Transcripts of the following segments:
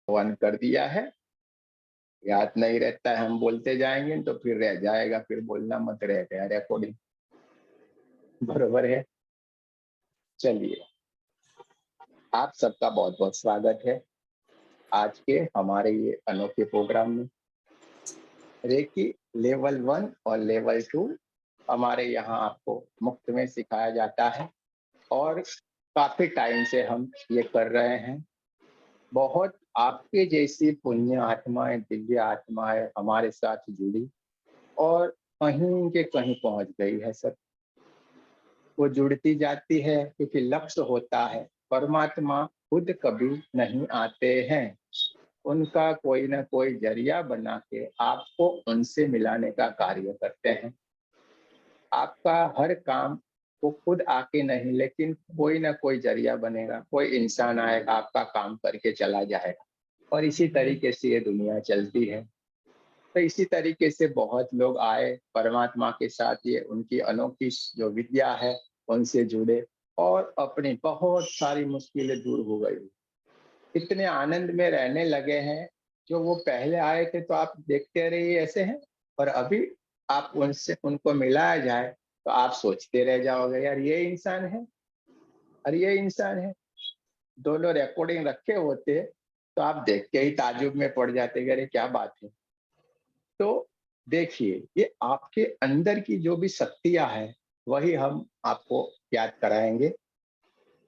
One कर दिया है। याद नहीं रहता है, हम बोलते जाएंगे तो फिर रह जाएगा, फिर बोलना मत, रह गया रिकॉर्डिंग। बरोबर है। चलिए, आप सबका बहुत बहुत स्वागत है आज के हमारे ये अनोखे प्रोग्राम में। रेकी लेवल 1 और लेवल 2 हमारे यहाँ आपको मुफ्त में सिखाया जाता है और काफी टाइम से हम ये कर रहे हैं। बहुत आपके जैसी पुण्य आत्माएं, दिव्य आत्माएं हमारे साथ जुड़ी और कहीं के कहीं पहुंच गई है सर। वो जुड़ती जाती है क्योंकि लक्ष्य होता है। परमात्मा खुद कभी नहीं आते हैं, उनका कोई ना कोई जरिया बना के आपको उनसे मिलाने का कार्य करते हैं। आपका हर काम वो खुद आके नहीं, लेकिन कोई ना कोई जरिया बनेगा, कोई इंसान आएगा, आपका काम करके चला जाएगा और इसी तरीके से ये दुनिया चलती है। तो इसी तरीके से बहुत लोग आए परमात्मा के साथ, ये उनकी अनोखी जो विद्या है उनसे जुड़े और अपनी बहुत सारी मुश्किलें दूर हो गई। इतने आनंद में रहने लगे हैं। जो वो पहले आए थे तो आप देखते रहिए ऐसे हैं, और अभी आप उनसे उनको मिलाया जाए तो आप सोचते रह जाओगे, यार ये इंसान है और ये इंसान है। दोनों रिकॉर्डिंग रखे होते तो आप देख के ही ताजुब में पड़ जाते, अरे क्या बात है। तो देखिए, ये आपके अंदर की जो भी शक्तियां है वही हम आपको याद कराएंगे।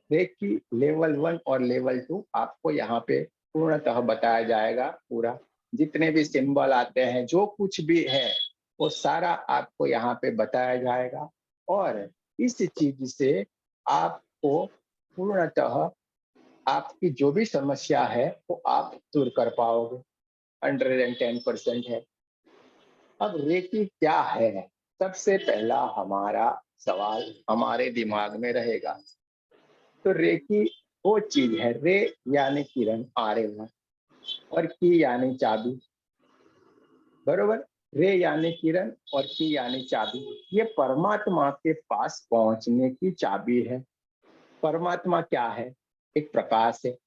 देखिए, लेवल 1 और लेवल 2 आपको यहाँ पे पूर्णतः बताया जाएगा। पूरा जितने भी सिंबल आते हैं, जो कुछ भी है, वो सारा आपको यहाँ पे बताया जाएगा और इस चीज से आपको पूर्णतः आपकी जो भी समस्या है वो आप दूर कर पाओगे। 110% है। अब रेकी क्या है? सबसे पहला हमारा सवाल हमारे दिमाग में रहेगा। तो रेकी वो चीज है, रे यानी किरण, आर्यभट्ट, और की यानी चाबी। बरोबर। रे यानी किरण और की यानी चाबी। ये परमात्मा के पास पहुंचने की चाबी है। परमात्मा क्या है? एक प्रकाश है।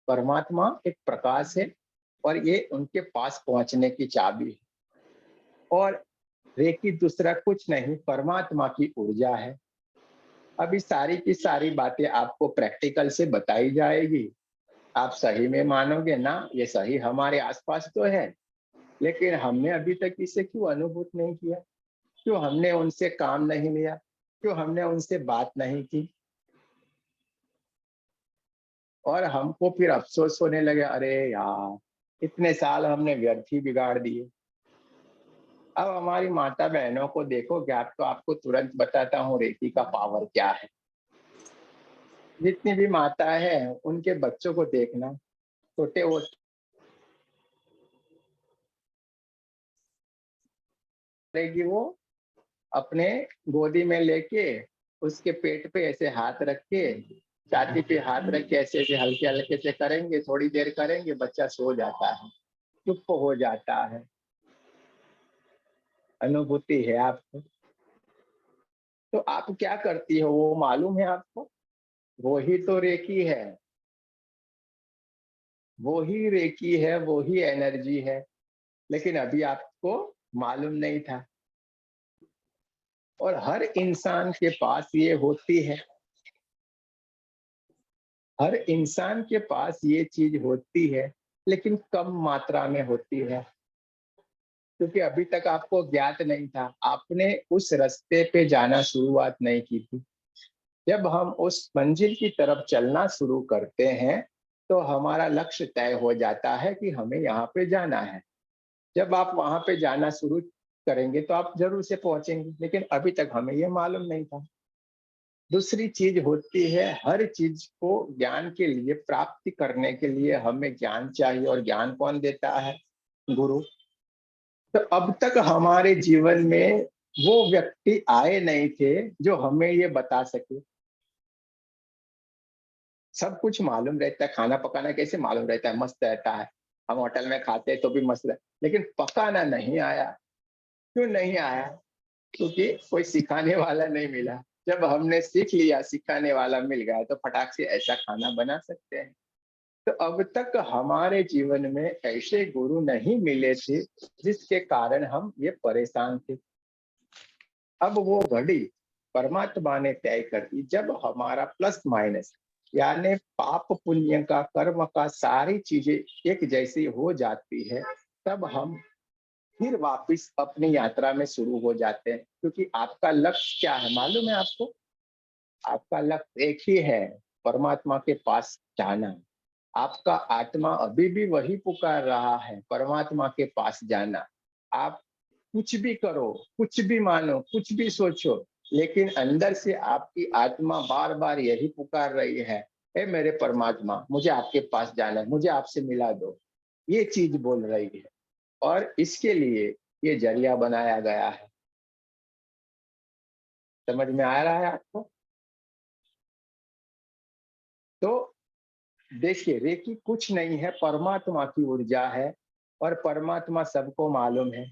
परमात्मा एक प्रकाश है और ये उनके पास पहुंचने की चाबी है। और रेकी दूसरा कुछ नहीं, परमात्मा की ऊर्जा है। अभी सारी की सारी बातें आपको प्रैक्टिकल से बताई जाएगी। आप सही में मानोगे ना, ये सही हमारे आसपास तो है, लेकिन हमने अभी तक इसे क्यों अनुभूत नहीं किया? क्यों हमने उनसे काम नहीं लिया? क्यों हमने उनसे बात नहीं की? और हमको फिर अफसोस होने लगे, अरे यार इतने साल हमने व्यर्थ ही बिगाड़ दिए। अब हमारी माता बहनों को देखो, गैप तो आपको तुरंत बताता हूँ रेकी का पावर क्या है। जितनी भी माता है उनके बच्चों को देखना, छोटे वो रहेगी, वो अपने गोदी में लेके उसके पेट पे ऐसे हाथ रख के, छाती पे हाथ रख के ऐसे ऐसे हल्के हल्के से करेंगे, थोड़ी देर करेंगे, बच्चा सो जाता है, चुप हो जाता है। अनुभूति है आपको? तो आप क्या करती हो वो मालूम है आपको? वो ही तो रेकी है, वो ही रेकी है, वो ही एनर्जी है, लेकिन अभी आपको मालूम नहीं था। और हर इंसान के पास ये होती है, हर इंसान के पास ये चीज होती है, लेकिन कम मात्रा में होती है, क्योंकि अभी तक आपको ज्ञात नहीं था, आपने उस रास्ते पे जाना शुरुआत नहीं की थी। जब हम उस मंजिल की तरफ चलना शुरू करते हैं तो हमारा लक्ष्य तय हो जाता है कि हमें यहाँ पे जाना है। जब आप वहां पे जाना शुरू करेंगे तो आप जरूर से पहुंचेंगे, लेकिन अभी तक हमें ये मालूम नहीं था। दूसरी चीज होती है, हर चीज को ज्ञान के लिए, प्राप्ति करने के लिए हमें ज्ञान चाहिए, और ज्ञान कौन देता है? गुरु। तो अब तक हमारे जीवन में वो व्यक्ति आए नहीं थे जो हमें ये बता सके। सब कुछ मालूम रहता है, खाना पकाना कैसे मालूम रहता है, मस्त रहता है, हम होटल में खाते हैं तो भी मस्त रहता, लेकिन पकाना नहीं आया। क्यों नहीं आया? क्योंकि कोई सिखाने वाला नहीं मिला। जब हमने सीख लिया, सिखाने वाला मिल गया, तो फटाक से ऐसा खाना बना सकते हैं। तो अब तक हमारे जीवन में ऐसे गुरु नहीं मिले थे जिसके कारण हम ये परेशान थे। अब वो घड़ी परमात्मा ने तय कर दी, जब हमारा प्लस माइनस यानी पाप पुण्य का, कर्म का, सारी चीजें एक जैसी हो जाती है, तब हम फिर वापस अपनी यात्रा में शुरू हो जाते हैं। क्योंकि आपका लक्ष्य क्या है मालूम है आपको? आपका लक्ष्य एक ही है, परमात्मा के पास जाना। आपका आत्मा अभी भी वही पुकार रहा है, परमात्मा के पास जाना। आप कुछ भी करो, कुछ भी मानो, कुछ भी सोचो, लेकिन अंदर से आपकी आत्मा बार बार यही पुकार रही है, हे मेरे परमात्मा, मुझे आपके पास जाना है, मुझे आपसे मिला दो। ये चीज बोल रही है, और इसके लिए ये जरिया बनाया गया है। समझ में आ रहा है आपको? तो देखिए, रेकी कुछ नहीं है, परमात्मा की ऊर्जा है, और परमात्मा सबको मालूम है,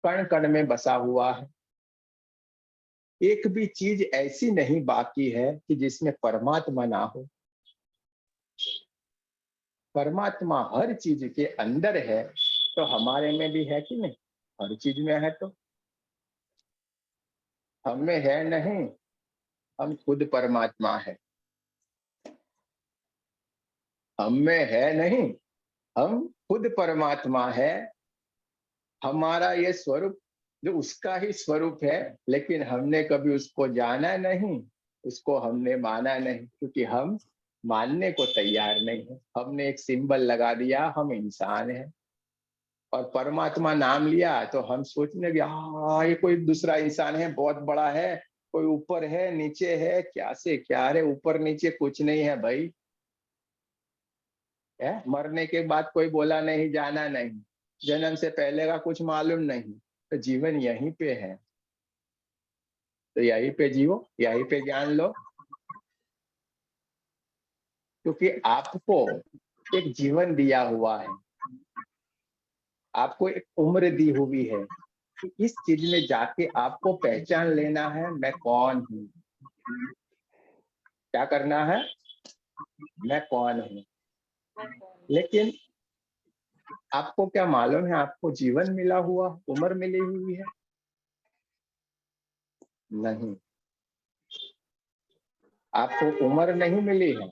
कण कण में बसा हुआ है। एक भी चीज ऐसी नहीं बाकी है कि जिसमें परमात्मा ना हो। परमात्मा हर चीज के अंदर है, तो हमारे में भी है कि नहीं? हर चीज में है, तो हम में है नहीं, हम खुद परमात्मा है। हम में है नहीं, हम खुद परमात्मा है। हमारा ये स्वरूप जो उसका ही स्वरूप है, लेकिन हमने कभी उसको जाना नहीं, उसको हमने माना नहीं, क्योंकि हम मानने को तैयार नहीं है। हमने एक सिंबल लगा दिया, हम इंसान हैं, और परमात्मा नाम लिया तो हम सोचने लगे, हाँ ये कोई दूसरा इंसान है, बहुत बड़ा है, कोई ऊपर है नीचे है, क्या से क्या रे, ऊपर नीचे कुछ नहीं है भाई। है मरने के बाद कोई बोला नहीं, जाना नहीं, जन्म से पहले का कुछ मालूम नहीं, तो जीवन यहीं पे है, तो यहीं पे जियो, यहीं पे ज्ञान लो। क्योंकि आपको एक जीवन दिया हुआ है, आपको एक उम्र दी हुई है, कि इस चीज में जाके आपको पहचान लेना है, मैं कौन हूँ। क्या करना है? मैं कौन हूँ। लेकिन आपको क्या मालूम है, आपको जीवन मिला हुआ, उम्र मिली हुई है? नहीं, आपको उम्र नहीं मिली है,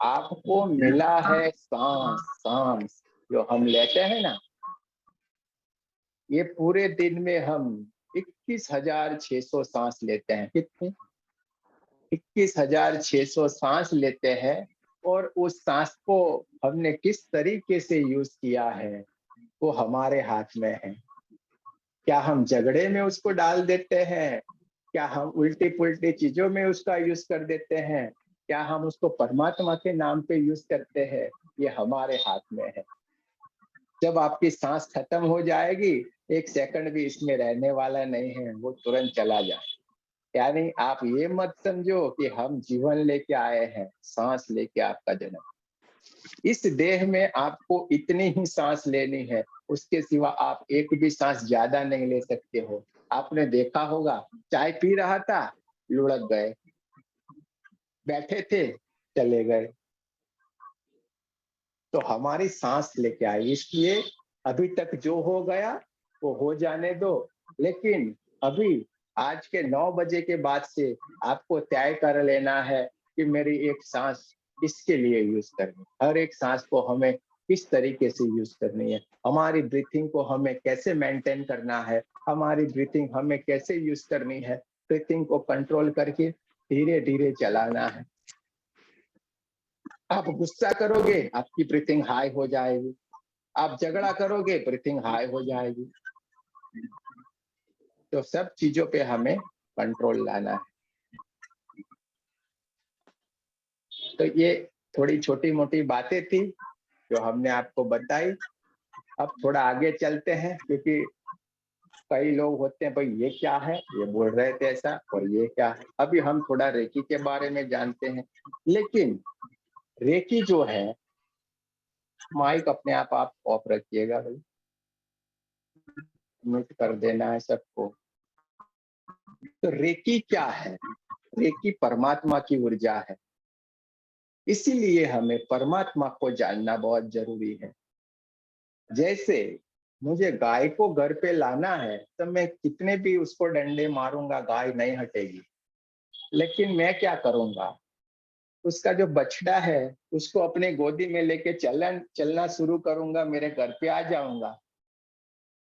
आपको मिला है सांस। सांस जो हम लेते हैं ना, ये पूरे दिन में हम 21,600 सांस लेते हैं। कितनी? 21,600 सांस लेते हैं, और उस सांस को हमने किस तरीके से यूज किया है, वो हमारे हाथ में है। क्या हम झगड़े में उसको डाल देते हैं? क्या हम उल्टी पुल्टी चीजों में उसका यूज कर देते हैं? क्या हम उसको परमात्मा के नाम पे यूज करते हैं? ये हमारे हाथ में है। जब आपकी सांस खत्म हो जाएगी, एक सेकंड भी इसमें रहने वाला नहीं है, वो तुरंत चला जाए। यानी आप ये मत समझो कि हम जीवन लेके आए हैं, सांस लेके आपका जन्म। इस देह में आपको इतनी ही सांस लेनी है, उसके सिवा आप एक भी सांस ज्यादा नहीं ले सकते हो। आपने देखा होगा, चाय पी रहा था, लुढ़क गए, बैठे थे, चले गए। तो हमारी सांस लेके आई, इसलिए अभी तक जो हो गया वो हो जाने दो। लेकिन अभी आज के 9 बजे के बाद से आपको तय कर लेना है कि मेरी एक सांस इसके लिए यूज करनी, हर एक सांस को हमें किस तरीके से यूज करनी है, हमारी ब्रीथिंग को हमें कैसे मेंटेन करना है, हमारी ब्रीथिंग हमें कैसे यूज करनी है। ब्रीथिंग को कंट्रोल करके धीरे धीरे चलाना है। आप गुस्सा करोगे, आपकी ब्रीथिंग हाई हो जाएगी। आप झगड़ा करोगे, ब्रीथिंग हाई हो जाएगी। तो सब चीजों पे हमें कंट्रोल लाना है। तो ये थोड़ी छोटी मोटी बातें थी जो हमने आपको बताई। अब थोड़ा आगे चलते हैं, क्योंकि कई लोग होते हैं, भाई ये क्या है, ये बोल रहे थे ऐसा, और ये क्या है। अभी हम थोड़ा रेकी के बारे में जानते हैं। लेकिन रेकी जो है, माइक अपने आप ऑफ रखिएगा भाई, म्यूट कर देना है सबको। तो रेकी क्या है? रेकी परमात्मा की ऊर्जा है। इसीलिए हमें परमात्मा को जानना बहुत जरूरी है। जैसे मुझे गाय को घर पे लाना है तो मैं कितने भी उसको डंडे मारूंगा, गाय नहीं हटेगी। लेकिन मैं क्या करूंगा, उसका जो बछड़ा है उसको अपने गोदी में लेके चलना शुरू करूंगा, मेरे घर पे आ जाऊंगा,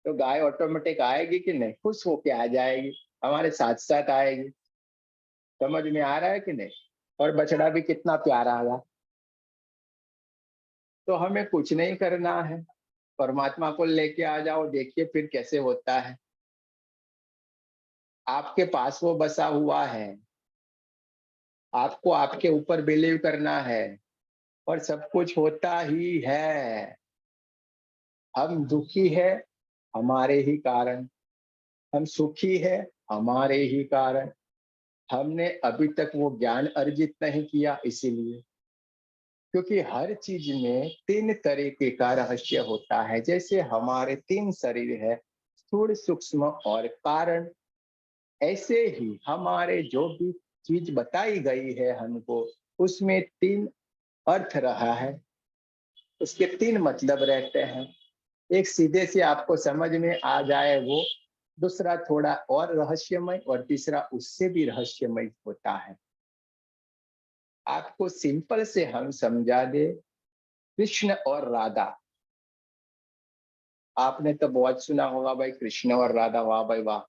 तो गाय ऑटोमेटिक आएगी कि नहीं? खुश होके आ जाएगी, हमारे साथ साथ आएगी। समझ में आ रहा है कि नहीं? और बछड़ा भी कितना प्यारा है। तो हमें कुछ नहीं करना है, परमात्मा को लेके आ जाओ, देखिए फिर कैसे होता है। आपके पास वो बसा हुआ है, आपको आपके ऊपर बिलीव करना है, और सब कुछ होता ही है। हम दुखी है हमारे ही कारण, हम सुखी है हमारे ही कारण। हमने अभी तक वो ज्ञान अर्जित नहीं किया, इसीलिए। क्योंकि हर चीज में तीन तरीके का रहस्य होता है। जैसे हमारे तीन शरीर है, स्थूल, सूक्ष्म और कारण, ऐसे ही हमारे जो भी चीज बताई गई है हमको, उसमें तीन अर्थ रहा है, उसके तीन मतलब रहते हैं। एक सीधे से आपको समझ में आ जाए वो, दूसरा थोड़ा और रहस्यमय, और तीसरा उससे भी रहस्यमय होता है। आपको सिंपल से हम समझा दे, कृष्ण और राधा। आपने तो बहुत सुना होगा भाई, कृष्ण और राधा, वाह भाई वाह।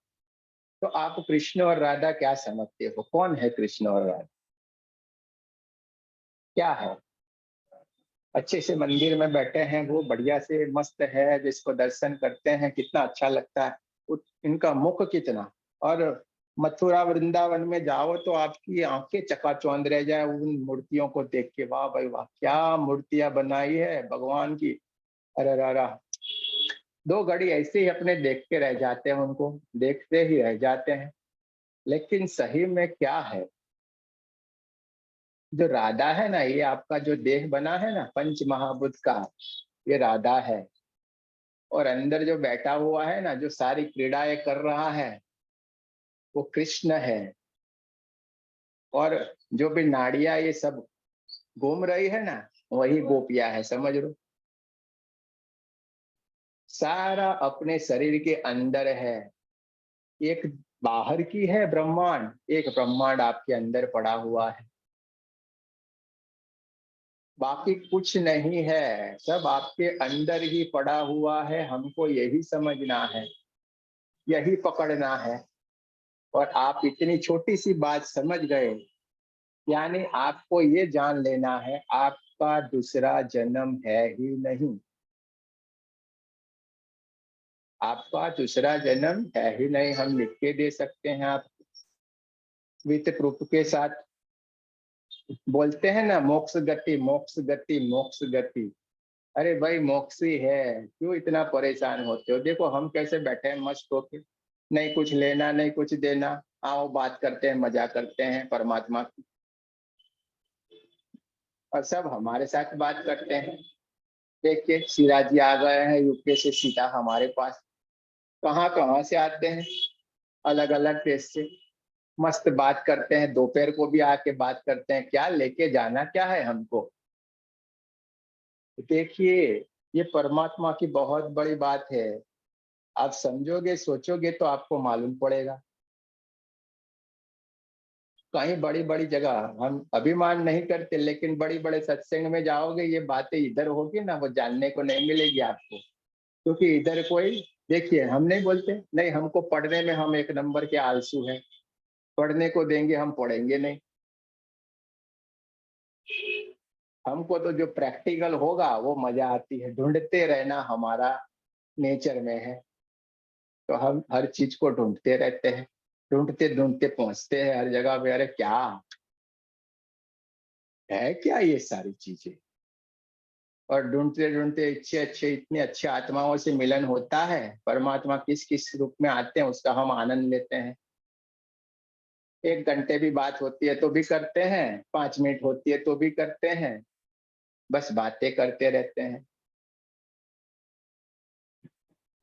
तो आप कृष्ण और राधा क्या समझते हो? कौन है कृष्ण और राधा? क्या है? अच्छे से मंदिर में बैठे हैं, वो बढ़िया से मस्त है, जिसको दर्शन करते हैं कितना अच्छा लगता है। इनका मुख कितना, और मथुरा वृंदावन में जाओ तो आपकी आंखें चकाचौंध रह जाए उन मूर्तियों को देख के। वाह भाई वाह, क्या मूर्तियां बनाई है भगवान की। अरे रा, दो घड़ी ऐसे ही अपने देख के रह जाते हैं, उनको देखते ही रह जाते हैं। लेकिन सही में क्या है? जो राधा है ना, ये आपका जो देह बना है ना पंच महाभूत का, ये राधा है। और अंदर जो बैठा हुआ है ना, जो सारी क्रीड़ाएं कर रहा है, वो कृष्ण है। और जो भी नाड़ियां ये सब घूम रही है ना, वही गोपियां है, समझ लो। सारा अपने शरीर के अंदर है। एक बाहर की है ब्रह्मांड, एक ब्रह्मांड आपके अंदर पड़ा हुआ है। बाकी कुछ नहीं है, सब आपके अंदर ही पड़ा हुआ है। हमको यही समझना है, यही पकड़ना है। और आप इतनी छोटी सी बात समझ गए, यानी आपको ये जान लेना है, आपका दूसरा जन्म है ही नहीं। आपका दूसरा जन्म है ही नहीं, हम लिख के दे सकते हैं आप विद प्रूफ के साथ। बोलते हैं ना, मोक्ष गति, मोक्ष गति, मोक्ष गति। अरे भाई मोक्ष ही है, क्यों इतना परेशान होते हो? देखो हम कैसे बैठे हैं मस्त होके, नहीं कुछ लेना नहीं कुछ देना। आओ बात करते हैं, मजा करते हैं परमात्मा की, और सब हमारे साथ बात करते हैं। देखिए सिराज जी आ गए हैं यूके से सीधा हमारे पास। कहाँ कहाँ से आते हैं, अलग अलग देश से। मस्त बात करते हैं, दोपहर को भी आके बात करते हैं। क्या लेके जाना क्या है हमको? देखिए, ये परमात्मा की बहुत बड़ी बात है। आप समझोगे सोचोगे तो आपको मालूम पड़ेगा। कहीं बड़ी बड़ी जगह हम अभिमान नहीं करते, लेकिन बड़ी बड़े सत्संग में जाओगे, ये बातें इधर होगी ना, वो जानने को नहीं मिलेगी आपको। क्योंकि इधर कोई, देखिए हम नहीं बोलते नहीं, हमको पढ़ने में हम एक नंबर के आलसू हैं, पढ़ने को देंगे हम पढ़ेंगे नहीं। हमको तो जो प्रैक्टिकल होगा वो मजा आती है, ढूंढते रहना हमारा नेचर में है। तो हम हर चीज को ढूंढते रहते हैं, ढूंढते ढूंढते पहुंचते हैं हर जगह पे। अरे क्या है, क्या ये सारी चीजें? और ढूंढते ढूंढते अच्छे अच्छे, इतने अच्छे आत्माओं से मिलन होता है। परमात्मा किस किस रूप में आते हैं उसका हम आनंद लेते हैं। 1 घंटे भी बात होती है तो भी करते हैं, 5 मिनट होती है तो भी करते हैं, बस बातें करते रहते हैं।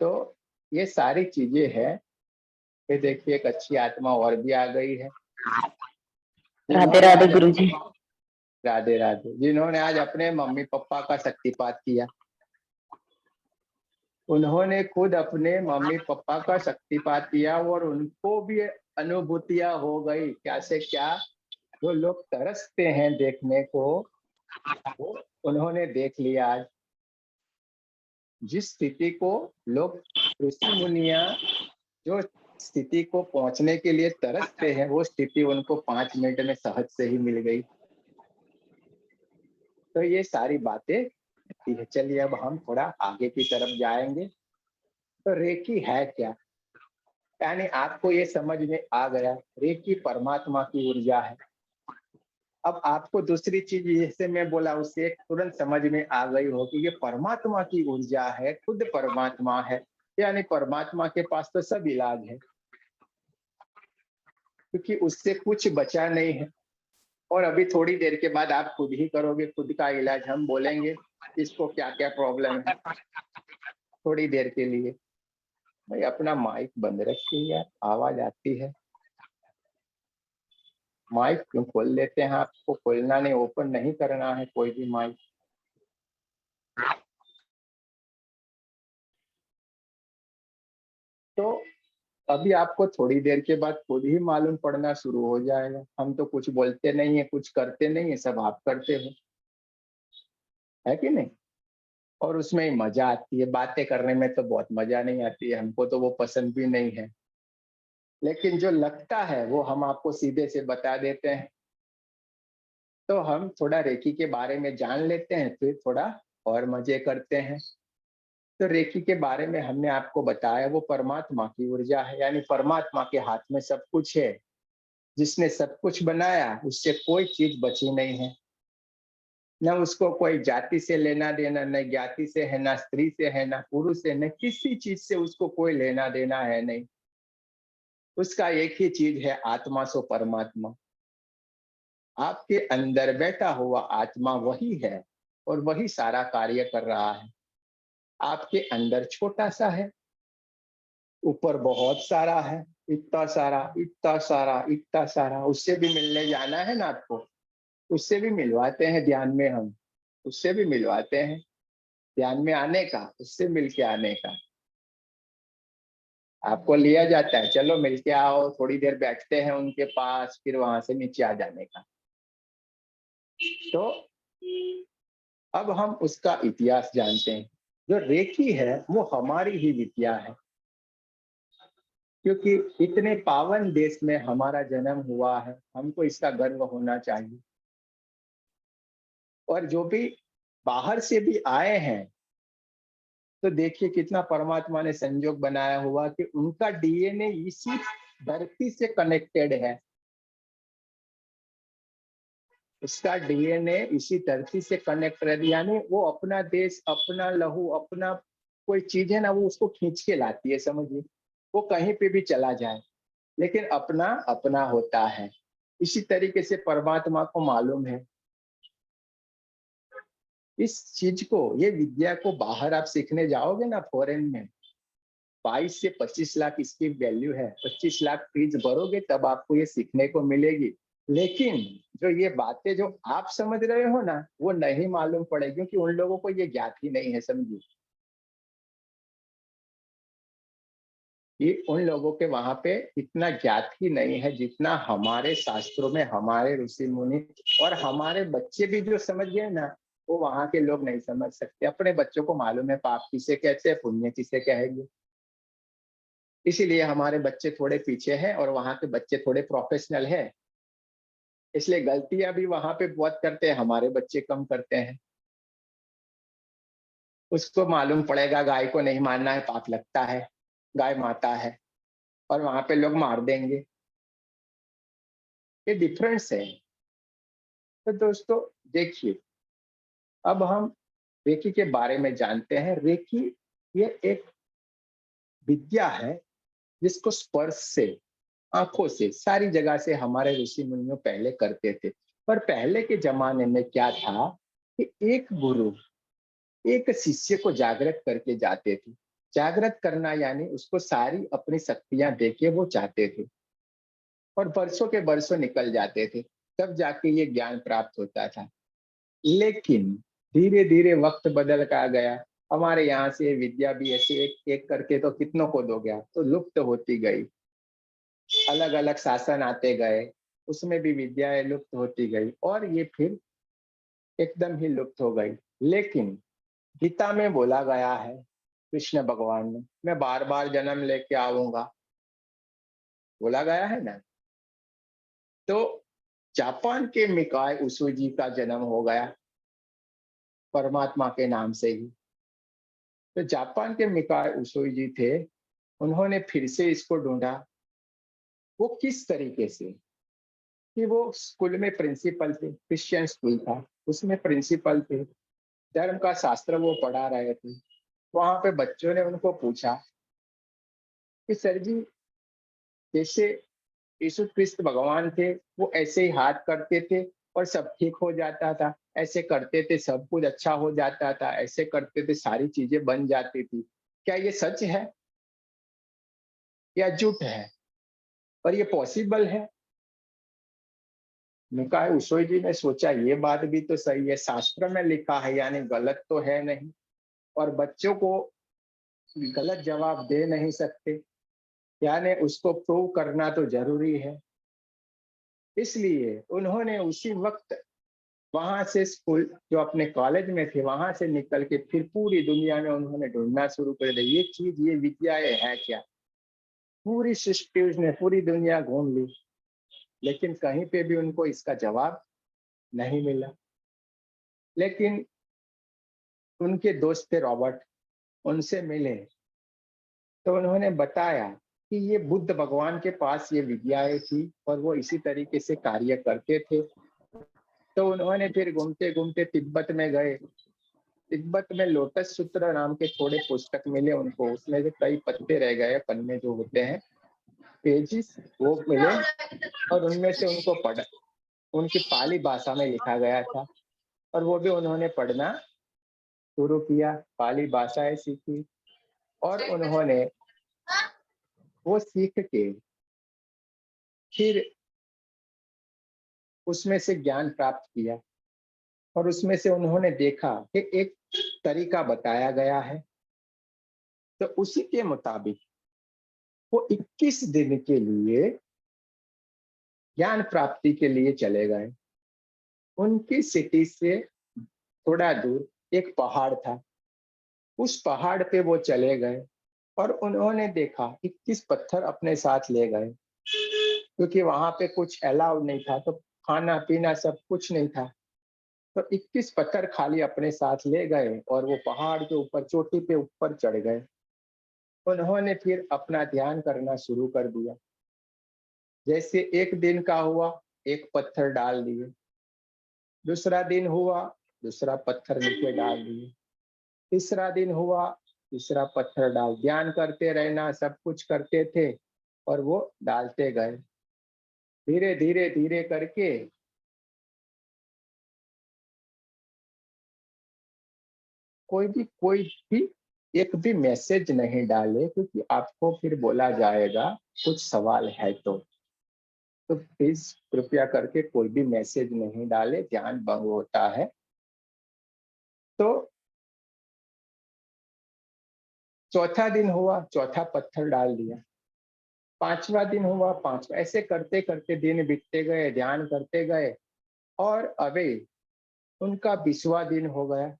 तो ये सारी चीजें हैं। ये देखिए एक अच्छी आत्मा और भी आ गई है। राधे महाराज राधे गुरु जी। राधे राधे। जिन्होंने आज अपने मम्मी पापा का शक्तिपात किया, उन्होंने खुद अपने मम्मी पापा का शक्तिपात किया और उनको भी अनुभूतियां हो गई, क्या से क्या। जो लोग तरसते हैं देखने को, वो उन्होंने देख लिया आज। जिस स्थिति को लोग ऋषि मुनिया जो स्थिति को पहुंचने के लिए तरसते हैं, वो स्थिति उनको 5 मिनट में सहज से ही मिल गई। तो ये सारी बातें होती है। चलिए अब हम थोड़ा आगे की तरफ जाएंगे। तो रेकी है क्या, यानी आपको ये समझ में आ गया, रेकी परमात्मा की ऊर्जा है। अब आपको दूसरी चीज जैसे मैं बोला उससे तुरंत समझ में आ गई हो कि ये परमात्मा की ऊर्जा है, खुद परमात्मा है, यानी परमात्मा के पास तो सब इलाज है, क्योंकि उससे कुछ बचा नहीं है। और अभी थोड़ी देर के बाद आप खुद ही करोगे खुद का इलाज। हम बोलेंगे इसको क्या क्या प्रॉब्लम है थोड़ी देर के लिए। भाई अपना माइक बंद रखिए यार, आवाज आती है। माइक क्यों खोल लेते हैं, आपको खोलना नहीं, ओपन नहीं करना है कोई भी माइक। तो अभी आपको थोड़ी देर के बाद खुद ही मालूम पड़ना शुरू हो जाएगा। हम तो कुछ बोलते नहीं है, कुछ करते नहीं है, सब आप करते हो, है कि नहीं। और उसमें ही मजा आती है, बातें करने में तो बहुत मजा नहीं आती है, हमको तो वो पसंद भी नहीं है। लेकिन जो लगता है वो हम आपको सीधे से बता देते हैं। तो हम थोड़ा रेकी के बारे में जान लेते हैं, फिर थोड़ा और मजे करते हैं। तो रेकी के बारे में हमने आपको बताया, वो परमात्मा की ऊर्जा है, यानी परमात्मा के हाथ में सब कुछ है। जिसने सब कुछ बनाया उससे कोई चीज बची नहीं है। न उसको कोई जाति से लेना देना, न ज्ञाति से है, ना स्त्री से है, ना पुरुष से, न किसी चीज से उसको कोई लेना देना है नहीं। उसका एक ही चीज है, आत्मा सो परमात्मा। आपके अंदर बैठा हुआ आत्मा वही है और वही सारा कार्य कर रहा है। आपके अंदर छोटा सा है, ऊपर बहुत सारा है, इतना सारा इतना सारा इतना सारा। उससे भी मिलने जाना है ना आपको, उससे भी मिलवाते हैं ध्यान में हम, उससे भी मिलवाते हैं ध्यान में आने का, उससे मिलके आने का। आपको लिया जाता है, चलो मिलके आओ, थोड़ी देर बैठते हैं उनके पास, फिर वहां से नीचे आ जाने का। तो अब हम उसका इतिहास जानते हैं। जो रेकी है वो हमारी ही विद्या है, क्योंकि इतने पावन देश में हमारा जन्म हुआ है, हमको इसका गर्व होना चाहिए। और जो भी बाहर से भी आए हैं, तो देखिए कितना परमात्मा ने संयोग बनाया हुआ कि उनका डीएनए इसी धरती से कनेक्टेड है। उसका डीएनए इसी धरती से कनेक्टेड, यानी वो अपना देश, अपना लहू, अपना कोई चीज है ना, वो उसको खींच के लाती है, समझिए। वो कहीं पे भी चला जाए, लेकिन अपना अपना होता है। इसी तरीके से परमात्मा को मालूम है। इस चीज को, ये विद्या को बाहर आप सीखने जाओगे ना फॉरेन में, 22 से 25 लाख इसकी वैल्यू है। 25 लाख फीस भरोगे तब आपको ये सीखने को मिलेगी। लेकिन जो ये बातें जो आप समझ रहे हो ना, वो नहीं मालूम पड़ेगी, क्योंकि उन लोगों को ये ज्ञात ही नहीं है, समझिए। कि उन लोगों के वहां पे इतना ज्ञात ही नहीं है जितना हमारे शास्त्रों में, हमारे ऋषि मुनि और हमारे बच्चे भी जो समझ गए ना, वो वहां के लोग नहीं समझ सकते। अपने बच्चों को मालूम है पाप किसे कहते हैं, पुण्य किसे कहेंगे। इसीलिए हमारे बच्चे थोड़े पीछे हैं और वहां के बच्चे थोड़े प्रोफेशनल है। इसलिए गलतियां भी वहां पे बहुत करते हैं, हमारे बच्चे कम करते हैं। उसको मालूम पड़ेगा गाय को नहीं मारना है, पाप लगता है, गाय माता है, और वहां पे लोग मार देंगे। ये डिफरेंस है। तो दोस्तों देखिए, अब हम रेकी के बारे में जानते हैं। रेकी ये एक विद्या है जिसको स्पर्श से, आंखों से, सारी जगह से हमारे ऋषि मुनियों पहले करते थे। पर पहले के जमाने में क्या था कि एक गुरु एक शिष्य को जागृत करके जाते थे। जागृत करना यानी उसको सारी अपनी शक्तियां देके वो चाहते थे, और वर्षों के वर्षों निकल जाते थे। तब जाके ये ज्ञान प्राप्त होता था। लेकिन धीरे धीरे वक्त बदल का गया, हमारे यहाँ से विद्या भी ऐसे एक एक करके तो कितनों को दो गया, तो लुप्त होती गई। अलग अलग शासन आते गए, उसमें भी विद्याएं लुप्त होती गई और ये फिर एकदम ही लुप्त हो गई। लेकिन गीता में बोला गया है, कृष्ण भगवान ने, मैं बार बार जन्म लेके आऊंगा, बोला गया है ना। तो जापान के मिकाय उसुजी का जन्म हो गया परमात्मा के नाम से ही। तो जापान के मिकाय उसुजी थे, उन्होंने फिर से इसको ढूंढा। वो किस तरीके से, कि वो स्कूल में प्रिंसिपल थे, क्रिश्चियन स्कूल था, उसमें प्रिंसिपल थे, धर्म का शास्त्र वो पढ़ा रहे थे। वहां पे बच्चों ने उनको पूछा कि सर जी, जैसे यीशु क्रिस्त भगवान थे, वो ऐसे ही हाथ करते थे और सब ठीक हो जाता था, ऐसे करते थे सब कुछ अच्छा हो जाता था, ऐसे करते थे सारी चीजें बन जाती थी, क्या ये सच है या झूठ है, और ये पॉसिबल है? निकाय उशोई जी ने सोचा ये बात भी तो सही है, शास्त्र में लिखा है यानी गलत तो है नहीं, और बच्चों को गलत जवाब दे नहीं सकते, यानी उसको प्रूव करना तो जरूरी है। इसलिए उन्होंने उसी वक्त वहां से स्कूल, जो अपने कॉलेज में थे, वहां से निकल के फिर पूरी दुनिया में उन्होंने ढूंढना शुरू कर दिया, ये चीज, ये विद्याएं है क्या। पूरी सृष्टि उसने, पूरी दुनिया घूम ली, लेकिन कहीं पे भी उनको इसका जवाब नहीं मिला। लेकिन उनके दोस्त थे रॉबर्ट, उनसे मिले तो उन्होंने बताया कि ये बुद्ध भगवान के पास ये विद्याएं थी और वो इसी तरीके से कार्य करते थे। तो उन्होंने फिर घूमते घूमते तिब्बत में गए। तिब्बत में लोटस सूत्र नाम के थोड़े पुस्तक मिले उनको, उसमें से कई पत्ते रह गए, पन्ने जो होते हैं, पेजिस, वो मिले, और उनमें से उनको पढ़, उनकी पाली भाषा में लिखा गया था, और वो भी उन्होंने पढ़ना शुरू किया, पाली भाषाएं सीखी, और उन्होंने वो सीख के फिर उसमें से ज्ञान प्राप्त किया। और उसमें से उन्होंने देखा कि एक तरीका बताया गया है, तो उसी के मुताबिक वो 21 दिन के लिए ज्ञान प्राप्ति के लिए चले गए। उनकी सिटी से थोड़ा दूर एक पहाड़ था, उस पहाड़ पे वो चले गए और उन्होंने देखा 21 पत्थर अपने साथ ले गए, क्योंकि वहां पे कुछ अलाउड नहीं था, तो खाना पीना सब कुछ नहीं था। तो 21 पत्थर खाली अपने साथ ले गए और वो पहाड़ के ऊपर, चोटी पे ऊपर चढ़ गए। उन्होंने फिर अपना ध्यान करना शुरू कर दिया। जैसे एक दिन का हुआ, एक पत्थर डाल दिए, दूसरा दिन हुआ, दूसरा पत्थर नीचे डाल दिए, तीसरा दिन हुआ, तीसरा पत्थर डाल, ध्यान करते रहना, सब कुछ करते थे और वो डालते गए। धीरे धीरे धीरे करके कोई भी एक भी मैसेज नहीं डाले, क्योंकि आपको फिर बोला जाएगा कुछ सवाल है तो प्लीज कृपया करके कोई भी मैसेज नहीं डाले, ध्यान भंग होता है। तो चौथा दिन हुआ, चौथा पत्थर डाल दिया, पांचवा दिन हुआ, पांचवा, ऐसे करते करते दिन बीतते गए, ध्यान करते गए, और अभी उनका 20वां दिन हो गया।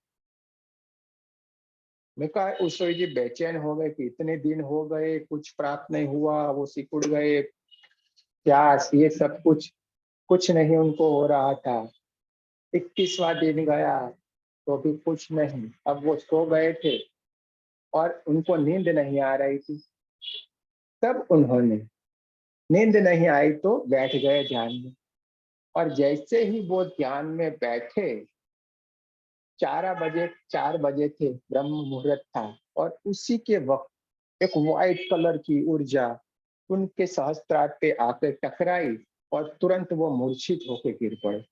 मैं कहा उस जी बेचैन हो गए कि इतने दिन हो गए, कुछ प्राप्त नहीं हुआ, वो सिकुड़ गए, प्यास, ये सब कुछ कुछ नहीं उनको हो रहा था। 21वां दिन गया तो भी कुछ नहीं। अब वो सो गए थे और उनको नींद नहीं आ रही थी। तब उन्होंने, नींद नहीं आई तो बैठ गए ध्यान में, और जैसे ही वो ध्यान में बैठे, 4 बजे, 4 बजे थे, ब्रह्म मुहूर्त था, और उसी के वक्त एक व्हाइट कलर की ऊर्जा उनके सहस्त्रार पे आकर टकराई और तुरंत वो मूर्छित होकर गिर पड़े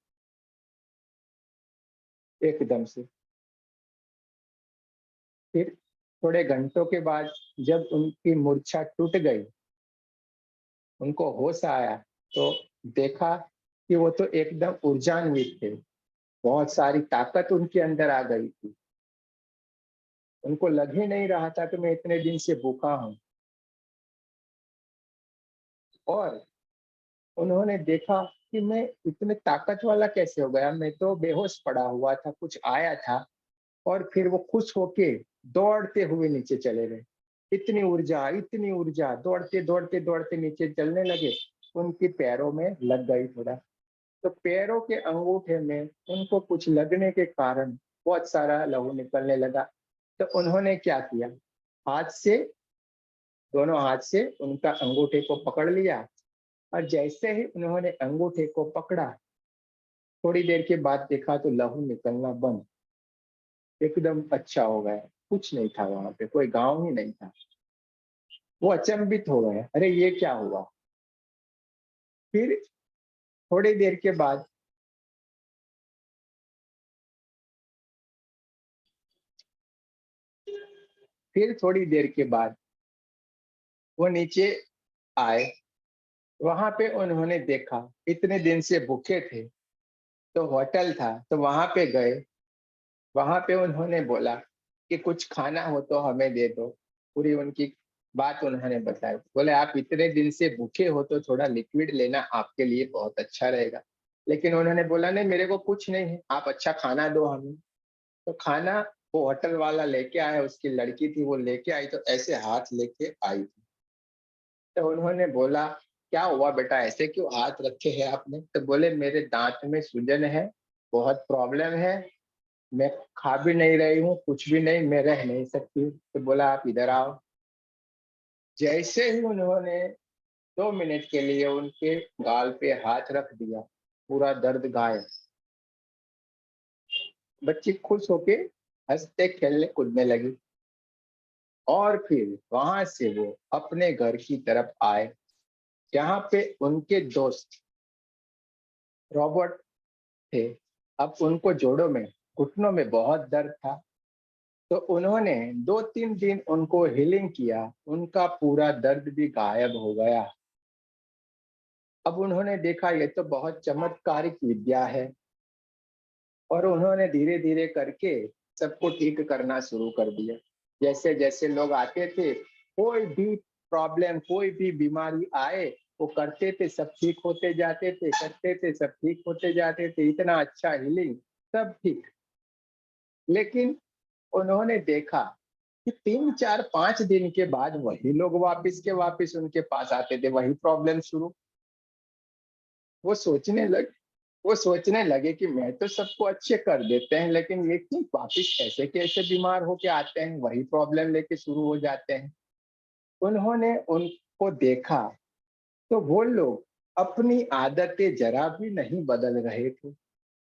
एकदम से। फिर थोड़े घंटों के बाद जब उनकी मूर्छा टूट गई, उनको होश आया, तो देखा कि वो तो एकदम ऊर्जान्वित थे, बहुत सारी ताकत उनके अंदर आ गई थी। उनको लग ही नहीं रहा था कि मैं इतने दिन से भूखा हूँ। और उन्होंने देखा कि मैं इतने ताकत वाला कैसे हो गया, मैं तो बेहोश पड़ा हुआ था, कुछ आया था। और फिर वो खुश होके दौड़ते हुए नीचे चले गए। इतनी ऊर्जा, दौड़ते दौड़ते दौड़ते नीचे चलने लगे। उनके पैरों में लग गई थोड़ा, तो पैरों के अंगूठे में उनको कुछ लगने के कारण बहुत सारा लहू निकलने लगा। तो उन्होंने क्या किया, हाथ से, दोनों हाथ से उनका अंगूठे को पकड़ लिया। और जैसे ही उन्होंने अंगूठे को पकड़ा, थोड़ी देर के बाद देखा तो लहू निकलना बंद, एकदम अच्छा हो गया। कुछ नहीं था वहां पे, कोई गांव ही नहीं था। वो अचंभित हो गए, अरे ये क्या हुआ। फिर थोड़ी देर के बाद फिर थोड़ी देर के बाद वो नीचे आए। वहां पे उन्होंने देखा, इतने दिन से भूखे थे, तो होटल था, तो वहां पे गए। वहां पे उन्होंने बोला कि कुछ खाना हो तो हमें दे दो। पूरी उनकी बात उन्होंने बताई। बोले आप इतने दिन से भूखे हो तो थोड़ा लिक्विड लेना आपके लिए बहुत अच्छा रहेगा। लेकिन उन्होंने बोला नहीं, मेरे को कुछ नहीं है, आप अच्छा खाना दो हमें। तो खाना वो होटल वाला लेके आया, उसकी लड़की थी वो लेके आई, तो ऐसे हाथ लेके आई थी। तो उन्होंने बोला क्या हुआ बेटा, ऐसे क्यों हाथ रखे हैं आपने। तो बोले मेरे दांत में सूजन है, बहुत प्रॉब्लम है, मैं खा भी नहीं रही हूँ, कुछ भी नहीं, मैं रह नहीं सकती। तो बोला आप इधर आओ। जैसे ही उन्होंने 2 मिनट के लिए उनके गाल पे हाथ रख दिया, पूरा दर्द गायब। बच्ची खुश होके हंसते खेलने कूदने लगी। और फिर वहां से वो अपने घर की तरफ आए, जहाँ पे उनके दोस्त रॉबर्ट थे। अब उनको जोड़ों में, घुटनों में बहुत दर्द था। तो उन्होंने 2-3 दिन उनको हीलिंग किया, उनका पूरा दर्द भी गायब हो गया। अब उन्होंने देखा ये तो बहुत चमत्कारिक विद्या है। और उन्होंने धीरे धीरे करके सबको ठीक करना शुरू कर दिया। जैसे जैसे लोग आते थे, कोई भी प्रॉब्लम, कोई भी बीमारी आए, वो करते थे, सब ठीक होते जाते थे, करते थे, सब ठीक होते जाते थे, इतना अच्छा हीलिंग, सब ठीक। लेकिन उन्होंने देखा कि 3-4-5 दिन के बाद वही लोग वापिस के वापिस उनके पास आते थे, वही प्रॉब्लम शुरू। वो सोचने लग वो सोचने लगे कि मैं तो सबको अच्छे कर देते हैं, लेकिन ये क्यों वापिस ऐसे के ऐसे बीमार होके आते हैं, वही प्रॉब्लम लेके शुरू हो जाते हैं। उन्होंने उनको देखा, तो वो लोग अपनी आदतें जरा भी नहीं बदल रहे थे,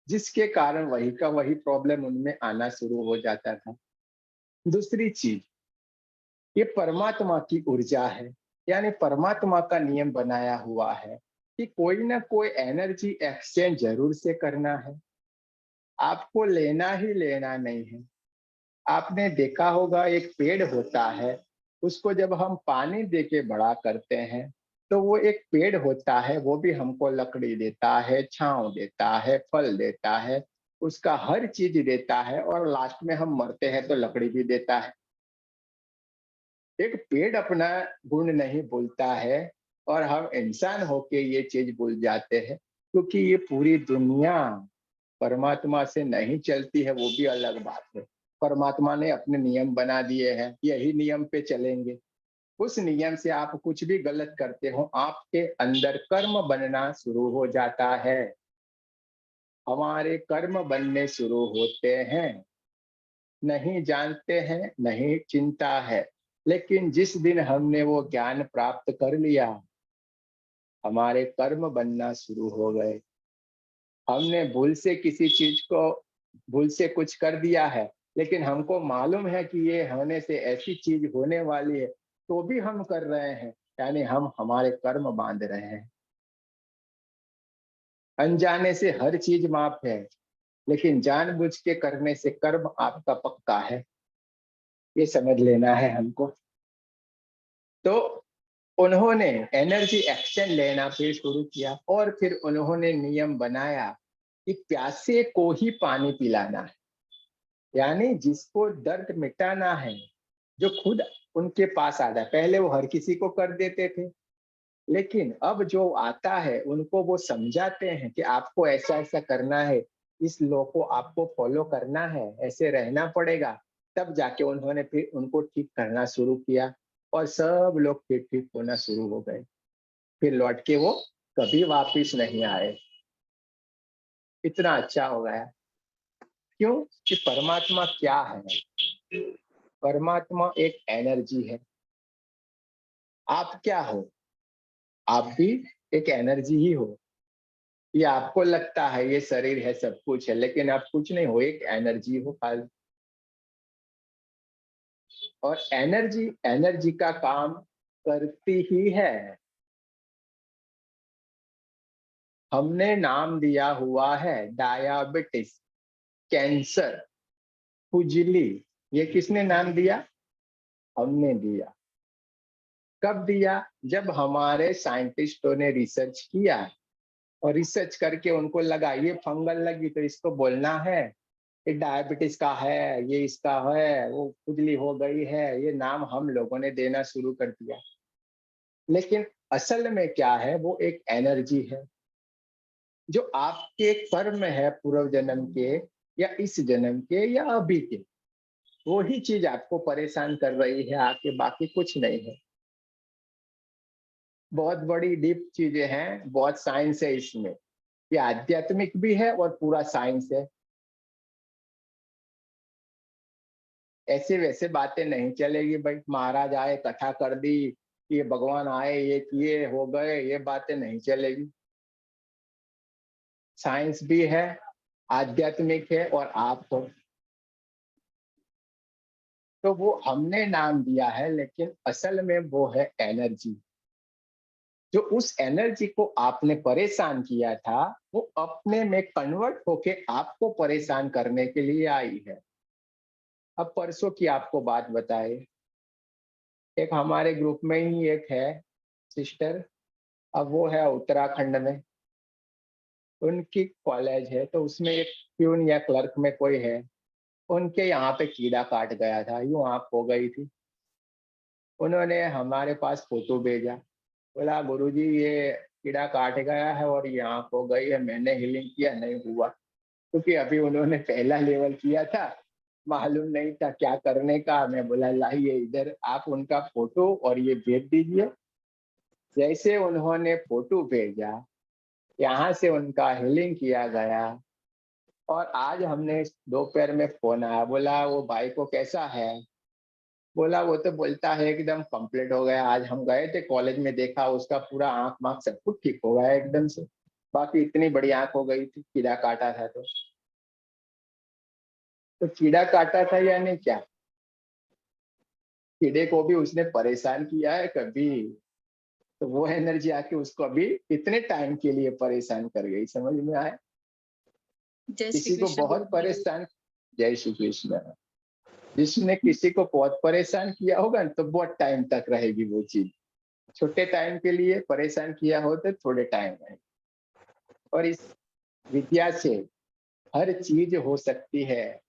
जिसके कारण वही का वही प्रॉब्लम उनमें आना शुरू हो जाता था। दूसरी चीज, ये परमात्मा की ऊर्जा है, यानी परमात्मा का नियम बनाया हुआ है कि कोई ना कोई एनर्जी एक्सचेंज जरूर से करना है। आपको लेना ही लेना नहीं है। आपने देखा होगा एक पेड़ होता है, उसको जब हम पानी देके बड़ा करते हैं, तो वो एक पेड़ होता है, वो भी हमको लकड़ी देता है, छांव देता है, फल देता है, उसका हर चीज देता है, और लास्ट में हम मरते हैं तो लकड़ी भी देता है। एक पेड़ अपना गुण नहीं भूलता है, और हम इंसान होके ये चीज भूल जाते हैं, क्योंकि ये पूरी दुनिया परमात्मा से नहीं चलती है, वो भी अलग बात है। परमात्मा ने अपने नियम बना दिए हैं, यही नियम पे चलेंगे। उस नियम से आप कुछ भी गलत करते हो, आपके अंदर कर्म बनना शुरू हो जाता है। हमारे कर्म बनने शुरू होते हैं, नहीं जानते हैं, नहीं चिंता है। लेकिन जिस दिन हमने वो ज्ञान प्राप्त कर लिया, हमारे कर्म बनना शुरू हो गए। हमने भूल से कुछ कर दिया है, लेकिन हमको मालूम है कि ये होने से ऐसी चीज होने वाली है, तो भी हम कर रहे हैं, यानी हम हमारे कर्म बांध रहे हैं। अनजाने से हर चीज माफ है, लेकिन जानबूझ के करने से कर्म आपका पक्का है। ये समझ लेना है हमको। तो उन्होंने एनर्जी एक्शन लेना फिर शुरू किया और फिर उन्होंने नियम बनाया कि प्यासे को ही पानी पिलाना है, यानी जिसको दर्द मिटाना है, जो खुद उनके पास आता है। पहले वो हर किसी को कर देते थे, लेकिन अब जो आता है उनको वो समझाते हैं कि आपको ऐसा ऐसा करना है, इस लॉ को आपको फॉलो करना है, ऐसे रहना पड़ेगा। तब जाके उन्होंने फिर उनको ठीक करना शुरू किया और सब लोग फिर ठीक होना शुरू हो गए। फिर लौट के वो कभी वापिस नहीं आए। इतना अच्छा हो गया। क्यों? कि परमात्मा क्या है? परमात्मा एक एनर्जी है। आप क्या हो? आप भी एक एनर्जी ही हो। ये आपको लगता है ये शरीर है, सब कुछ है, लेकिन आप कुछ नहीं हो, एक एनर्जी हो खाली। और एनर्जी एनर्जी का काम करती ही है। हमने नाम दिया हुआ है डायबिटीज, कैंसर, खुजली। ये किसने नाम दिया? हमने दिया। कब दिया? जब हमारे साइंटिस्टों ने रिसर्च किया और रिसर्च करके उनको लगा ये फंगल लगी तो इसको बोलना है, ये डायबिटीज का है, ये इसका है, वो खुजली हो गई है, ये नाम हम लोगों ने देना शुरू कर दिया। लेकिन असल में क्या है? वो एक एनर्जी है जो आपके कर्म है, पूर्व जन्म के या इस जन्म के या अभी के, वो ही चीज आपको परेशान कर रही है आके, बाकी कुछ नहीं है। बहुत बड़ी डीप चीजें हैं, बहुत साइंस है इसमें। ये आध्यात्मिक भी है और पूरा साइंस है। ऐसे वैसे बातें नहीं चलेगी भाई, महाराज आए कथा कर दी, ये भगवान आए ये किए हो गए, ये बातें नहीं चलेगी। साइंस भी है, आध्यात्मिक है और आप हो। तो वो हमने नाम दिया है, लेकिन असल में वो है एनर्जी। जो उस एनर्जी को आपने परेशान किया था, वो अपने में कन्वर्ट होके आपको परेशान करने के लिए आई है। अब परसों की आपको बात बताए, एक हमारे ग्रुप में ही एक है सिस्टर, अब वो है उत्तराखंड में। उनकी कॉलेज है तो उसमें एक प्यून या क्लर्क में कोई है, उनके यहाँ पे कीड़ा काट गया था, यूं आँख हो गई थी। उन्होंने हमारे पास फोटो भेजा, बोला गुरुजी ये कीड़ा काट गया है और ये आँख हो गई है, मैंने हीलिंग किया नहीं हुआ। क्योंकि अभी उन्होंने पहला लेवल किया था, मालूम नहीं था क्या करने का। मैं बोला लाइए इधर आप उनका फोटो और ये भेज दीजिए। जैसे उन्होंने फोटो भेजा, यहाँ से उनका हीलिंग किया गया। और आज हमने दोपहर में फोन आया, बोला वो भाई को कैसा है? बोला वो तो बोलता है एकदम कंप्लीट हो गया। आज हम गए थे कॉलेज में, देखा उसका पूरा आंख मांख सब कुछ ठीक हो गया एकदम से। बाकी इतनी बड़ी आंख हो गई थी, कीड़ा काटा था तो कीड़ा काटा था यानी क्या? कीड़े को भी उसने परेशान किया है कभी? तो वो एनर्जी आके उसको अभी इतने टाइम के लिए परेशान कर गई, समझ में आया? जय श्री किसी को कृष्ण बहुत गुरुजी। परेशान, जय श्री कृष्ण। जिसने किसी को बहुत परेशान किया होगा तो बहुत टाइम तक रहेगी वो चीज। छोटे टाइम के लिए परेशान किया हो तो थोड़े टाइम रहेगी। और इस विद्या से हर चीज हो सकती है,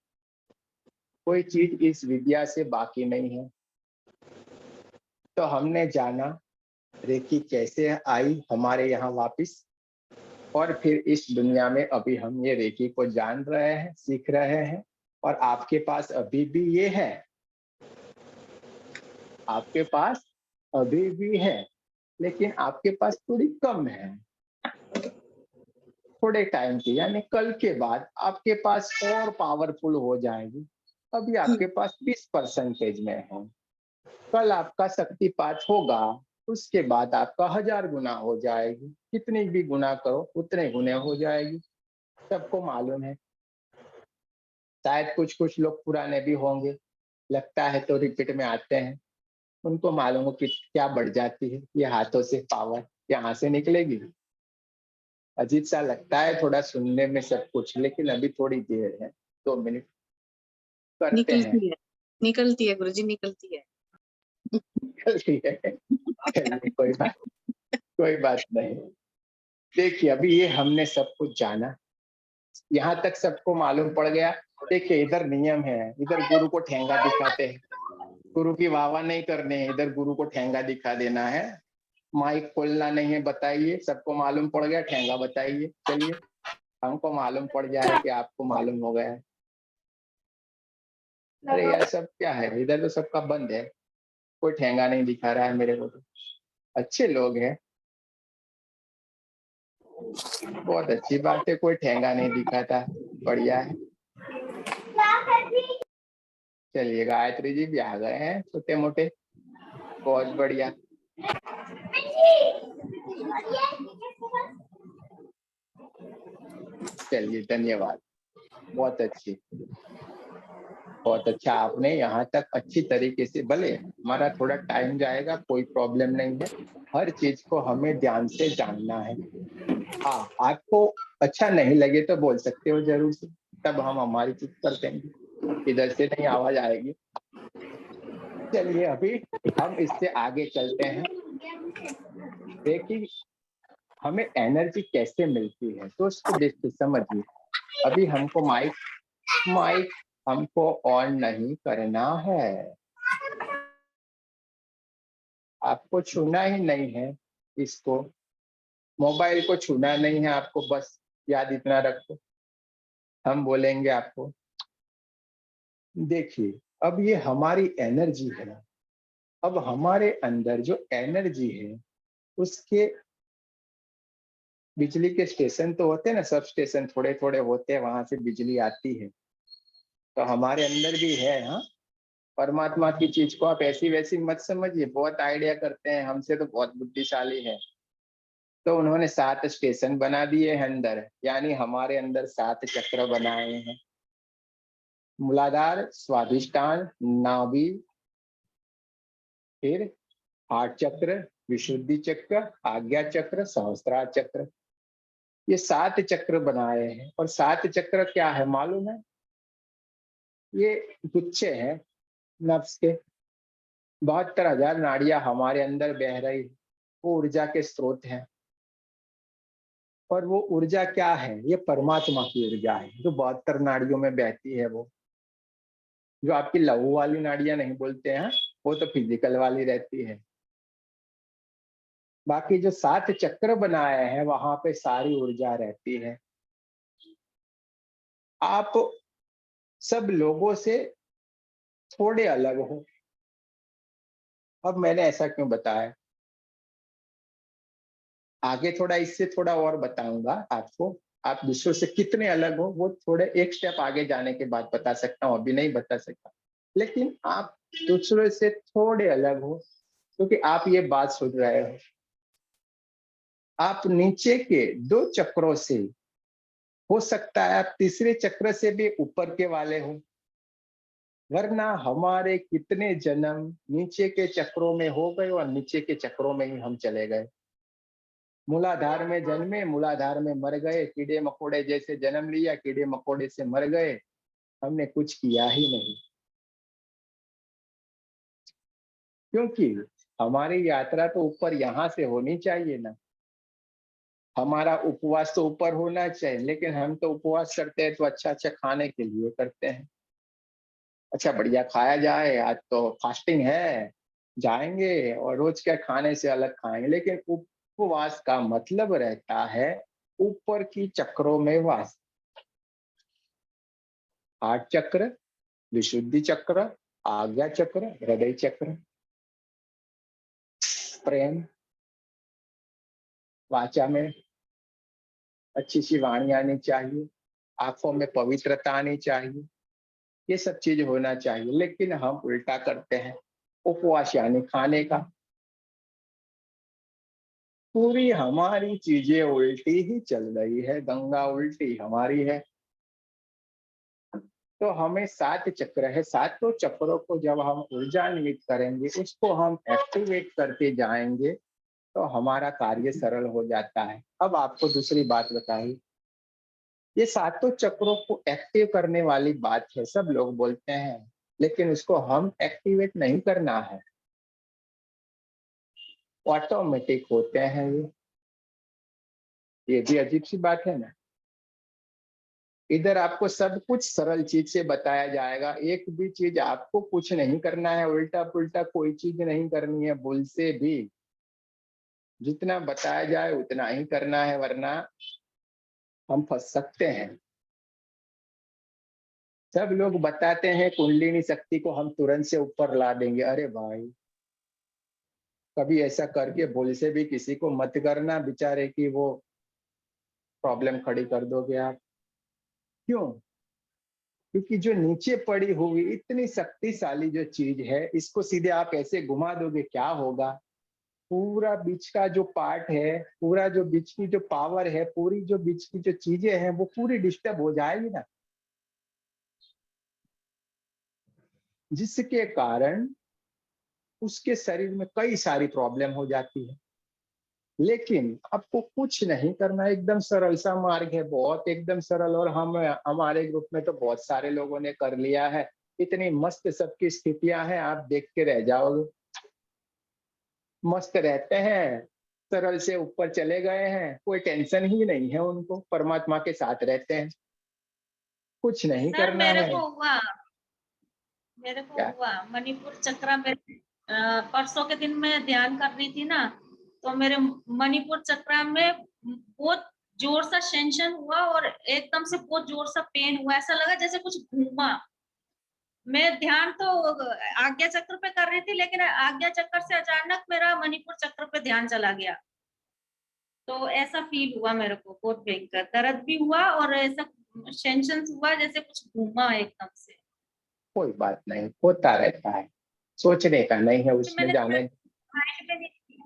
कोई चीज इस विद्या से बाकी नहीं है। तो हमने जाना रेकी कैसे आई हमारे यहाँ वापिस, और फिर इस दुनिया में अभी हम ये रेकी को जान रहे हैं, सीख रहे हैं। और आपके पास अभी भी ये है, आपके पास अभी भी है, लेकिन आपके पास थोड़ी कम है। थोड़े टाइम की, यानी कल के बाद आपके पास और पावरफुल हो जाएगी। अभी आपके पास 20% में है, कल आपका शक्तिपात होगा, उसके बाद आपका 1000 गुना हो जाएगी। कितनी भी गुना करो उतने गुने हो जाएगी, सबको मालूम है। शायद कुछ कुछ लोग पुराने भी होंगे, लगता है तो रिपीट में आते हैं, उनको मालूम हो कि क्या बढ़ जाती है ये हाथों से पावर यहाँ से निकलेगी। अजीब सा लगता है थोड़ा सुनने में सब कुछ, लेकिन अभी थोड़ी देर है, 2 मिनट करते हैं। निकलती है गुरुजी, निकलती है। निकलती है। चलिए कोई बात नहीं। देखिए अभी ये हमने सब कुछ जाना, यहाँ तक सबको मालूम पड़ गया। देखिए इधर नियम है, इधर गुरु को ठेंगा दिखाते हैं, गुरु की वाह नहीं करने है, इधर गुरु को ठेंगा दिखा देना है। माइक खोलना नहीं है, बताइए। सबको मालूम पड़ गया, ठेंगा बताइए। चलिए हमको मालूम पड़ जाए कि आपको मालूम हो गया है। अरे यार सब क्या है, इधर तो सबका बंद है, कोई ठेंगा नहीं दिखा रहा है मेरे को तो। अच्छे लोग हैं, बहुत अच्छी बात है, कोई ठेंगा नहीं दिखाता, बढ़िया है। चलिए गायत्री जी भी आ गए हैं, छोटे मोटे, बहुत बढ़िया। चलिए धन्यवाद, बहुत अच्छी, बहुत अच्छा। आपने यहाँ तक अच्छी तरीके से, भले हमारा थोड़ा टाइम जाएगा, कोई प्रॉब्लम नहीं है, हर चीज को हमें ध्यान से जानना है। हाँ आपको अच्छा नहीं लगे तो बोल सकते हो जरूर से, तब हम हमारी चीज कर देंगे, इधर से नहीं आवाज आएगी। चलिए अभी हम इससे आगे चलते हैं। देखिए हमें एनर्जी कैसे मिलती है तो उसको देखिए समझिए। अभी हमको माइक हमको ऑन नहीं करना है, आपको छूना ही नहीं है, इसको मोबाइल को छूना नहीं है आपको, बस याद इतना रखो। हम बोलेंगे आपको, देखिए अब ये हमारी एनर्जी है, अब हमारे अंदर जो एनर्जी है उसके, बिजली के स्टेशन तो होते हैं ना, सब स्टेशन थोड़े थोड़े होते हैं, वहां से बिजली आती है, तो हमारे अंदर भी है। हाँ परमात्मा की चीज को आप ऐसी वैसी मत समझिए, बहुत आइडिया करते हैं, हमसे तो बहुत बुद्धिशाली है। तो उन्होंने 7 स्टेशन बना दिए हैं अंदर, यानी हमारे अंदर 7 चक्र बनाए हैं। मूलाधार, स्वाधिष्ठान, नाभि, फिर हार्ट चक्र, विशुद्धि चक्र, आज्ञा चक्र, सहस्त्रार चक्र, ये 7 चक्र बनाए हैं। और 7 चक्र क्या है मालूम है? ये गुच्छे हैं नफ्स के, 72,000 नाड़ियां हमारे अंदर बह रही, वो ऊर्जा के स्रोत हैं। और वो ऊर्जा क्या है? ये परमात्मा की ऊर्जा है जो 72 नाड़ियों में बहती है। वो जो आपकी लहू वाली नाड़ियां नहीं बोलते हैं, वो तो फिजिकल वाली रहती है। बाकी जो 7 चक्र बनाए हैं वहां पे सारी ऊर्जा रहती है। आप सब लोगों से थोड़े अलग हो। अब मैंने ऐसा क्यों बताया, आगे थोड़ा इससे थोड़ा और बताऊंगा आपको। आप दूसरों से कितने अलग हो वो थोड़े एक स्टेप आगे जाने के बाद बता सकता हूँ, अभी नहीं बता सकता। लेकिन आप दूसरों से थोड़े अलग हो क्योंकि आप ये बात सुन रहे हो, आप नीचे के 2 चक्रों से, हो सकता है आप तीसरे चक्र से भी ऊपर के वाले हो, वरना हमारे कितने जन्म नीचे के चक्रों में हो गए और नीचे के चक्रों में ही हम चले गए। मूलाधार में जन्मे, मूलाधार में मर गए, कीड़े मकोड़े जैसे जन्म लिया, कीड़े मकोड़े से मर गए, हमने कुछ किया ही नहीं। क्योंकि हमारी यात्रा तो ऊपर यहाँ से होनी चाहिए ना, हमारा उपवास तो ऊपर होना चाहिए, लेकिन हम तो उपवास करते हैं तो अच्छा अच्छा खाने के लिए करते हैं। अच्छा बढ़िया खाया जाए, आज तो फास्टिंग है, जाएंगे और रोज के खाने से अलग खाएंगे। लेकिन उपवास का मतलब रहता है ऊपर की चक्रों में वास। आठ चक्र, विशुद्धि चक्र, आज्ञा चक्र, हृदय चक्र, प्रेम, वाचा में अच्छी सी वाणी आनी चाहिए, आंखों में पवित्रता आनी चाहिए, ये सब चीज होना चाहिए। लेकिन हम उल्टा करते हैं, उपवास यानी खाने का, पूरी हमारी चीजें उल्टी ही चल रही है, गंगा उल्टी हमारी है। तो हमें 7 चक्र है, 7 चक्रों को जब हम ऊर्जा निमित करेंगे, उसको हम एक्टिवेट करते जाएंगे तो हमारा कार्य सरल हो जाता है। अब आपको दूसरी बात बताई, ये 7 चक्रों को एक्टिव करने वाली बात है, सब लोग बोलते हैं, लेकिन उसको हम एक्टिवेट नहीं करना है। ऑटोमेटिक होते हैं ये भी अजीब सी बात है ना। इधर आपको सब कुछ सरल चीज से बताया जाएगा, एक भी चीज आपको कुछ नहीं करना है, उल्टा पुल्टा कोई चीज नहीं करनी है, भूल से भी जितना बताया जाए उतना ही करना है, वरना हम फंस सकते हैं। सब लोग बताते हैं कुंडलिनी शक्ति को हम तुरंत से ऊपर ला देंगे। अरे भाई, कभी ऐसा करके भूल से भी किसी को मत करना बेचारे की वो प्रॉब्लम खड़ी कर दोगे आप। क्यों? क्योंकि जो नीचे पड़ी हुई इतनी शक्तिशाली जो चीज है, इसको सीधे आप ऐसे घुमा दोगे, क्या होगा? पूरा बीच का जो पार्ट है, पूरा जो बीच की जो पावर है, पूरी जो बीच की जो चीजें हैं, वो पूरी डिस्टर्ब हो जाएगी ना, जिसके कारण उसके शरीर में कई सारी प्रॉब्लम हो जाती है। लेकिन आपको कुछ नहीं करना, एकदम सरल सा मार्ग है, बहुत एकदम सरल। और हम हमारे ग्रुप में तो बहुत सारे लोगों ने कर लिया है, इतनी मस्त सबकी स्थितियां हैं, आप देख के रह जाओगे। मस्त रहते हैं, सरल से ऊपर चले गए हैं, कोई टेंशन ही नहीं है उनको, परमात्मा के साथ रहते हैं, कुछ नहीं सर करना है। मेरे को क्या? हुआ मणिपुर चक्र में परसों के दिन मैं ध्यान कर रही थी ना, तो मेरे मणिपुर चक्र में बहुत जोर सा टेंशन हुआ और एकदम से बहुत जोर सा पेन हुआ, ऐसा लगा जैसे कुछ घूमा। मैं ध्यान तो आज्ञा चक्र पे कर रही थी, लेकिन आज्ञा चक्र से अचानक मेरा मणिपुर चक्र पे ध्यान चला गया। तो ऐसा फील हुआ मेरे को, बहुत भयंकर दर्द भी हुआ और ऐसा टेंशन हुआ जैसे कुछ घूमा एकदम से। कोई बात नहीं, होता रहता है, सोचने का नहीं है उसमें, मैंने जाने। माइंड में नहीं लिया,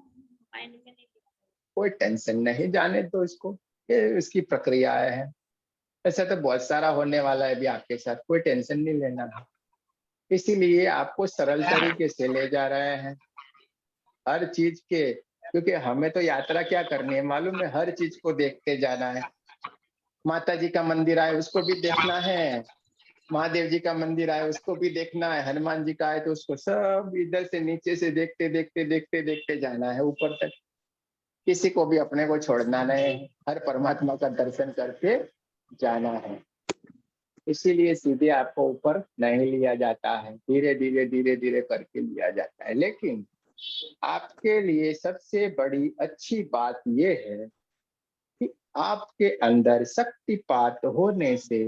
माइंड में नहीं लिया। कोई टेंशन नहीं, जाने तो इसको, ये इसकी प्रक्रियाएं है। ऐसा तो बहुत सारा होने वाला है भी आपके साथ, कोई टेंशन नहीं लेना। इसीलिए आपको सरल तरीके से ले जा रहे हैं हर चीज के, क्योंकि हमें तो यात्रा क्या करनी है मालूम है, हर चीज को देखते जाना है। माता जी का मंदिर आए उसको भी देखना है, महादेव जी का मंदिर आए उसको भी देखना है, हनुमान जी का आए तो उसको, सब इधर से नीचे से देखते देखते देखते देखते जाना है ऊपर तक। किसी को भी अपने को छोड़ना नहीं, हर परमात्मा का दर्शन करके जाना है। इसीलिए सीधे आपको ऊपर नहीं लिया जाता है, धीरे धीरे धीरे धीरे करके लिया जाता है। लेकिन आपके लिए सबसे बड़ी अच्छी बात यह है कि आपके अंदर शक्तिपात होने से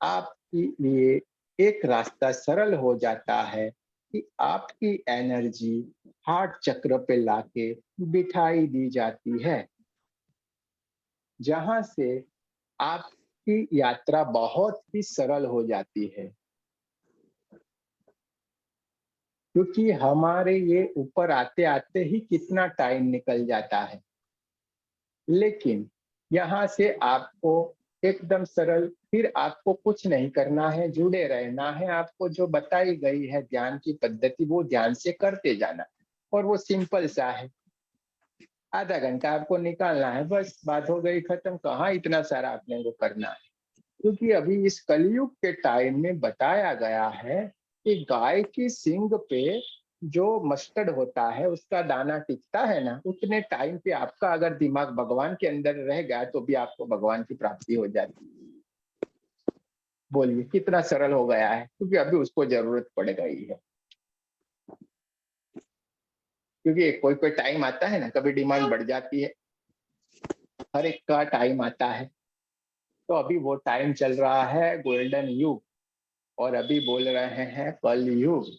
आपके लिए एक रास्ता सरल हो जाता है कि आपकी एनर्जी हार्ट चक्र पे लाके बिठाई दी जाती है, जहां से आपकी यात्रा बहुत ही सरल हो जाती है। क्योंकि हमारे ये ऊपर आते आते ही कितना टाइम निकल जाता है, लेकिन यहाँ से आपको एकदम सरल, फिर आपको कुछ नहीं करना है, जुड़े रहना है। आपको जो बताई गई है ध्यान की पद्धति, वो ध्यान से करते जाना, और वो सिंपल सा है, आधा घंटा आपको निकालना है, बस बात हो गई खत्म। कहाँ इतना सारा अपने को करना है? क्योंकि अभी इस कलयुग के टाइम में बताया गया है कि गाय की सींग पे जो मस्टर्ड होता है उसका दाना टिकता है ना, उतने टाइम पे आपका अगर दिमाग भगवान के अंदर रह गया तो भी आपको भगवान की प्राप्ति हो जाती है। बोलिए कितना सरल हो गया है, क्योंकि अभी उसको जरूरत पड़ गई है। क्योंकि कोई कोई टाइम आता है ना, कभी डिमांड बढ़ जाती है, हर एक का टाइम आता है। तो अभी वो टाइम चल रहा है गोल्डन युग, और अभी बोल रहे हैं कल युग।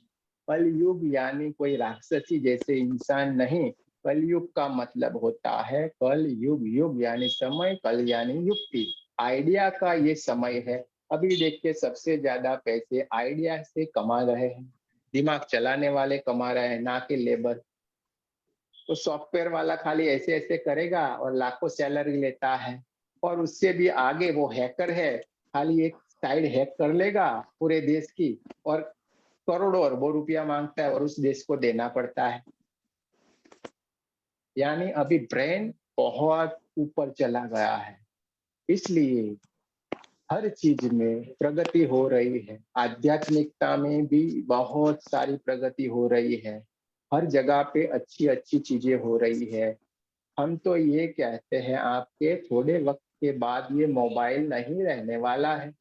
कल युग यानी कोई राक्षसी जैसे इंसान नहीं, कल युग का मतलब होता है कल युग। युग यानी समय, कल यानी युक्ति, आइडिया का ये समय है। अभी देखिए सबसे ज्यादा पैसे आइडिया से कमा रहे हैं, दिमाग चलाने वाले कमा रहे हैं, ना कि लेबर। तो सॉफ्टवेयर वाला खाली ऐसे ऐसे करेगा और लाखों सैलरी लेता है, और उससे भी आगे वो हैकर है, खाली एक साइड हैक कर लेगा पूरे देश की, और करोड़ों अरबों रुपया मांगता है और उस देश को देना पड़ता है। यानी अभी ब्रेन बहुत ऊपर चला गया है, इसलिए हर चीज में प्रगति हो रही है। आध्यात्मिकता में भी बहुत सारी प्रगति हो रही है, हर जगह पे अच्छी अच्छी चीजें हो रही है। हम तो ये कहते हैं आपके थोड़े वक्त के बाद ये मोबाइल नहीं रहने वाला है।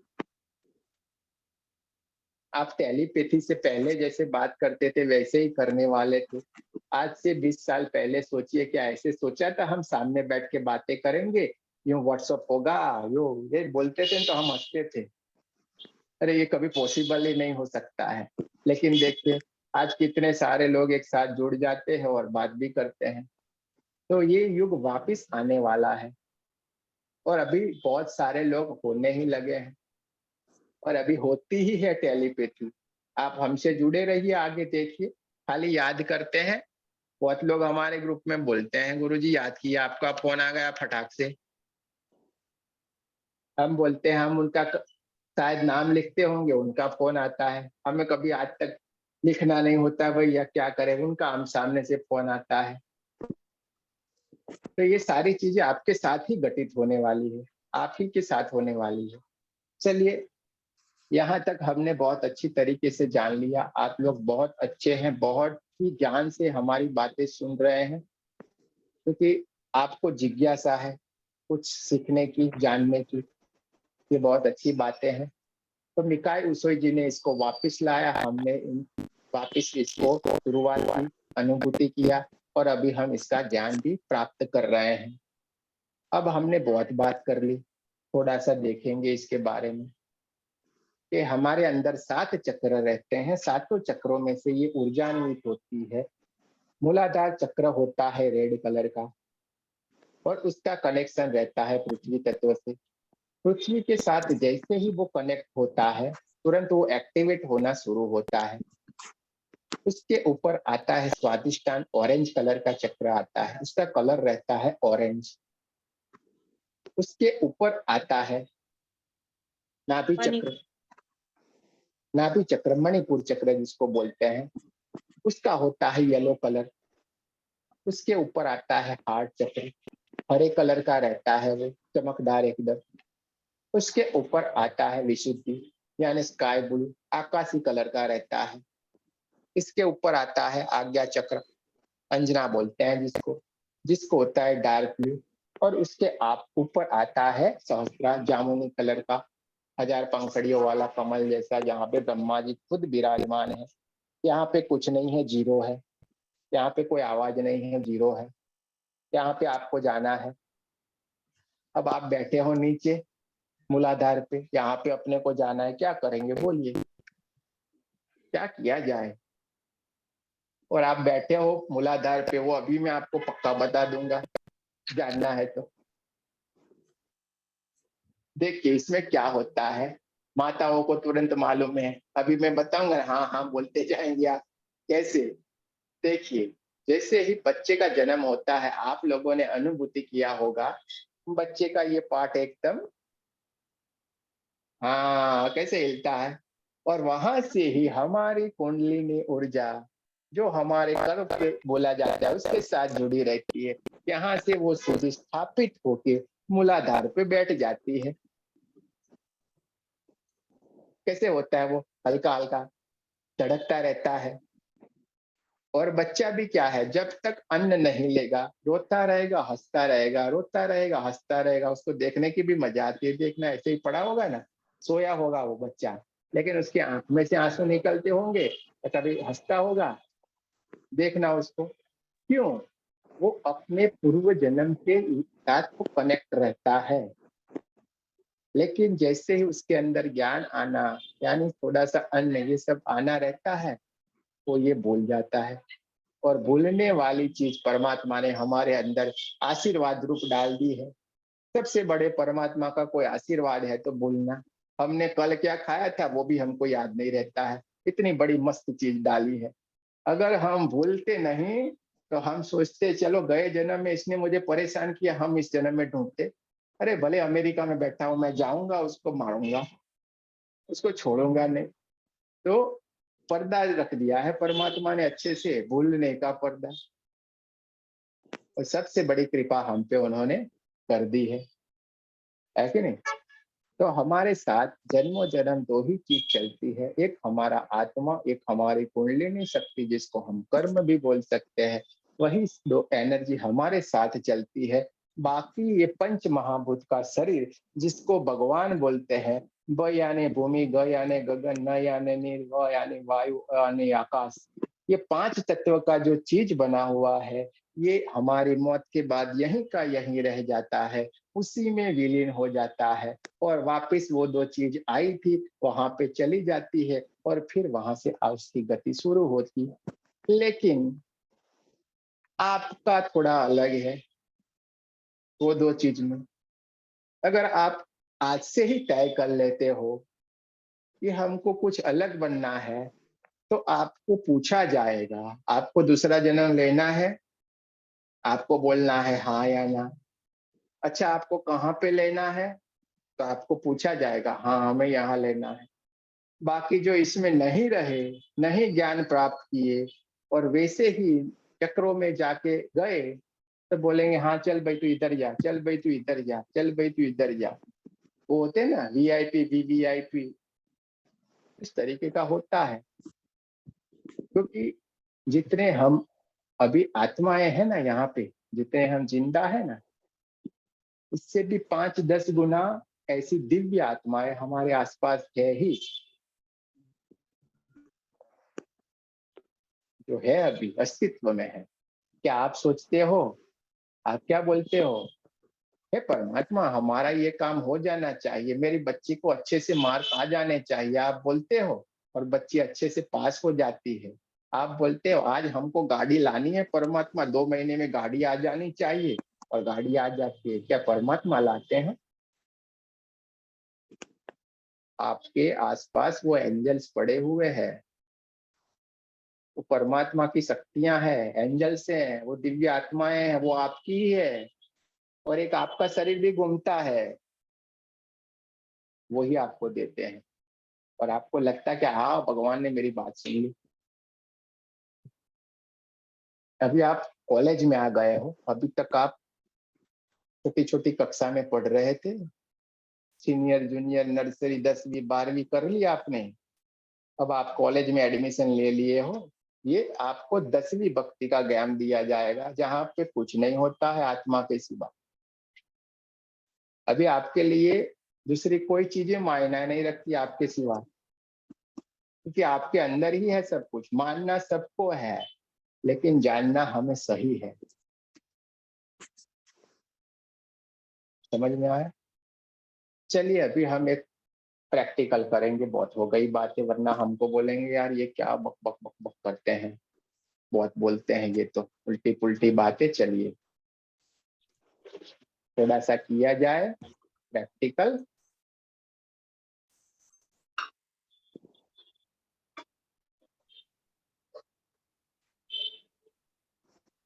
आप टेलीपैथी से पहले जैसे बात करते थे वैसे ही करने वाले थे। आज से 20 साल पहले सोचिए, क्या ऐसे सोचा था हम सामने बैठ के बातें करेंगे, यूं व्हाट्सअप होगा, यो ये बोलते थे तो हम हंसते थे, अरे ये कभी पॉसिबल ही नहीं हो सकता है। लेकिन देखिए आज कितने सारे लोग एक साथ जुड़ जाते हैं और बात भी करते हैं। तो ये युग वापिस आने वाला है और अभी बहुत सारे लोग होने ही लगे हैं और अभी होती ही है टेलीपैथी। आप हमसे जुड़े रहिए, आगे देखिए, खाली याद करते हैं। बहुत लोग हमारे ग्रुप में बोलते हैं गुरुजी याद किया, आपका फोन आ गया फटाक से। हम बोलते हैं हम उनका शायद नाम लिखते होंगे, उनका फोन आता है, हमें कभी आज तक लिखना नहीं होता भैया क्या करें, उनका हम सामने से फोन आता है। तो ये सारी चीजें आपके साथ ही घटित होने वाली है, आप ही के साथ होने वाली है। चलिए, यहाँ तक हमने बहुत अच्छी तरीके से जान लिया। आप लोग बहुत अच्छे हैं, बहुत ही ध्यान से हमारी बातें सुन रहे हैं, क्योंकि आपको जिज्ञासा है कुछ सीखने की, जानने की। ये बहुत अच्छी बातें हैं। तो निकाय उशोई जी ने इसको वापस लाया, हमने वापस इसको शुरुआत की, अनुभूति किया और अभी हम इसका ज्ञान भी प्राप्त कर रहे हैं। अब हमने बहुत बात कर ली, थोड़ा सा देखेंगे इसके बारे में कि हमारे अंदर 7 चक्र रहते हैं। सातों चक्रों में से ये ऊर्जान्वित होती है। मूलाधार चक्र होता है रेड कलर का और उसका कनेक्शन रहता है पृथ्वी तत्व से। पृथ्वी के साथ जैसे ही वो कनेक्ट होता है तुरंत वो एक्टिवेट होना शुरू होता है। उसके ऊपर आता है स्वादिष्टान, ऑरेंज कलर का चक्र आता है, उसका कलर रहता है ऑरेंज। उसके ऊपर आता है नाभि चक्र, नाभि चक्र मणिपुर चक्र जिसको बोलते हैं, उसका होता है येलो कलर। उसके ऊपर आता है हार्ट चक्र, हरे कलर का रहता है वो, चमकदार एकदम। उसके ऊपर आता है विशुद्धि यानी स्काई ब्लू, आकाशी कलर का रहता है। इसके ऊपर आता है आज्ञा चक्र, अंजना बोलते हैं जिसको, जिसको होता है डार्क ब्लू। और उसके आप ऊपर आता है सहस्त्रा, जामुनी कलर का, 1000 पंखड़ियों वाला कमल जैसा, जहाँ पे ब्रह्मा जी खुद विराजमान है। यहाँ पे कुछ नहीं है, जीरो है। यहाँ पे कोई आवाज नहीं है, जीरो है। यहाँ पे आपको जाना है। अब आप बैठे हो नीचे मूलाधार पे, यहाँ पे अपने को जाना है, क्या करेंगे बोलिए, क्या किया जाए? और आप बैठे हो मूलाधार पे, वो अभी मैं आपको पक्का बता दूंगा, जानना है तो। देखिए इसमें क्या होता है, माताओं को तुरंत मालूम है, अभी मैं बताऊंगा, हाँ हाँ बोलते जाएंगे आप। कैसे? देखिए, जैसे ही बच्चे का जन्म होता है, आप लोगों ने अनुभूति किया होगा, बच्चे का ये पार्ट एकदम, हाँ कैसे हिलता है। और वहां से ही हमारी कुंडलिनी ऊर्जा, जो हमारे कर्म पे बोला जाता है, उसके साथ जुड़ी रहती है। यहाँ से वो सूझ स्थापित होके मूलाधार पे बैठ जाती है। कैसे होता है वो, हल्का हल्का धड़कता रहता है। और बच्चा भी क्या है, जब तक अन्न नहीं लेगा रोता रहेगा हंसता रहेगा, रोता रहेगा हंसता रहेगा। उसको देखने की भी मजा आती है, देखना ऐसे ही पड़ा होगा ना, सोया होगा वो बच्चा, लेकिन उसकी आंख में से आंसू निकलते होंगे, तो कभी हंसता होगा, देखना उसको। क्यों? वो अपने पूर्व जन्म के साथ वो कनेक्ट रहता है। लेकिन जैसे ही उसके अंदर ज्ञान आना, यानी थोड़ा सा अन्न ये सब आना रहता है, वो ये भूल जाता है। और भूलने वाली चीज परमात्मा ने हमारे अंदर आशीर्वाद रूप डाल दी है। सबसे बड़े परमात्मा का कोई आशीर्वाद है तो भूलना। हमने कल क्या खाया था वो भी हमको याद नहीं रहता है, इतनी बड़ी मस्त चीज डाली है। अगर हम भूलते नहीं तो हम सोचते चलो गए जन्म में इसने मुझे परेशान किया, हम इस जन्म में ढूंढते, अरे भले अमेरिका में बैठा हूं, मैं जाऊंगा उसको मारूंगा, उसको छोड़ूंगा नहीं। तो पर्दा रख दिया है परमात्मा ने अच्छे से, भूलने का पर्दा। और सबसे बड़ी कृपा हम पे उन्होंने कर दी है कि नहीं? तो हमारे साथ जन्मों जन्म दो ही चीज चलती है, एक हमारा आत्मा, एक हमारी कुंडलिनी शक्ति जिसको हम कर्म भी बोल सकते हैं। वही दो एनर्जी हमारे साथ चलती है। बाकी ये पंच महाभूत का शरीर जिसको भगवान बोलते हैं, ब यानी भूमि, ग यानी गगन, न यानी नील, व यानी वायु, यानी आकाश, ये पांच तत्व का जो चीज बना हुआ है, ये हमारी मौत के बाद यहीं का यहीं रह जाता है, उसी में विलीन हो जाता है और वापस वो दो चीज आई थी वहां पे चली जाती है और फिर वहां से उसकी गति शुरू होती है। लेकिन आपका थोड़ा अलग है वो दो चीज में। अगर आप आज से ही तय कर लेते हो कि हमको कुछ अलग बनना है, तो आपको पूछा जाएगा, आपको दूसरा जन्म लेना है, आपको बोलना है हाँ या ना। अच्छा, आपको कहाँ पे लेना है, तो आपको पूछा जाएगा हाँ हमें यहाँ लेना है। बाकी जो इसमें नहीं रहे, नहीं ज्ञान प्राप्त किए और वैसे ही चक्रों में जाके गए, तो बोलेंगे हाँ चल भाई तू इधर जा, चल भाई तू इधर जा, चल भाई तू इधर जा। वो होते हैं ना वीआईपी, वीवीआईपी, इस तरीके का होता है। क्योंकि जितने हम अभी आत्माएं हैं ना यहाँ पे, जितने हम जिंदा है ना, उससे भी 5-10 गुना ऐसी दिव्य आत्माएं हमारे आसपास है ही, जो है अभी अस्तित्व में है। क्या आप सोचते हो, आप क्या बोलते हो, हे परमात्मा हमारा ये काम हो जाना चाहिए, मेरी बच्ची को अच्छे से मार्क आ जाने चाहिए, आप बोलते हो, और बच्ची अच्छे से पास हो जाती है। आप बोलते हो आज हमको गाड़ी लानी है परमात्मा, 2 महीने में गाड़ी आ जानी चाहिए, और गाड़ी आ जाती है। क्या परमात्मा लाते हैं? आपके आसपास वो एंजल्स पड़े हुए हैं, वो परमात्मा की शक्तियां हैं, एंजल्स हैं, वो दिव्य आत्माएं हैं, वो आपकी ही है। और एक आपका शरीर भी घूमता है, वही आपको देते हैं। और आपको लगता है कि हाँ भगवान ने मेरी बात सुन ली। अभी आप कॉलेज में आ गए हो, अभी तक आप छोटी छोटी कक्षा में पढ़ रहे थे, सीनियर जूनियर नर्सरी 10वीं 12वीं कर ली आपने, अब आप कॉलेज में एडमिशन ले लिए हो। ये आपको 10वीं भक्ति का ज्ञान दिया जाएगा, जहाँ पे कुछ नहीं होता है आत्मा के सिवा। अभी आपके लिए दूसरी कोई चीजें मायने नहीं रखती आपके सिवा, क्योंकि आपके अंदर ही है सब कुछ। मानना सबको है, लेकिन जानना हमें सही है। समझ में आया? चलिए अभी हम एक प्रैक्टिकल करेंगे, बहुत हो गई बातें, वरना हमको बोलेंगे यार ये क्या बक बक बक बक करते हैं, बहुत बोलते हैं ये तो उल्टी पुल्टी बातें। चलिए थोड़ा सा किया जाए प्रैक्टिकल।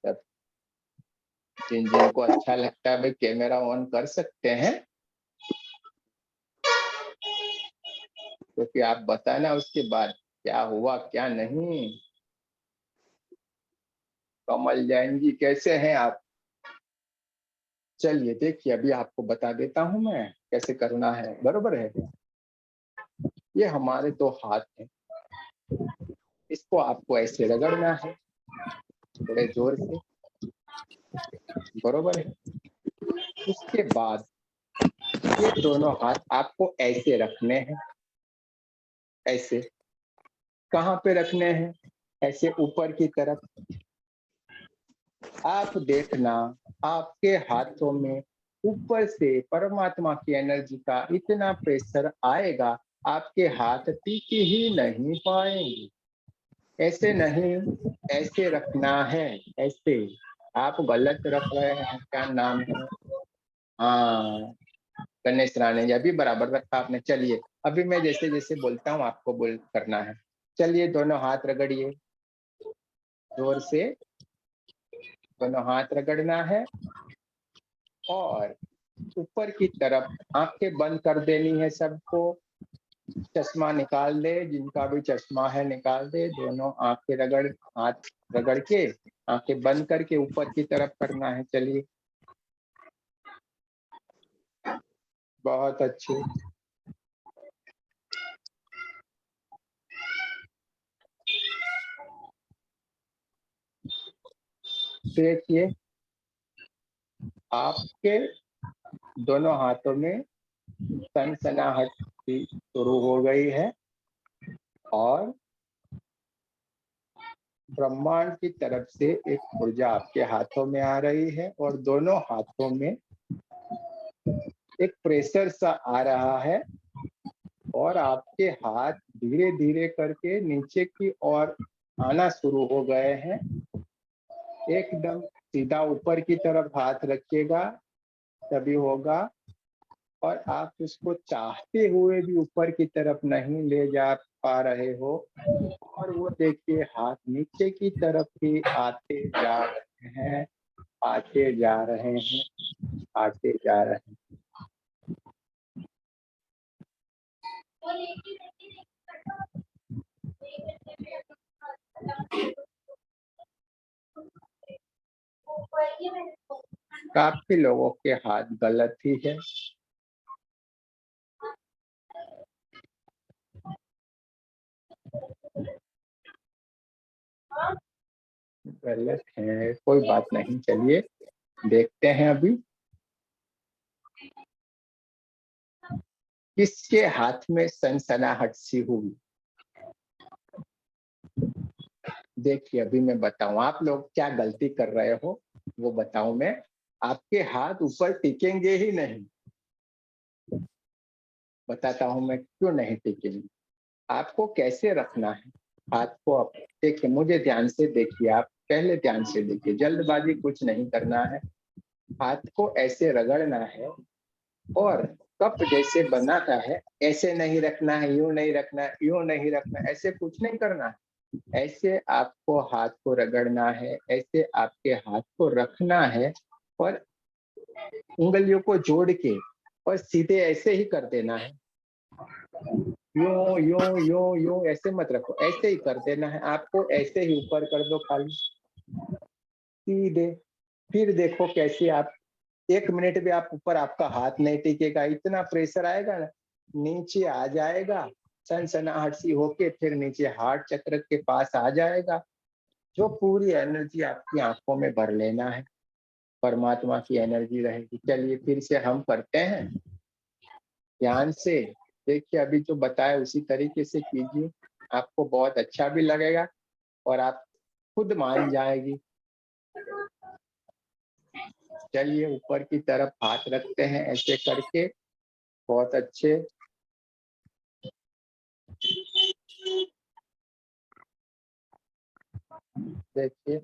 तब जिन जिनको अच्छा लगता है भाई कैमरा ऑन कर सकते हैं, क्योंकि आप बताना उसके बाद क्या हुआ क्या नहीं। कमल जैन जी कैसे हैं आप? चलिए देखिए अभी आपको बता देता हूं मैं कैसे करना है, बरोबर है? ये हमारे दो हाथ हैं, इसको आपको ऐसे रगड़ना है थोड़े जोर से, बरोबर है? उसके बाद ये दोनों हाथ आपको ऐसे रखने हैं। ऐसे कहाँ पे रखने हैं? ऐसे ऊपर की तरफ। आप देखना आपके हाथों में ऊपर से परमात्मा की एनर्जी का इतना प्रेशर आएगा, आपके हाथ टिक ही नहीं पाएंगे। ऐसे नहीं, ऐसे रखना है, ऐसे। आप गलत रख रहे हैं, क्या नाम है? हाँ, गणेश राणे जी, अभी बराबर रखा आपने। चलिए अभी मैं जैसे जैसे बोलता हूँ आपको बोल करना है। चलिए दोनों हाथ रगड़िए जोर से, दोनों हाथ रगड़ना है और ऊपर की तरफ आंखें बंद कर देनी है सबको। चश्मा निकाल दे, जिनका भी चश्मा है निकाल दे। दोनों आंखें रगड़, हाथ रगड़ के आंखें बंद करके ऊपर की तरफ करना है। चलिए बहुत अच्छे। देखिए आपके दोनों हाथों में सनसनाहट सी शुरू हो गई है और ब्रह्मांड की तरफ से एक ऊर्जा आपके हाथों में आ रही है और दोनों हाथों में एक प्रेशर सा आ रहा है और आपके हाथ धीरे धीरे करके नीचे की ओर आना शुरू हो गए हैं। एकदम सीधा ऊपर की तरफ हाथ रखिएगा तभी होगा, और आप उसको चाहते हुए भी ऊपर की तरफ नहीं ले जा पा रहे हो, और वो देखिए हाथ नीचे की तरफ ही आते जा रहे हैं, आते जा रहे हैं, आते जा रहे हैं। काफी लोगों के हाथ गलत ही है। गलत है, कोई बात नहीं, चलिए देखते हैं अभी किसके हाथ में सनसनाहट सी हुई। देखिए अभी मैं बताऊं आप लोग क्या गलती कर रहे हो, वो बताऊं मैं। आपके हाथ ऊपर टिकेंगे ही नहीं। बताता हूं मैं क्यों नहीं टिकेंगे। आपको कैसे रखना है हाथ को। आप देखिए, मुझे ध्यान से देखिए, आप पहले ध्यान से देखिए, जल्दबाजी कुछ नहीं करना है। हाथ को ऐसे रगड़ना है और कप जैसे बनाता है ऐसे नहीं रखना है, यूं नहीं रखना है, यूं नहीं रखना है, ऐसे कुछ नहीं करना है। ऐसे आपको हाथ को रगड़ना है, ऐसे आपके हाथ को रखना है और उंगलियों को जोड़ के और सीधे ऐसे ही कर देना है। यूं यूं यूं यूं ऐसे मत रखो, ऐसे ही कर देना है आपको। ऐसे ही ऊपर कर दो खाली सीधे। फिर देखो कैसे आप 1 मिनट भी आप ऊपर, आपका हाथ नहीं टिकेगा, इतना प्रेशर आएगा ना, नीचे आ जाएगा सनसनाहट सी होके, फिर नीचे हार्ट चक्र के पास आ जाएगा। जो पूरी एनर्जी आपकी आंखों में भर लेना है, परमात्मा की एनर्जी रहेगी। चलिए फिर से हम करते हैं ध्यान से। देखिए अभी जो बताया उसी तरीके से कीजिए, आपको बहुत अच्छा भी लगेगा और आप खुद मान जाएगी। चलिए ऊपर की तरफ हाथ रखते हैं ऐसे करके, बहुत अच्छे। देखिए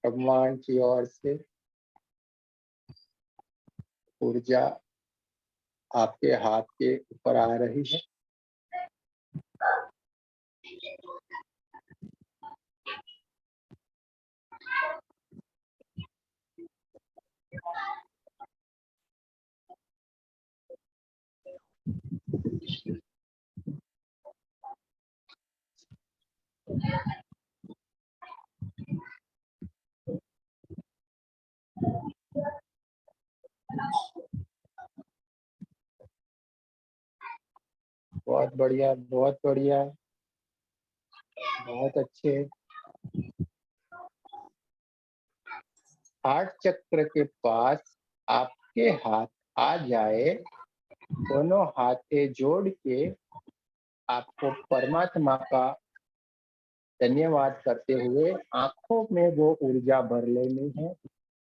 भगवान की ओर से ऊर्जा आपके हाथ के ऊपर आ रही है। बहुत बढ़िया, बहुत बढ़िया, बहुत अच्छे। हार्ट चक्र के पास आपके हाथ आ जाए, दोनों हाथे जोड़ के आपको परमात्मा का धन्यवाद करते हुए आंखों में वो ऊर्जा भर लेनी है।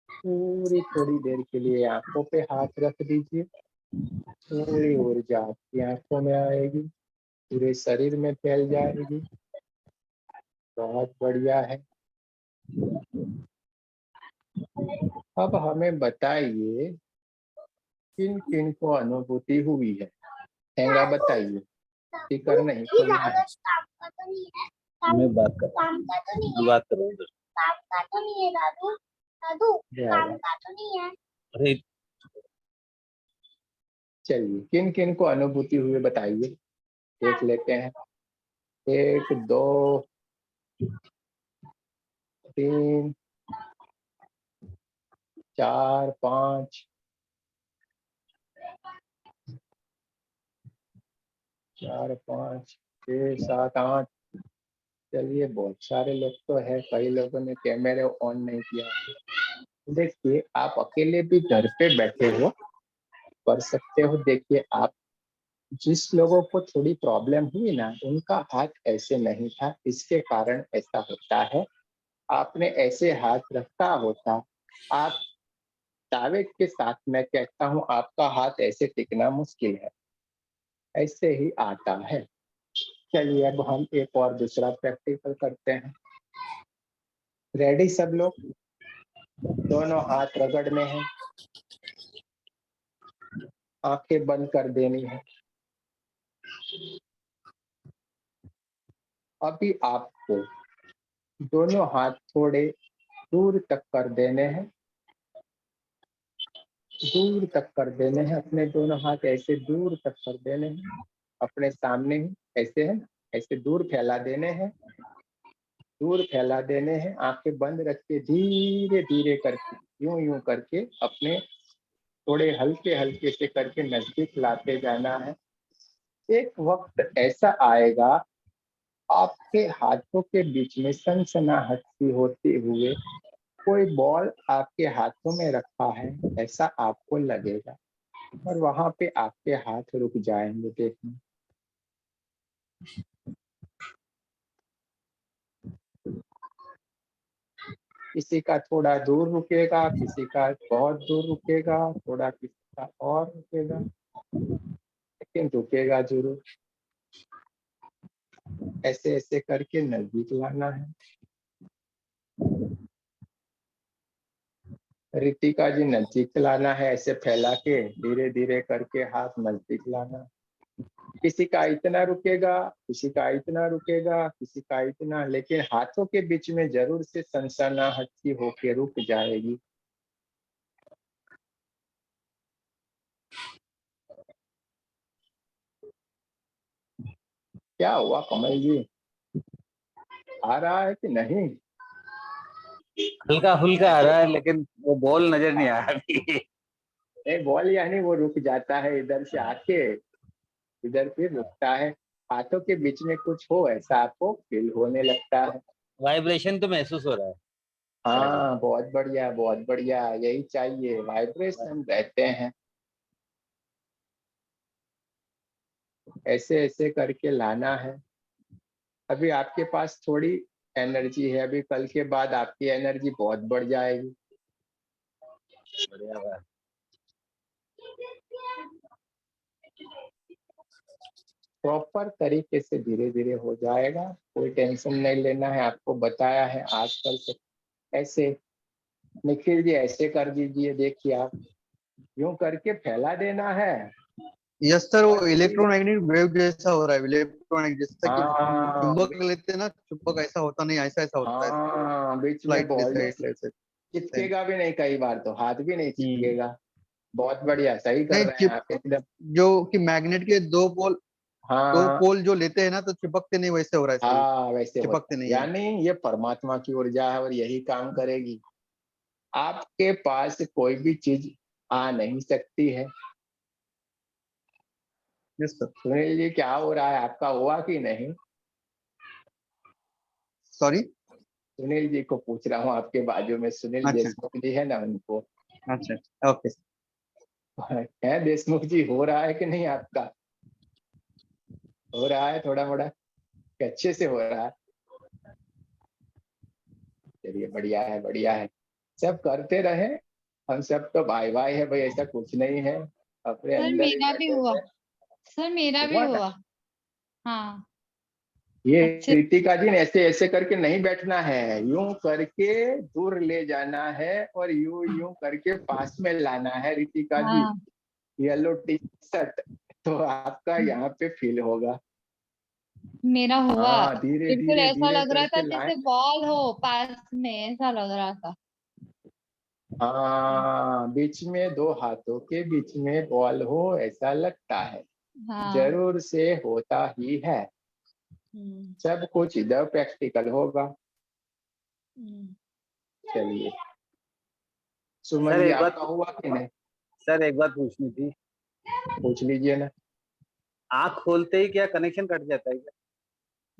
पूरी थोड़ी देर के लिए आंखों पे हाथ रख दीजिए, पूरी ऊर्जा आपकी आंखों में आएगी, पूरे शरीर में फैल जाएगी। बहुत बढ़िया है। अब हमें बताइए किन किन को अनुभूति हुई है। हैंगा बताइए, स्पीकर नहीं खोलना है। मैं बात कर काम का तो नहीं है, बात कर रहा हूँ काम का तो नहीं है दादू, दादू काम का तो नहीं है। अरे चलिए किन किन को अनुभूति हुई बताइए, देख लेते हैं। 1 2 3 4 5 4 5 6 7 8 चलिए, बहुत सारे लोग तो है, कई लोगों ने कैमरे ऑन नहीं किया। देखिए, आप अकेले भी घर पे बैठे हो, कर सकते हो। देखिए, आप जिस लोगों को थोड़ी प्रॉब्लम हुई ना, उनका हाथ ऐसे नहीं था, इसके कारण ऐसा होता है। आपने ऐसे हाथ रखा होता, आप दावे के साथ मैं कहता हूँ आपका हाथ ऐसे टिकना मुश्किल है, ऐसे ही आता है। चलिए, अब हम एक और दूसरा प्रैक्टिकल करते हैं। रेडी सब लोग? दोनों हाथ रगड़ने हैं, आंखें बंद कर देनी है। अभी आपको दोनों हाथ थोड़े दूर तक कर देने हैं, दूर तक कर देने हैं। अपने दोनों हाथ ऐसे दूर तक कर देने हैं, अपने सामने ही ऐसे है, ऐसे दूर फैला देने हैं, दूर फैला देने हैं। आंखें बंद रख के धीरे धीरे करके, यूं यूं करके अपने थोड़े हल्के हल्के से करके नजदीक लाते जाना है। एक वक्त ऐसा आएगा, आपके हाथों के बीच में सनसनाहट सी होते हुए कोई बॉल आपके हाथों में रखा है, ऐसा आपको लगेगा, और वहां पे आपके हाथ रुक जाएंगे। देखना, किसी का थोड़ा दूर रुकेगा, किसी का बहुत दूर रुकेगा, थोड़ा किसी का और रुकेगा, लेकिन रुकेगा जरूर। ऐसे ऐसे करके नजदीक लाना है। रितिका जी, नजदीक लाना है, ऐसे फैला के धीरे धीरे करके हाथ नजदीक लाना। किसी का इतना रुकेगा, किसी का इतना रुकेगा, किसी का इतना, लेकिन हाथों के बीच में जरूर से सनसनाहट सी होके रुक जाएगी। क्या हुआ कमल जी, आ रहा है कि नहीं? हल्का फुल्का आ रहा है, लेकिन वो बॉल नजर नहीं आ रही। नहीं, बॉल यानी वो रुक जाता है, इधर से आके इधर फिर रुकता है। हाथों के बीच में कुछ हो ऐसा आपको फील होने लगता है। वाइब्रेशन तो महसूस हो रहा है। हाँ, बहुत बढ़िया, बहुत बढ़िया, यही चाहिए, वाइब्रेशन रहते हैं। ऐसे ऐसे करके लाना है। अभी आपके पास थोड़ी एनर्जी है, अभी कल के बाद आपकी एनर्जी बहुत बढ़ जाएगी। बढ़िया बात। प्रॉपर तरीके से धीरे धीरे हो जाएगा, कोई टेंशन नहीं लेना है। आपको बताया है आजकल से ऐसे। निखिल जी, ऐसे कर दीजिए, देखिए आप यूं करके फैला देना है। यस सर, वो और इलेक्ट्रोमैग्नेटिक वेव जैसा हो रहा है। इलेक्ट्रोमैग्नेटिक जैसा कि हम हाँ, चुंबक लेते हैं ना, चुंबक ऐसा होता नहीं, ऐसा ऐसा होता है। हाँ, बीच में स्लाइटली बॉल ऐसे ऐसे। चिपकेगा भी नहीं, कई बार तो हाथ भी नहीं हम्म। चिपकेगा। बहुत बढ़िया, सही कर नहीं, रहे हैं चिप आप एकदम। जो कि मैग्नेट के दो हाँ, पोल जो लेते हैं ना, तो चिपकते नहीं, वैसे हो रहा है सर ये। हाँ, वैसे होता चिपकते है, नहीं है। यानी ये परमात्मा की ऊर्जा है और यही काम करेगी। आपके पास कोई भी चीज आ नहीं सकती है। Yes sir. सुनील जी, क्या हो रहा है आपका, हुआ कि नहीं? सॉरी। सुनील जी को पूछ रहा हूँ, आपके बाजू में सुनील अच्छा देशमुख जी है ना, उनको। अच्छा, ओके। है देशमुख जी, हो रहा है कि नहीं आपका? हो रहा है थोड़ा मोड़ा कि अच्छे से हो रहा है? चलिए, बढ़िया है, बढ़िया है। सब करते रहे, हम सब तो भाई भाई है भाई, ऐसा कुछ नहीं है। अपने सर अंदर ही मेरा भी बैठे हुआ। हुए सर मेरा भी हुआ ना। हुआ। हाँ, ये अच्छे। रितिका जी ने ऐसे ऐसे करके नहीं बैठना है, यूं करके दूर ले जाना है और यूं यूं करके पास में लाना है। रितिका जी, हाँ, येलो टी शर्ट, तो आपका यहाँ पे फील होगा। मेरा हुआ। हाँ, धीरे बिल्कुल धीरे ऐसा धीरे लग रहा था करके लाए। जैसे बॉल हो पास में, ऐसा लग रहा था। हाँ, बीच में दो हाथों के बीच में बॉल हो ऐसा लगता है, हाँ। जरूर से होता ही है। हम्म, सब कुछ इधर प्रैक्टिकल होगा। हम्म। चलिए, सर सुमन जी, एक बात आपका हुआ कि नहीं? सर एक बात पूछनी थी। पूछ लीजिए ना। आँख खोलते ही क्या कनेक्शन कट जाता है क्या?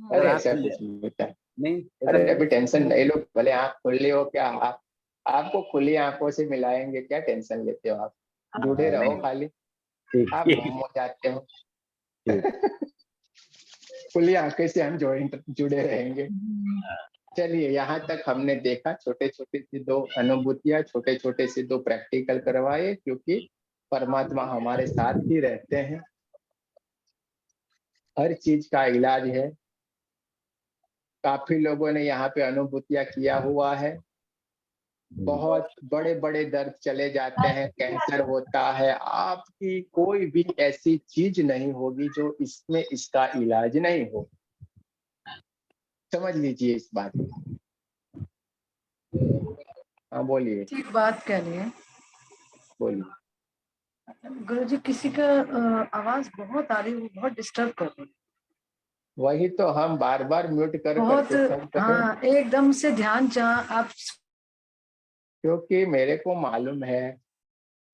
हाँ, अरे आप ऐसा भी कुछ नहीं होता है। नहीं ऐसा अरे अभी टेंशन नहीं लो, भले आँख खोल ली हो क्या, आप आपको खुली आंखों से मिलाएंगे, क्या टेंशन लेते हो आप, जुड़े रहो खाली, ठीक आप ठीक गुम हो जाते हो। ठीक। खुली आंखें से हम जुड़े रहेंगे। हम्म, चलिए, यहाँ तक हमने देखा, छोटे छोटे से दो अनुभूतियां, छोटे छोटे से दो प्रैक्टिकल करवाए, क्योंकि परमात्मा हमारे साथ ही रहते हैं, हर चीज का इलाज है। काफी लोगों ने यहाँ पे अनुभूतियां किया हुआ है, बहुत बड़े बड़े दर्द चले जाते हैं, कैंसर होता है, आपकी कोई भी ऐसी चीज नहीं होगी जो इसमें इसका इलाज नहीं हो, समझ लीजिए इस बात को। हाँ बोलिए ठीक बात कह रही है बोलिए। गुरुजी। किसी का आवाज बहुत आ रही है, वो बहुत डिस्टर्ब कर रही है, वही तो हम बार बार म्यूट कर बहुत। करके सब करें, हाँ, एकदम से ध्यान जहाँ आप। क्योंकि मेरे को मालूम है,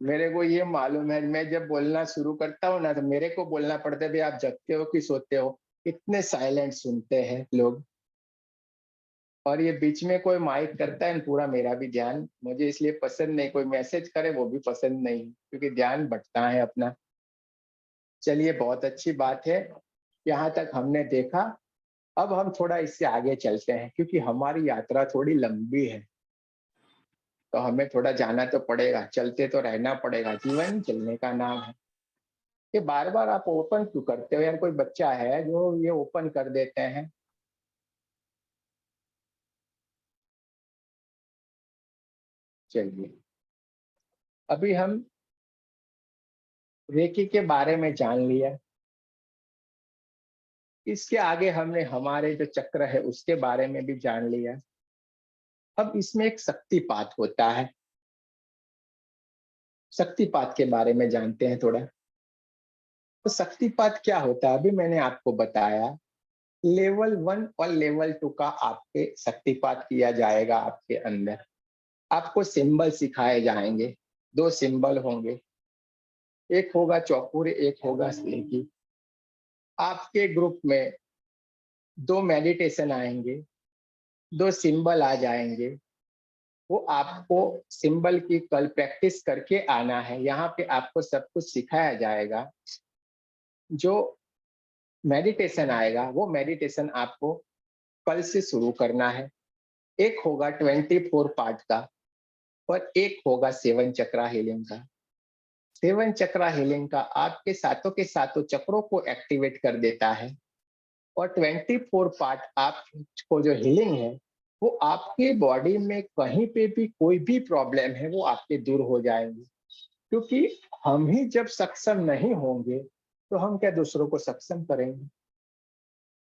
मेरे को ये मालूम है, मैं जब बोलना शुरू करता हूँ ना तो मेरे को बोलना पड़ता है, भाई आप जगते हो कि सोते हो, इतने साइलेंट सुनते हैं लोग, और ये बीच में कोई माइक करता है पूरा मेरा भी ध्यान, मुझे इसलिए पसंद नहीं, कोई मैसेज करे वो भी पसंद नहीं, क्योंकि ध्यान बंटता है अपना। चलिए, बहुत अच्छी बात है, यहाँ तक हमने देखा। अब हम थोड़ा इससे आगे चलते हैं, क्योंकि हमारी यात्रा थोड़ी लंबी है, तो हमें थोड़ा जाना तो पड़ेगा, चलते तो रहना पड़ेगा, जीवन चलने का नाम है। ये बार बार आप ओपन क्यों करते हो यार, कोई बच्चा है जो ये ओपन कर देते हैं। चलिए, अभी हम रेकी के बारे में जान लिया, इसके आगे हमने हमारे जो चक्र है उसके बारे में भी जान लिया। अब इसमें एक शक्तिपात होता है, शक्तिपात के बारे में जानते हैं थोड़ा। तो शक्तिपात क्या होता है, अभी मैंने आपको बताया, लेवल 1 और लेवल 2 का आपके शक्तिपात किया जाएगा आपके अंदर। आपको सिंबल सिखाए जाएंगे, 2 सिंबल होंगे, एक होगा चौकोर, एक होगा स्लेटी। आपके ग्रुप में 2 मेडिटेशन आएंगे, 2 सिंबल आ जाएंगे, वो आपको सिंबल की कल प्रैक्टिस करके आना है। यहाँ पे आपको सब कुछ सिखाया जाएगा। जो मेडिटेशन आएगा वो मेडिटेशन आपको कल से शुरू करना है। एक होगा 24 पार्ट का और एक होगा 7 चक्रा हीलिंग का। 7 चक्रा हीलिंग का आपके सातों के सातों चक्रों को एक्टिवेट कर देता है, और 24 पार्ट आपको जो हीलिंग है वो आपके बॉडी में कहीं पे भी कोई भी प्रॉब्लम है वो आपके दूर हो जाएंगे। क्योंकि हम ही जब सक्षम नहीं होंगे तो हम क्या दूसरों को सक्षम करेंगे।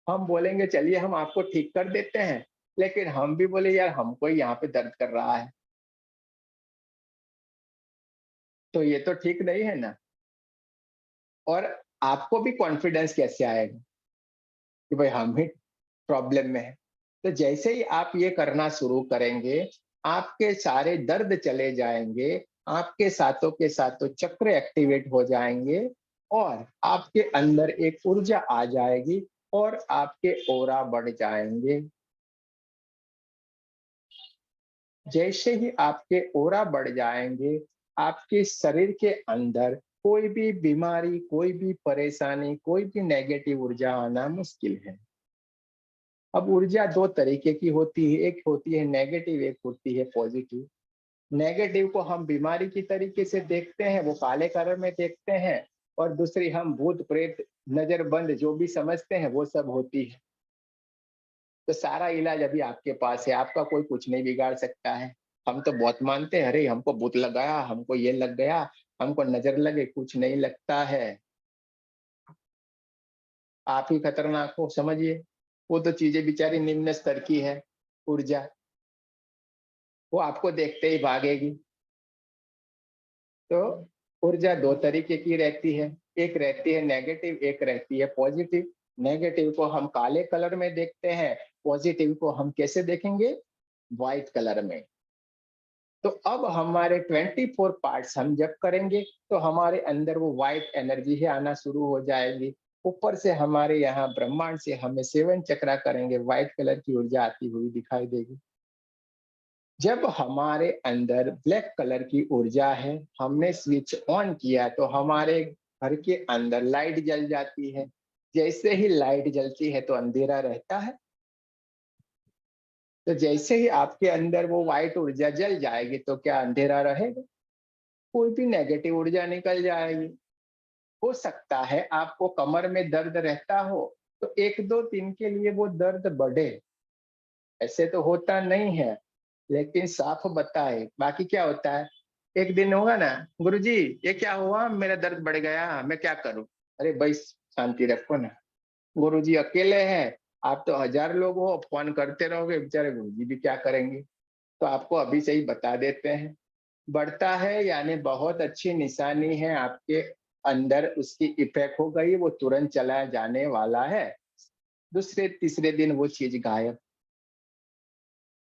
हम बोलेंगे चलिए हम आपको ठीक कर देते हैं, लेकिन हम भी बोले यार हमको यहाँ पे दर्द कर रहा है, तो ये तो ठीक नहीं है ना। और आपको भी कॉन्फिडेंस कैसे आएगा कि भाई हम ही प्रॉब्लम में है। तो जैसे ही आप ये करना शुरू करेंगे, आपके सारे दर्द चले जाएंगे, आपके सातों के सातों चक्र एक्टिवेट हो जाएंगे, और आपके अंदर एक ऊर्जा आ जाएगी और आपके ऑरा बढ़ जाएंगे। जैसे ही आपके ऑरा बढ़ जाएंगे, आपके शरीर के अंदर कोई भी बीमारी, कोई भी परेशानी, कोई भी नेगेटिव ऊर्जा आना मुश्किल है। अब ऊर्जा 2 तरीके की होती है, एक होती है नेगेटिव, एक होती है पॉजिटिव। नेगेटिव को हम बीमारी की तरीके से देखते हैं, वो काले कलर में देखते हैं, और दूसरी हम भूत प्रेत नजरबंद जो भी समझते हैं वो सब होती है। तो सारा इलाज अभी आपके पास है, आपका कोई कुछ नहीं बिगाड़ सकता है। हम तो बहुत मानते हैं, अरे हमको भूत लग गया, हमको ये लग गया, हमको नजर लगे, कुछ नहीं लगता है। आप ही खतरनाक हो, समझिए। वो तो चीजें बेचारी निम्न स्तर की है ऊर्जा, वो आपको देखते ही भागेगी। तो ऊर्जा 2 तरीके की रहती है, एक रहती है नेगेटिव, एक रहती है पॉजिटिव। नेगेटिव को हम काले कलर में देखते हैं, पॉजिटिव को हम कैसे देखेंगे, व्हाइट कलर में। तो अब हमारे 24 पार्ट्स हम जब करेंगे तो हमारे अंदर वो व्हाइट एनर्जी ही आना शुरू हो जाएगी। ऊपर से हमारे यहाँ ब्रह्मांड से हमें 7 चक्रा करेंगे, व्हाइट कलर की ऊर्जा आती हुई दिखाई देगी। जब हमारे अंदर ब्लैक कलर की ऊर्जा है, हमने स्विच ऑन किया तो हमारे घर के अंदर लाइट जल जाती है। जैसे ही लाइट जलती है तो अंधेरा रहता है। तो जैसे ही आपके अंदर वो व्हाइट ऊर्जा जल जाएगी तो क्या अंधेरा रहेगा? कोई भी नेगेटिव ऊर्जा निकल जाएगी। हो सकता है आपको कमर में दर्द रहता हो तो 1-2 दिन के लिए वो दर्द बढ़े, ऐसे तो होता नहीं है, लेकिन साफ बताए बाकी क्या होता है। एक दिन होगा ना, गुरुजी ये क्या हुआ, मेरा दर्द बढ़ गया, मैं क्या करूं? अरे भाई शांति रखो ना, गुरुजी अकेले हैं, आप तो 1000 लोग हो, फोन करते रहोगे, बेचारे गुरुजी भी क्या करेंगे। तो आपको अभी से ही बता देते हैं, बढ़ता है यानी बहुत अच्छी निशानी है, आपके अंदर उसकी इफेक्ट हो गई, वो तुरंत चला जाने वाला है। दूसरे तीसरे दिन वो चीज गायब।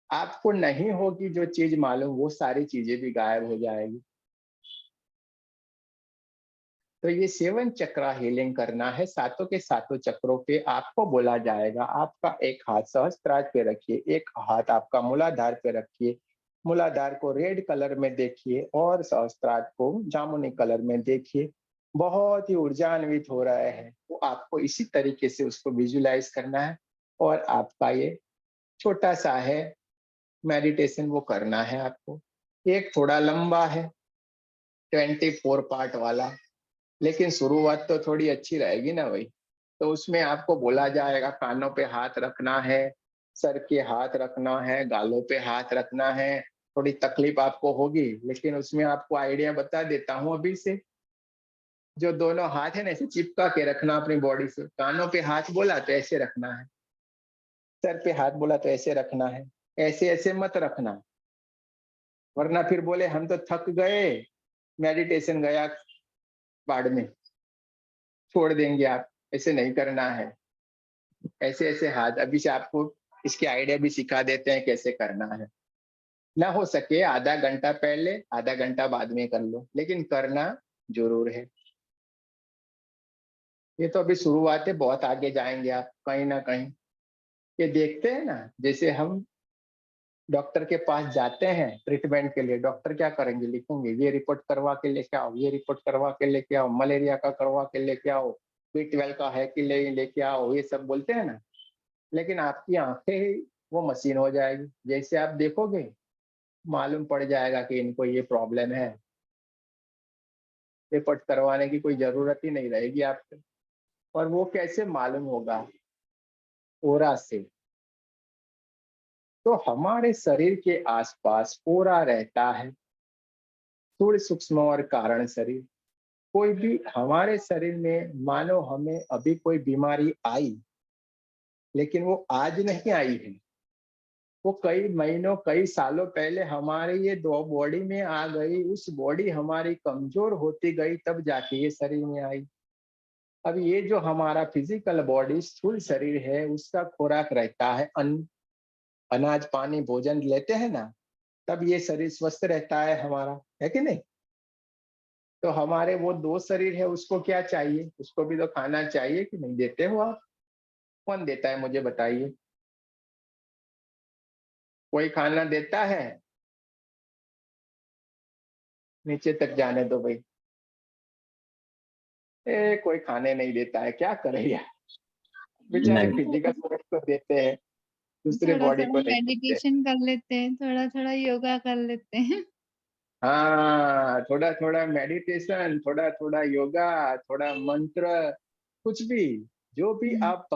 आपको नहीं होगी जो चीज मालूम, वो सारी चीजें भी गायब हो जाएगी। तो ये 7 चक्रा हीलिंग करना है, सातों के सातों चक्रों पे आपको बोला जाएगा। आपका एक हाथ सहस्त्रार पे रखिए, एक हाथ आपका मूलाधार पे रखिए, मूलाधार को रेड कलर में देखिए और सहस्त्रार को जामुनी कलर में देखिए। बहुत ही ऊर्जान्वित हो रहा है, वो आपको इसी तरीके से उसको विजुलाइज करना है। और आपका ये छोटा सा है मेडिटेशन, वो करना है आपको। एक थोड़ा लंबा है 24 पार्ट वाला, लेकिन शुरुआत तो थोड़ी अच्छी रहेगी ना भाई। तो उसमें आपको बोला जाएगा कानों पे हाथ रखना है, सर के हाथ रखना है, गालों पे हाथ रखना है। थोड़ी तकलीफ आपको होगी, लेकिन उसमें आपको आइडिया बता देता हूँ अभी से। जो दोनों हाथ है ना ऐसे चिपका के रखना अपनी बॉडी से। कानों पे हाथ बोला तो ऐसे रखना है, सर पे हाथ बोला तो ऐसे रखना है, ऐसे ऐसे मत रखना, वरना फिर बोले हम तो थक गए, मेडिटेशन गया बाढ़ में, छोड़ देंगे आप। ऐसे नहीं करना है, ऐसे ऐसे हाथ। अभी से आपको इसके आइडिया भी सिखा देते हैं कैसे करना है। ना हो सके आधा घंटा पहले आधा घंटा बाद में कर लो, लेकिन करना जरूर है। ये तो अभी शुरुआत है, बहुत आगे जाएंगे आप कहीं ना कहीं। ये देखते हैं ना, जैसे हम डॉक्टर के पास जाते हैं ट्रीटमेंट के लिए, डॉक्टर क्या करेंगे, लिखेंगे ये रिपोर्ट करवा के लेके आओ, ये रिपोर्ट करवा के लेके आओ, मलेरिया का करवा के लेके आओ, B12 का है कि लेके आओ, ये सब बोलते हैं ना। लेकिन आपकी आंखें ही वो मशीन हो जाएगी, जैसे आप देखोगे मालूम पड़ जाएगा कि इनको ये प्रॉब्लम है। रिपोर्ट करवाने की कोई जरूरत ही नहीं रहेगी आपको। और वो कैसे मालूम होगा? ओरा से। तो हमारे शरीर के आसपास ओरा रहता है, स्थूल सूक्ष्म और कारण शरीर। कोई भी हमारे शरीर में मानो हमें अभी कोई बीमारी आई, लेकिन वो आज नहीं आई है, वो कई महीनों कई सालों पहले हमारे ये दो बॉडी में आ गई। उस बॉडी हमारी कमजोर होती गई, तब जाके ये शरीर में आई। अब ये जो हमारा फिजिकल बॉडी स्थूल शरीर है, उसका खुराक रहता है अन्न, अनाज पानी भोजन लेते हैं ना, तब ये शरीर स्वस्थ रहता है हमारा, है कि नहीं? तो हमारे वो दो शरीर है, उसको क्या चाहिए? उसको भी तो खाना चाहिए कि नहीं? देते हो आप? कौन देता है मुझे बताइए? कोई खाना देता है? नीचे तक जाने दो भाई। कोई खाने नहीं देता है, क्या करे यार। बेचारे नहीं फिजिकल बॉडी को देते हैं, दूसरे थोड़ा बॉडी को थोड़ा नहीं देते। मेडिटेशन कर लेते हैं, थोड़ा थोड़ा योगा कर लेते हैं। हाँ, थोड़ा थोड़ा मेडिटेशन, थोड़ा थोड़ा योगा, थोड़ा मंत्र, कुछ भी, जो भी हम्म, आप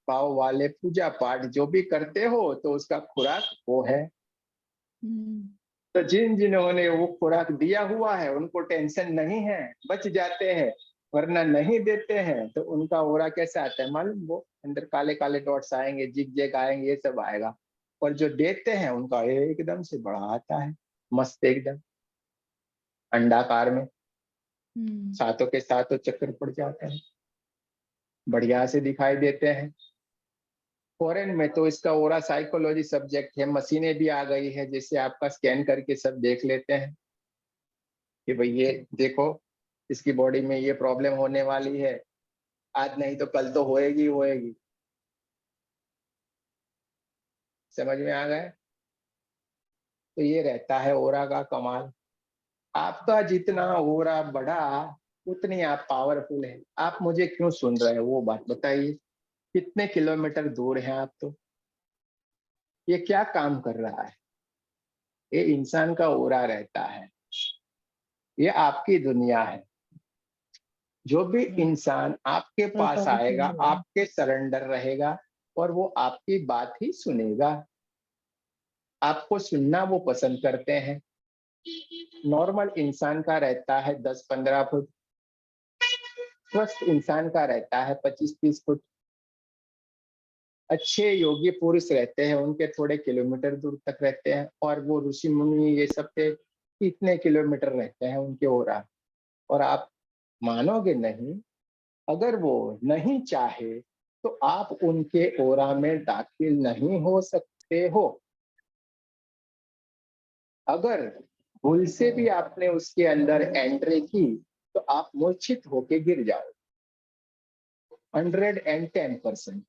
भाव वाले पूजा पाठ जो भी करते हो, तो उसका खुराक वो है। हम्म, तो जिन जिन्होंने वो खुराक दिया हुआ है उनको टेंशन नहीं है, बच जाते हैं। वरना नहीं देते हैं तो उनका ओरा कैसे आता है मालूम? वो अंदर काले काले डॉट्स आएंगे, जिग जैग आएंगे, ये सब आएगा। और जो देते हैं उनका एकदम से बड़ा आता है, मस्त एकदम अंडाकार में, हम्म, सातों के सातों चक्कर पड़ जाते हैं, बढ़िया से दिखाई देते हैं। फॉरेन में तो इसका ओरा साइकोलॉजी सब्जेक्ट है, मशीनें भी आ गई है, जैसे आपका स्कैन करके सब देख लेते हैं कि भाई ये देखो इसकी बॉडी में ये प्रॉब्लम होने वाली है, आज नहीं तो कल तो होएगी होएगी। समझ में आ गए? तो ये रहता है ओरा का कमाल। आपका जितना ओरा बढ़ा उतनी आप पावरफुल है। आप मुझे क्यों सुन रहे हैं वो बात बताइए। कितने किलोमीटर दूर हैं आप? तो ये क्या काम कर रहा है? ये इंसान का ओरा रहता है। ये आपकी दुनिया है। जो भी इंसान आपके पास आएगा आपके सरेंडर रहेगा और वो आपकी बात ही सुनेगा। आपको सुनना वो पसंद करते हैं। नॉर्मल इंसान का रहता है 10-15 फुट, स्वस्थ इंसान का रहता है 25-30 फुट। अच्छे योगी पुरुष रहते हैं उनके थोड़े किलोमीटर दूर तक रहते हैं, और वो ऋषि मुनि ये सब के कितने किलोमीटर रहते हैं उनके ओरा। और आप मानोगे नहीं, अगर वो नहीं चाहे तो आप उनके ओरा में दाखिल नहीं हो सकते हो। अगर भूल से भी आपने उसके अंदर एंट्री की तो आप मूर्छित होके गिर जाओ। 110%।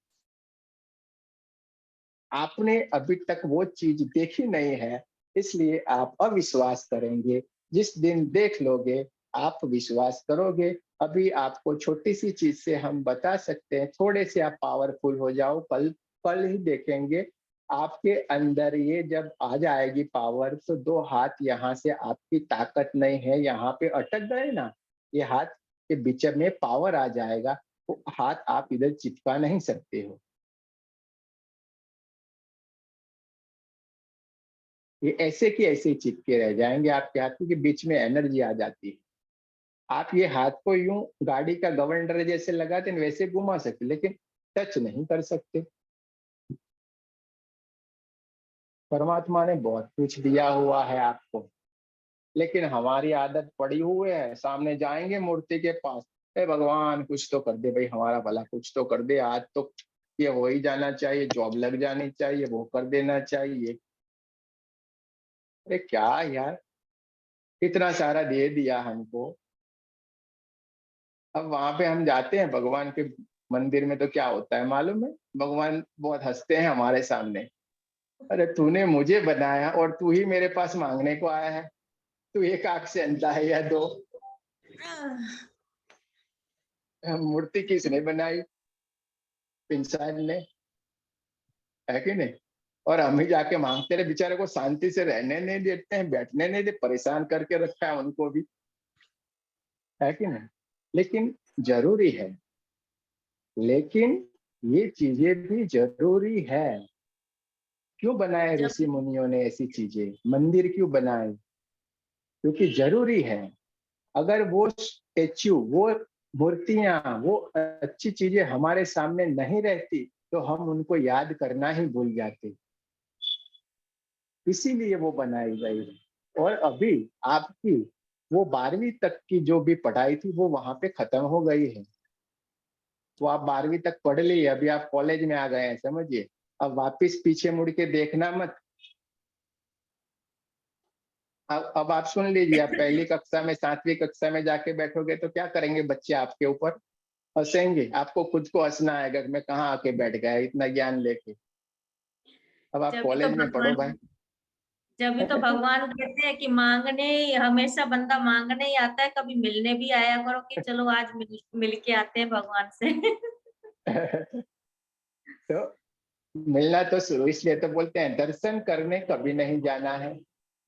आपने अभी तक वो चीज देखी नहीं है, इसलिए आप अविश्वास करेंगे। जिस दिन देख लोगे आप विश्वास करोगे। अभी आपको छोटी सी चीज से हम बता सकते हैं, थोड़े से आप पावरफुल हो जाओ, कल कल ही देखेंगे आपके अंदर ये जब आ जाएगी पावर, तो 2 हाथ यहाँ से आपकी ताकत नहीं है, यहाँ पे अटक गए ना, ये हाथ के बीच में पावर आ जाएगा, वो हाथ आप इधर चिपका नहीं सकते हो। ये ऐसे की ऐसे चिपके रह जाएंगे आपके हाथों के बीच में, एनर्जी आ जाती है। आप ये हाथ को यूं गाड़ी का गवर्नर जैसे लगाते हैं वैसे घुमा सकते, लेकिन टच नहीं कर सकते। परमात्मा ने बहुत कुछ दिया हुआ है आपको, लेकिन हमारी आदत पड़ी हुई है, सामने जाएंगे मूर्ति के पास, ए भगवान कुछ तो कर दे भाई, हमारा भला कुछ तो कर दे, आज तो ये हो ही जाना चाहिए, जॉब लग जानी चाहिए, वो कर देना चाहिए। अरे क्या यार, इतना सारा दे दिया हमको। अब वहां पे हम जाते हैं भगवान के मंदिर में तो क्या होता है मालूम है? भगवान बहुत हंसते हैं हमारे सामने। अरे तूने मुझे बनाया और तू ही मेरे पास मांगने को आया है। तू एक आंख से अंधा है या 2? मूर्ति किसने बनाई? इंसान ने, है कि नहीं? और हम ही जाके मांगते रहे, बेचारे को शांति से रहने नहीं देते हैं, बैठने नहीं देते, परेशान करके रखा है उनको भी, है कि नहीं? लेकिन जरूरी है, लेकिन ये चीजें भी जरूरी है। क्यों बनाए जब ऋषि मुनियों ने ऐसी चीजें? मंदिर क्यों बनाए? क्योंकि जरूरी है। अगर वो स्टेच्यू, वो मूर्तियां, वो अच्छी चीजें हमारे सामने नहीं रहती तो हम उनको याद करना ही भूल जाते। इसीलिए वो बनाई गई है। और अभी आपकी वो 12वीं तक की जो भी पढ़ाई थी वो वहां पे खत्म हो गई है। वो आप 12वीं तक पढ़ ली, अभी आप कॉलेज में आ गए हैं, समझिए। अब वापस पीछे मुड़ के देखना मत। अब आप सुन लीजिए, आप पहली कक्षा में 7वीं कक्षा में जाके बैठोगे तो क्या करेंगे बच्चे आपके ऊपर? हंसेंगे। आपको खुद को हंसना आएगा कि मैं कहाँ आके बैठ गया इतना ज्ञान लेके। अब आप जब भी तो कॉलेज में पढ़ो भाई। भगवान कहते हैं कि मांगने, हमेशा बंदा मांगने ही आता है, कभी मिलने भी आया करो कि चलो आज मिल के आते हैं भगवान से। तो मिलना तो शुरू इसलिए तो बोलते हैं दर्शन करने कभी नहीं जाना है।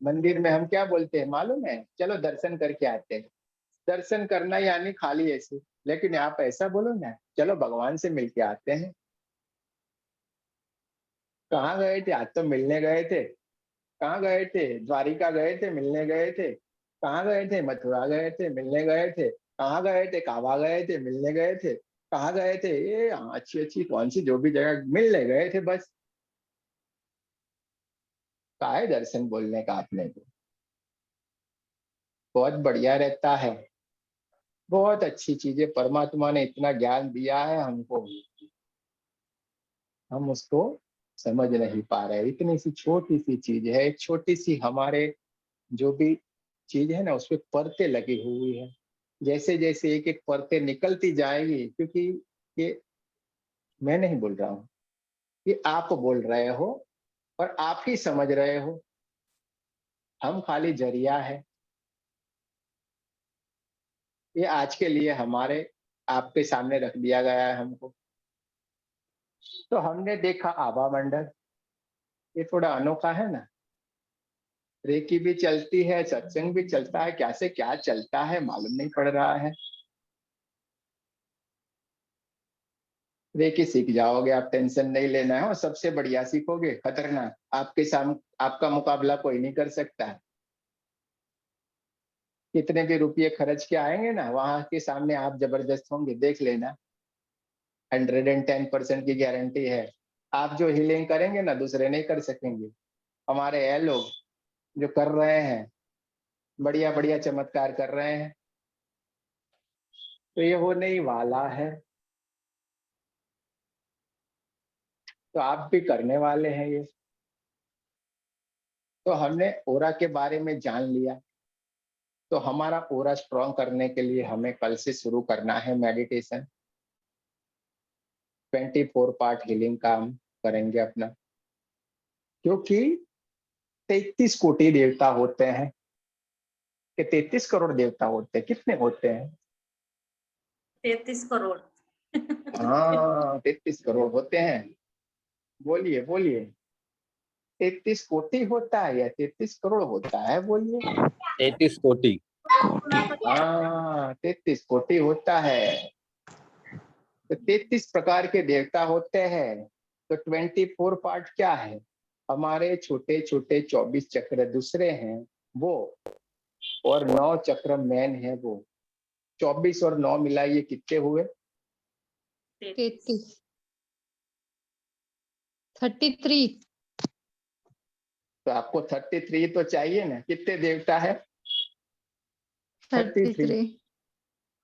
मंदिर में हम क्या बोलते हैं मालूम है? चलो दर्शन करके आते हैं। दर्शन करना यानी खाली ऐसे, लेकिन आप ऐसा बोलो ना, चलो भगवान से मिल के आते हैं। कहाँ गए थे? आज तो मिलने गए थे। कहाँ गए थे? द्वारिका गए थे, मिलने गए थे। कहाँ गए थे? मथुरा गए थे, मिलने गए थे। कहाँ गए थे? काबा गए थे, मिलने गए थे। कहाँ गए थे? ये अच्छी अच्छी कौन सी जो भी जगह, मिलने गए थे बस। काहे दर्शन बोलने का आपने को? बहुत बढ़िया रहता है। बहुत अच्छी चीजें परमात्मा ने इतना ज्ञान दिया है हमको, हम उसको समझ नहीं पा रहे। इतनी सी छोटी सी चीज है, एक छोटी सी हमारे जो भी चीज है ना उस पर परतें लगी हुई है। जैसे जैसे एक एक परतें निकलती जाएगी, क्योंकि कि मैं नहीं बोल रहा हूं, कि आप बोल रहे हो और आप ही समझ रहे हो, हम खाली जरिया है। ये आज के लिए हमारे आपके सामने रख दिया गया है हमको। तो हमने देखा आभा मंडल, ये थोड़ा अनोखा है ना, रेकी भी चलती है, सत्संग भी चलता है, क्या से क्या चलता है मालूम नहीं पड़ रहा है। रेकी सीख जाओगे आप, टेंशन नहीं लेना है, और सबसे बढ़िया सीखोगे, खतरनाक, आपके सामने आपका मुकाबला कोई नहीं कर सकता है। कितने भी रुपये खर्च के आएंगे ना, वहां के सामने आप जबरदस्त होंगे, देख लेना। 110% की गारंटी है। आप जो हीलिंग करेंगे ना, दूसरे नहीं कर सकेंगे। हमारे ये लोग जो कर रहे हैं, बढ़िया बढ़िया चमत्कार कर रहे हैं, तो ये होने ही वाला है। तो आप भी करने वाले हैं ये। तो हमने ओरा के बारे में जान लिया। तो हमारा ओरा स्ट्रॉन्ग करने के लिए हमें कल से शुरू करना है मेडिटेशन। 24 पार्ट हीलिंग का हम करेंगे अपना, क्योंकि 33 कोटि देवता होते हैं, कि 33 करोड़ देवता होते हैं, कितने होते हैं? 33 करोड़। हाँ, 33 करोड़ होते हैं। बोलिए बोलिए, 33 कोटि होता है या 33 करोड़ होता है? बोलिए। 33 कोटि। हाँ, 33 कोटि होता है। तो 33 प्रकार के देवता होते हैं। तो 24 पार्ट क्या है? हमारे छोटे छोटे 24 चक्र दूसरे हैं वो, और 9 चक्र मेन है वो। 24 और 9 मिलाइए कितने हुए? 33 33 तो आपको 33 तो चाहिए ना, कितने देवता है? 33 33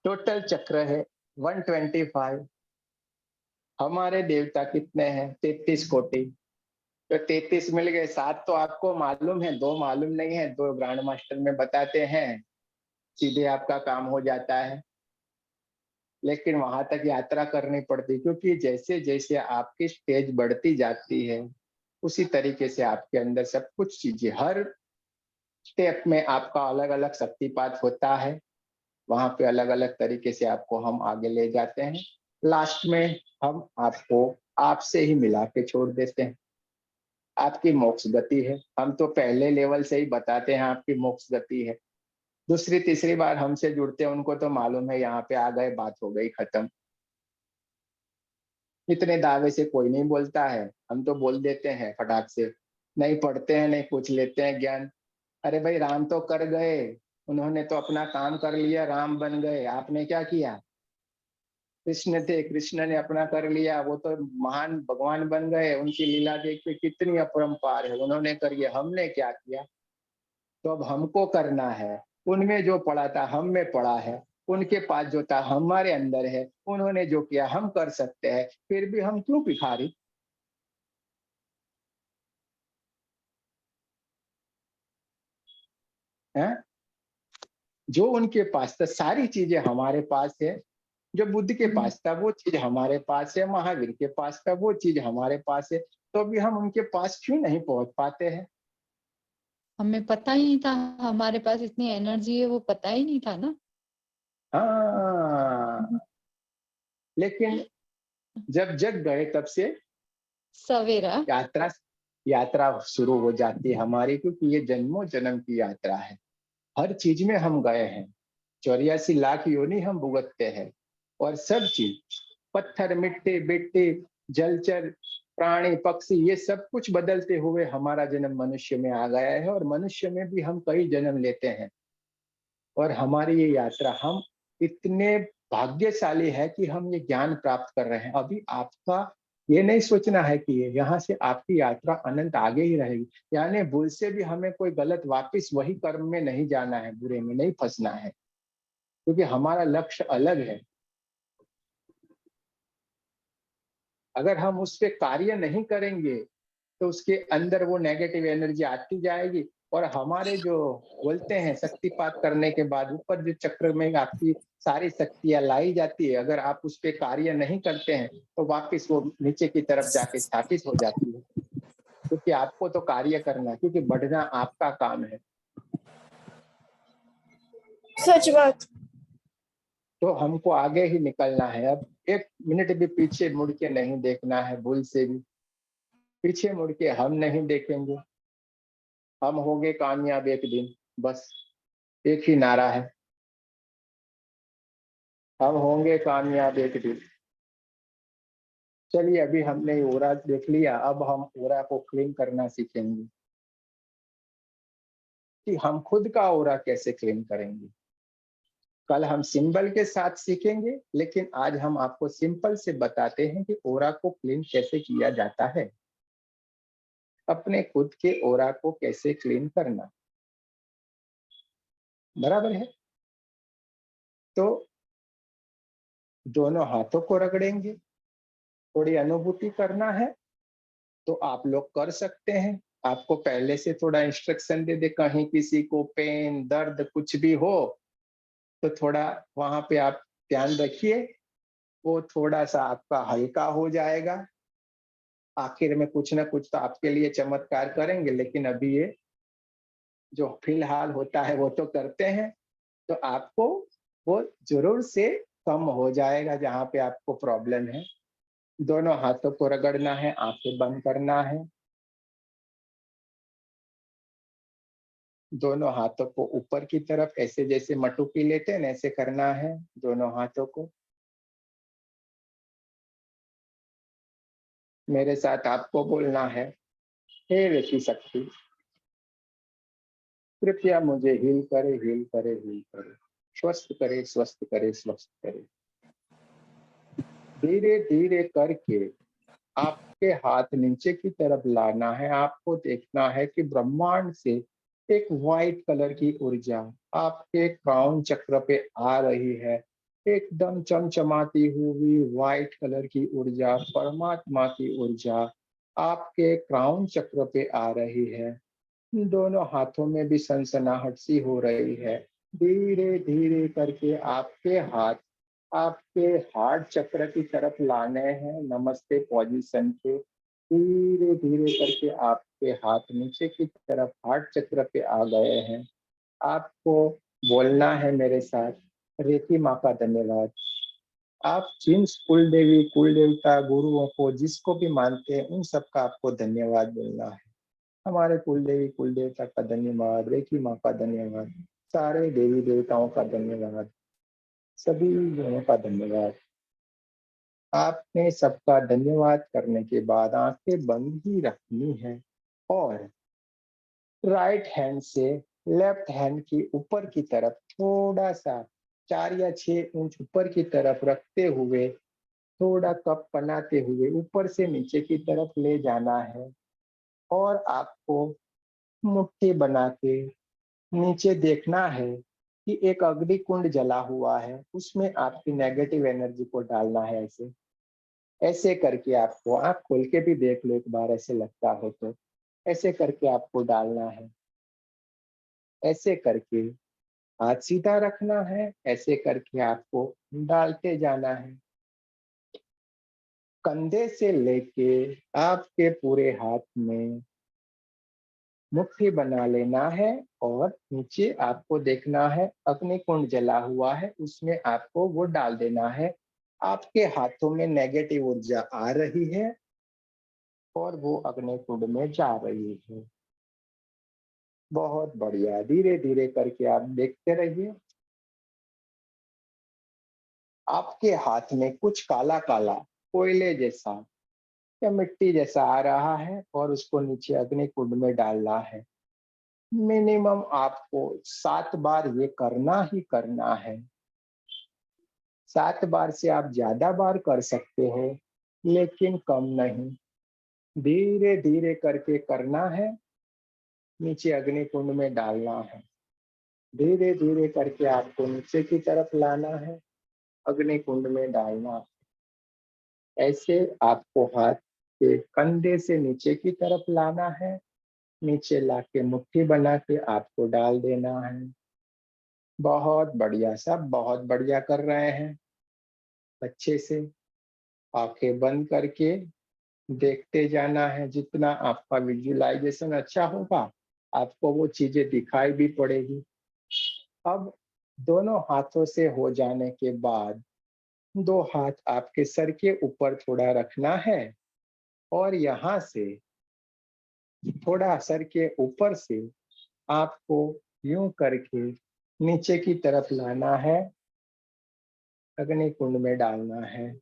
टोटल चक्र है 125। हमारे देवता कितने हैं? 33 कोटि। तो 33 मिल गए। 7 तो आपको मालूम है, 2 मालूम नहीं है, 2 ग्रैंड मास्टर में बताते हैं, सीधे आपका काम हो जाता है। लेकिन वहां तक यात्रा करनी पड़ती, क्योंकि जैसे जैसे आपकी स्टेज बढ़ती जाती है, उसी तरीके से आपके अंदर सब कुछ चीजें, हर स्टेप में आपका अलग अलग शक्तिपात होता है। वहां पे अलग अलग तरीके से आपको हम आगे ले जाते हैं। लास्ट में हम आपको आपसे ही मिला के छोड़ देते हैं। आपकी मोक्ष गति है। हम तो पहले लेवल से ही बताते हैं आपकी मोक्ष गति है। दूसरी तीसरी बार हमसे जुड़ते हैं, उनको तो मालूम है यहाँ पे आ गए, बात हो गई, खत्म। इतने दावे से कोई नहीं बोलता है, हम तो बोल देते हैं फटाक से। नहीं पढ़ते हैं, नहीं पूछ लेते हैं ज्ञान। अरे भाई, राम तो कर गए, उन्होंने तो अपना काम कर लिया, राम बन गए। आपने क्या किया? कृष्ण थे, कृष्ण ने अपना कर लिया, वो तो महान भगवान बन गए। उनकी लीला देख के कितनी अपरंपार है, उन्होंने करी है, हमने क्या किया? तो अब हमको करना है। उनमें जो पड़ा था हम में पड़ा है, उनके पास जो था हमारे अंदर है, उन्होंने जो किया हम कर सकते हैं, फिर भी हम क्यों भिखारी? हैं? जो उनके पास था सारी चीजें हमारे पास है। जो बुद्ध के पास था वो चीज हमारे पास है, महावीर के पास था वो चीज हमारे पास है। तो भी हम उनके पास क्यों नहीं पहुंच पाते हैं? हमें पता ही नहीं था हमारे पास इतनी एनर्जी है, वो पता ही नहीं था ना। हाँ, लेकिन जब जग गए तब से सवेरा। यात्रा यात्रा शुरू हो जाती है हमारी, क्योंकि ये जन्मों जन्म की यात्रा है। हर चीज में हम गए हैं, 84 लाख योनि हम भुगतते हैं। और सब चीज, पत्थर, मिट्टी, बिट्टी, जलचर, प्राणी, पक्षी, ये सब कुछ बदलते हुए हमारा जन्म मनुष्य में आ गया है। और मनुष्य में भी हम कई जन्म लेते हैं। और हमारी ये यात्रा, हम इतने भाग्यशाली है कि हम ये ज्ञान प्राप्त कर रहे हैं। अभी आपका ये नहीं सोचना है कि यहाँ से आपकी यात्रा अनंत आगे ही रहेगी। यानी भूल से भी हमें कोई गलत वापस वही कर्म में नहीं जाना है, बुरे में नहीं फंसना है, क्योंकि हमारा लक्ष्य अलग है। अगर हम उस पर कार्य नहीं करेंगे तो उसके अंदर वो नेगेटिव एनर्जी आती जाएगी और हमारे जो बोलते हैं शक्तिपात करने के बाद ऊपर जो चक्र में आपकी सारी शक्तियां लाई जाती है, अगर आप उस पे कार्य नहीं करते हैं तो वापस वो नीचे की तरफ जाके स्थापित हो जाती है। क्योंकि आपको तो कार्य करना है, क्योंकि बढ़ना आपका काम है। सच बात। तो हमको आगे ही निकलना है। अब 1 मिनट भी पीछे मुड़ के नहीं देखना है, भूल से भी पीछे मुड़ के हम नहीं देखेंगे। हम होंगे कामयाब एक दिन, बस एक ही नारा है, हम होंगे कामयाब एक दिन। चलिए, अभी हमने ओरा देख लिया, अब हम ओरा को क्लीन करना सीखेंगे कि हम खुद का ओरा कैसे क्लीन करेंगे। कल हम सिंबल के साथ सीखेंगे, लेकिन आज हम आपको सिंपल से बताते हैं कि ओरा को क्लीन कैसे किया जाता है, अपने खुद के ओरा को कैसे क्लीन करना। बराबर है? तो दोनों हाथों को रगड़ेंगे, थोड़ी अनुभूति करना है तो आप लोग कर सकते हैं। आपको पहले से थोड़ा इंस्ट्रक्शन दे दे, कहीं किसी को पेन दर्द कुछ भी हो तो थोड़ा वहां पे आप ध्यान रखिए, वो थोड़ा सा आपका हल्का हो जाएगा। आखिर में कुछ ना कुछ तो आपके लिए चमत्कार करेंगे, लेकिन अभी ये जो फिलहाल होता है वो तो करते हैं, तो आपको वो जरूर से कम हो जाएगा जहाँ पे आपको प्रॉब्लम है। दोनों हाथों को रगड़ना है, आंखें बंद करना है, दोनों हाथों को ऊपर की तरफ ऐसे जैसे मटुकी लेते हैं ना, ऐसे करना है दोनों हाथों को। मेरे साथ आपको बोलना है, हे ऋषि शक्ति, कृपया मुझे हील करे, हील करे, हील करे, स्वस्थ करे, स्वस्थ करे, स्वस्थ करे। धीरे धीरे करके आपके हाथ नीचे की तरफ लाना है। आपको देखना है कि ब्रह्मांड से एक वाइट कलर की ऊर्जा आपके क्राउन चक्र पे आ रही है। एकदम चमचमाती हुई वाइट कलर की ऊर्जा, परमात्मा की ऊर्जा आपके क्राउन चक्र पे आ रही है। दोनों हाथों में भी सनसनाहट सी हो रही है। धीरे धीरे करके आपके हाथ आपके हार्ट चक्र की तरफ लाने हैं, नमस्ते पोजीशन पे। धीरे धीरे करके आपके हाथ नीचे की तरफ हार्ट चक्र पे आ गए हैं। आपको बोलना है मेरे साथ, रेती माँ का धन्यवाद। आप जिन कुल देवी कुल देवता गुरुओं को जिसको भी मानते हैं उन सबका आपको धन्यवाद बोलना है। हमारे कुल देवी कुल देवता का धन्यवाद, रेखी माँ का धन्यवाद, सारे देवी देवताओं का धन्यवाद, सभी गुरुओं का धन्यवाद। आपने सबका धन्यवाद करने के बाद आंखें बंद ही रखनी है और राइट हैंड से लेफ्ट हैंड की ऊपर की तरफ थोड़ा सा 4 या 6 इंच ऊपर की तरफ रखते हुए, थोड़ा कप बनाते हुए ऊपर से नीचे की तरफ ले जाना है और आपको मुट्ठी बना के नीचे देखना है कि एक अग्नि कुंड जला हुआ है, उसमें आपकी नेगेटिव एनर्जी को डालना है। ऐसे ऐसे करके आपको, आंख खोल के भी देख लो एक बार, ऐसे लगता हो तो ऐसे करके आपको डालना है। ऐसे करके हाथ सीधा रखना है, ऐसे करके आपको डालते जाना है। कंधे से लेके आपके पूरे हाथ में मुट्ठी बना लेना है और नीचे आपको देखना है अग्नि कुंड जला हुआ है, उसमें आपको वो डाल देना है। आपके हाथों में नेगेटिव ऊर्जा आ रही है और वो अग्नि कुंड में जा रही है। बहुत बढ़िया, धीरे धीरे करके आप देखते रहिए। आपके हाथ में कुछ काला काला कोयले जैसा या मिट्टी जैसा आ रहा है और उसको नीचे अग्नि कुंड में डालना है। मिनिमम आपको 7 बार ये करना ही करना है। 7 बार से आप ज्यादा बार कर सकते हो, लेकिन कम नहीं। धीरे धीरे करके करना है, नीचे अग्नि कुंड में डालना है। धीरे धीरे करके आपको नीचे की तरफ लाना है, अग्नि कुंड में डालना है। ऐसे आपको हाथ आपके कंधे से नीचे की तरफ लाना है, नीचे लाके मुट्ठी बना के आपको डाल देना है। बहुत बढ़िया, सब बहुत बढ़िया कर रहे हैं, अच्छे से। आंखें बंद करके देखते जाना है। जितना आपका विजुअलाइजेशन अच्छा होगा, आपको वो चीजें दिखाई भी पड़ेगी। अब दोनों हाथों से हो जाने के बाद 2 हाथ आपके सर के ऊपर थोड़ा रखना है और यहाँ से थोड़ा सर के ऊपर से आपको यूं करके नीचे की तरफ लाना है, अग्नि कुंड में डालना है।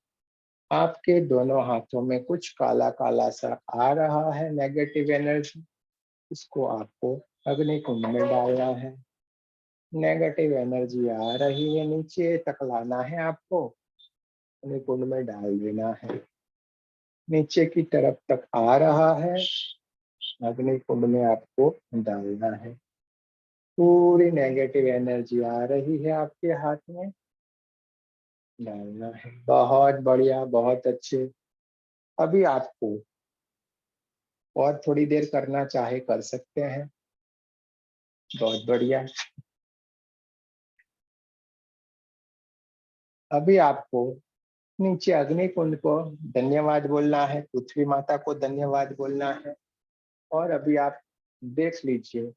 आपके दोनों हाथों में कुछ काला काला सा आ रहा है, नेगेटिव एनर्जी, इसको आपको अग्नि कुंड में डालना है। नेगेटिव एनर्जी आ रही है, नीचे तक लाना है आपको, अग्नि कुंड में डाल देना है। नीचे की तरफ तक आ रहा है, अग्नि कुंड में आपको डालना है। पूरी नेगेटिव एनर्जी आ रही है आपके हाथ में, डालना है। बहुत बढ़िया, बहुत अच्छे। अभी आपको और थोड़ी देर करना चाहे कर सकते हैं। बहुत बढ़िया। अभी आपको नीचे अग्नि कुंड को धन्यवाद बोलना है, पृथ्वी माता को धन्यवाद बोलना है। और अभी आप देख लीजिए,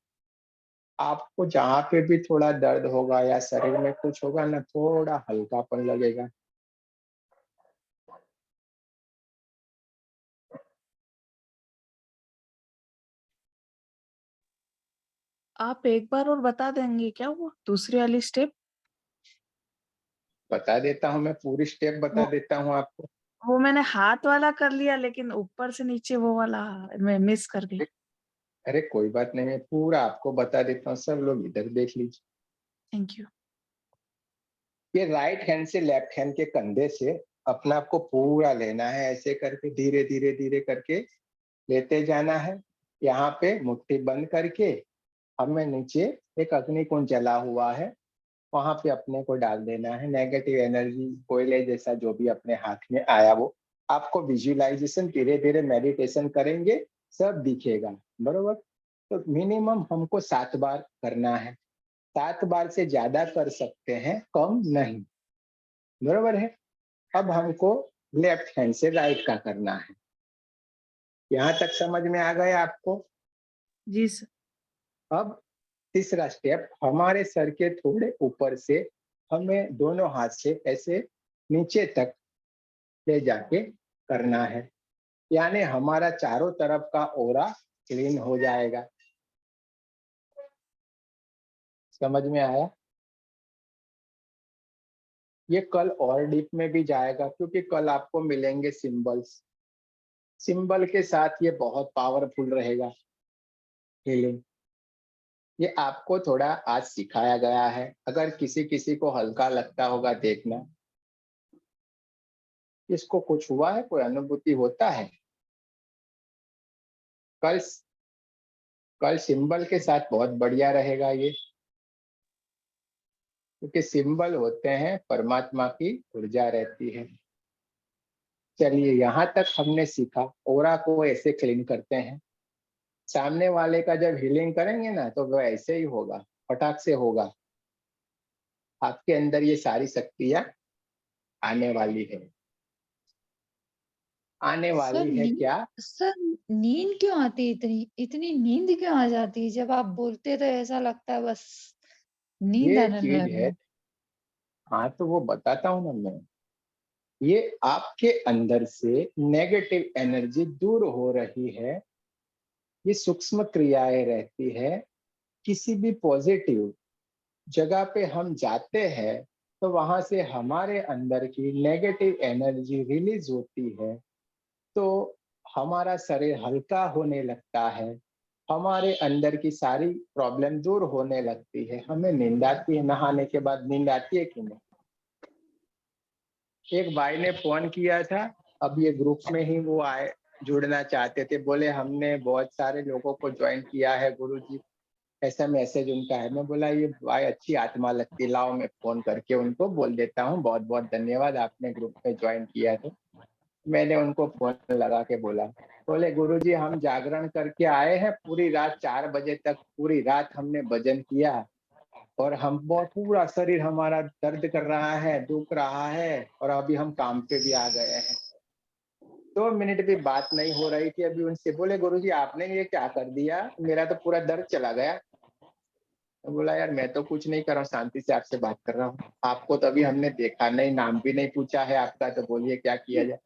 आपको जहाँ पे भी थोड़ा दर्द होगा या शरीर में कुछ होगा ना, थोड़ा हल्कापन लगेगा। आप एक बार और बता देंगे क्या वो दूसरी वाली स्टेप? बता देता हूँ, मैं पूरी स्टेप बता वो देता हूँ आपको। वो मैंने हाथ वाला कर लिया, लेकिन ऊपर से नीचे वो वाला मैं मिस कर गई। अरे कोई बात नहीं, मैं पूरा आपको बता देता हूँ। सब लोग इधर देख लीजिए। Thank you. ये राइट हैंड से लेफ्ट हैंड के कंधे से अपना आपको पूरा लेना है, ऐसे करके धीरे धीरे धीरे करके लेते जाना है। यहाँ पे मुट्ठी बंद करके हमें नीचे एक अग्नि कुंड जला हुआ है, वहां पे अपने को डाल देना है। नेगेटिव एनर्जी, कोयले जैसा जो भी अपने हाथ में आया, वो आपको विजुअलाइजेशन धीरे धीरे मेडिटेशन करेंगे सब दिखेगा, बरोबर। तो मिनिमम हमको 7 बार करना है। 7 बार से ज्यादा कर सकते हैं, कम नहीं, बरोबर है। अब हमको लेफ्ट हैंड से राइट का करना है। यहाँ तक समझ में आ गया आपको? जी सर। अब तीसरा स्टेप, हमारे सर के थोड़े ऊपर से हमें दोनों हाथ से ऐसे नीचे तक ले जाके करना है, यानी हमारा चारों तरफ का ऑरा क्लीन हो जाएगा। समझ में आया? ये कल और डीप में भी जाएगा, क्योंकि कल आपको मिलेंगे सिंबल्स। सिंबल के साथ ये बहुत पावरफुल रहेगा हीलिंग। ये आपको थोड़ा आज सिखाया गया है, अगर किसी किसी को हल्का लगता होगा देखना। इसको कुछ हुआ है, कोई अनुभूति होता है? कल कल सिंबल के साथ बहुत बढ़िया रहेगा ये, क्योंकि सिंबल होते हैं परमात्मा की ऊर्जा रहती है। चलिए, यहाँ तक हमने सीखा ऑरा को ऐसे क्लीन करते हैं। सामने वाले का जब हीलिंग करेंगे ना, तो वो ऐसे ही होगा, फटाक से होगा। आपके अंदर ये सारी शक्तियां आने वाली है। आने सर वाली है नींद क्या? सर नींद क्यों आती है? इतनी इतनी नींद क्यों आ जाती है? जब आप बोलते तो ऐसा लगता है बस नींद ये आने चीज लगी है। है। हाँ, तो वो बताता हूँ ना मैं। ये आपके अंदर से नेगेटिव एनर्जी दूर हो रही है। ये सूक्ष्म क्रियाएं रहती है। किसी भी पॉजिटिव जगह पे हम जाते हैं, तो वहां से हमारे अंदर की नेगेटिव एनर्जी रिलीज होती है, तो हमारा शरीर हल्का होने लगता है। हमारे अंदर की सारी प्रॉब्लम दूर होने लगती है। हमें नींद आती है, नहाने के बाद नींद आती है कि नहीं? एक भाई ने फोन किया था, अब ये ग्रुप में ही वो आए, जुड़ना चाहते थे। बोले हमने बहुत सारे लोगों को ज्वाइन किया है गुरुजी, ऐसा मैसेज उनका है। मैं बोला ये भाई अच्छी आत्मा लगती, लाओ मैं फोन करके उनको बोल देता हूँ। बहुत बहुत धन्यवाद, आपने ग्रुप में ज्वाइन किया। तो मैंने उनको फोन लगा के बोला, बोले गुरुजी हम जागरण करके आए हैं, पूरी रात 4 बजे तक पूरी रात हमने भजन किया और हम बहुत पूरा शरीर हमारा दर्द कर रहा है, दुख रहा है और अभी हम काम पे भी आ गए हैं। 2 मिनट भी बात नहीं हो रही थी अभी उनसे। बोले गुरुजी आपने ये क्या कर दिया, मेरा तो पूरा दर्द चला गया। तो बोला यार मैं तो कुछ नहीं कर रहा हूँ, शांति से आपसे बात कर रहा हूँ। आपको तो अभी हमने देखा नहीं, नाम भी नहीं पूछा है आपका, तो बोलिए क्या किया जाए।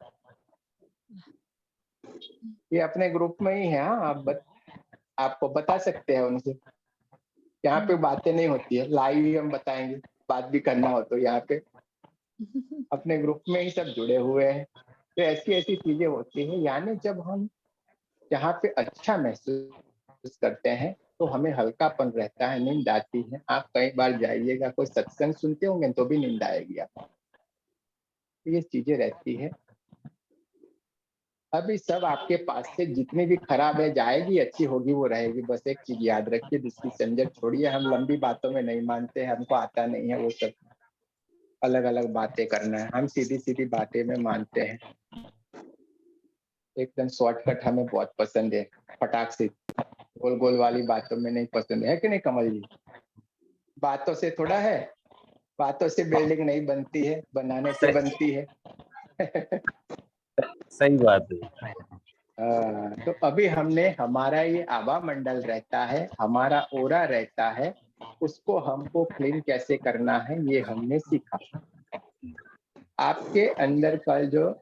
ये अपने ग्रुप में ही है। हाँ आपको बता सकते हैं उनसे। यहाँ पे बातें नहीं होती है, लाइव ही हम बताएंगे, बात भी करना हो तो यहाँ पे अपने ग्रुप में ही सब जुड़े हुए हैं। तो ऐसी ऐसी चीजें होती है, यानी जब हम यहाँ पे अच्छा महसूस करते हैं तो हमें हल्कापन रहता है, नींद आती है। आप कई बार जाइएगा, कोई सत्संग सुनते होंगे तो भी नींद आएगी आपको। तो ये चीजें रहती है। अभी सब आपके पास से जितनी भी खराब है जाएगी, अच्छी होगी वो रहेगी। बस एक चीज याद रखिए, जिसकी झंझट छोड़िए। हम लंबी बातों में नहीं मानते हैं, हमको आता नहीं है वो सब अलग अलग बातें करना है। हम सीधी सीधी बातें में मानते हैं। एकदम शॉर्टकट हमें बहुत पसंद है, फटाक से गोल गोल वाली बातों में नहीं पसंद है कि नहीं कमल जी? बातों से थोड़ा है, बातों से बिल्डिंग नहीं बनती है, बनाने से बनती है। सही बात है। तो अभी हमने, हमारा ये आभा मंडल रहता है, हमारा ओरा रहता है, उसको हमको क्लीन कैसे करना है ये हमने सीखा। आपके अंदर कल जो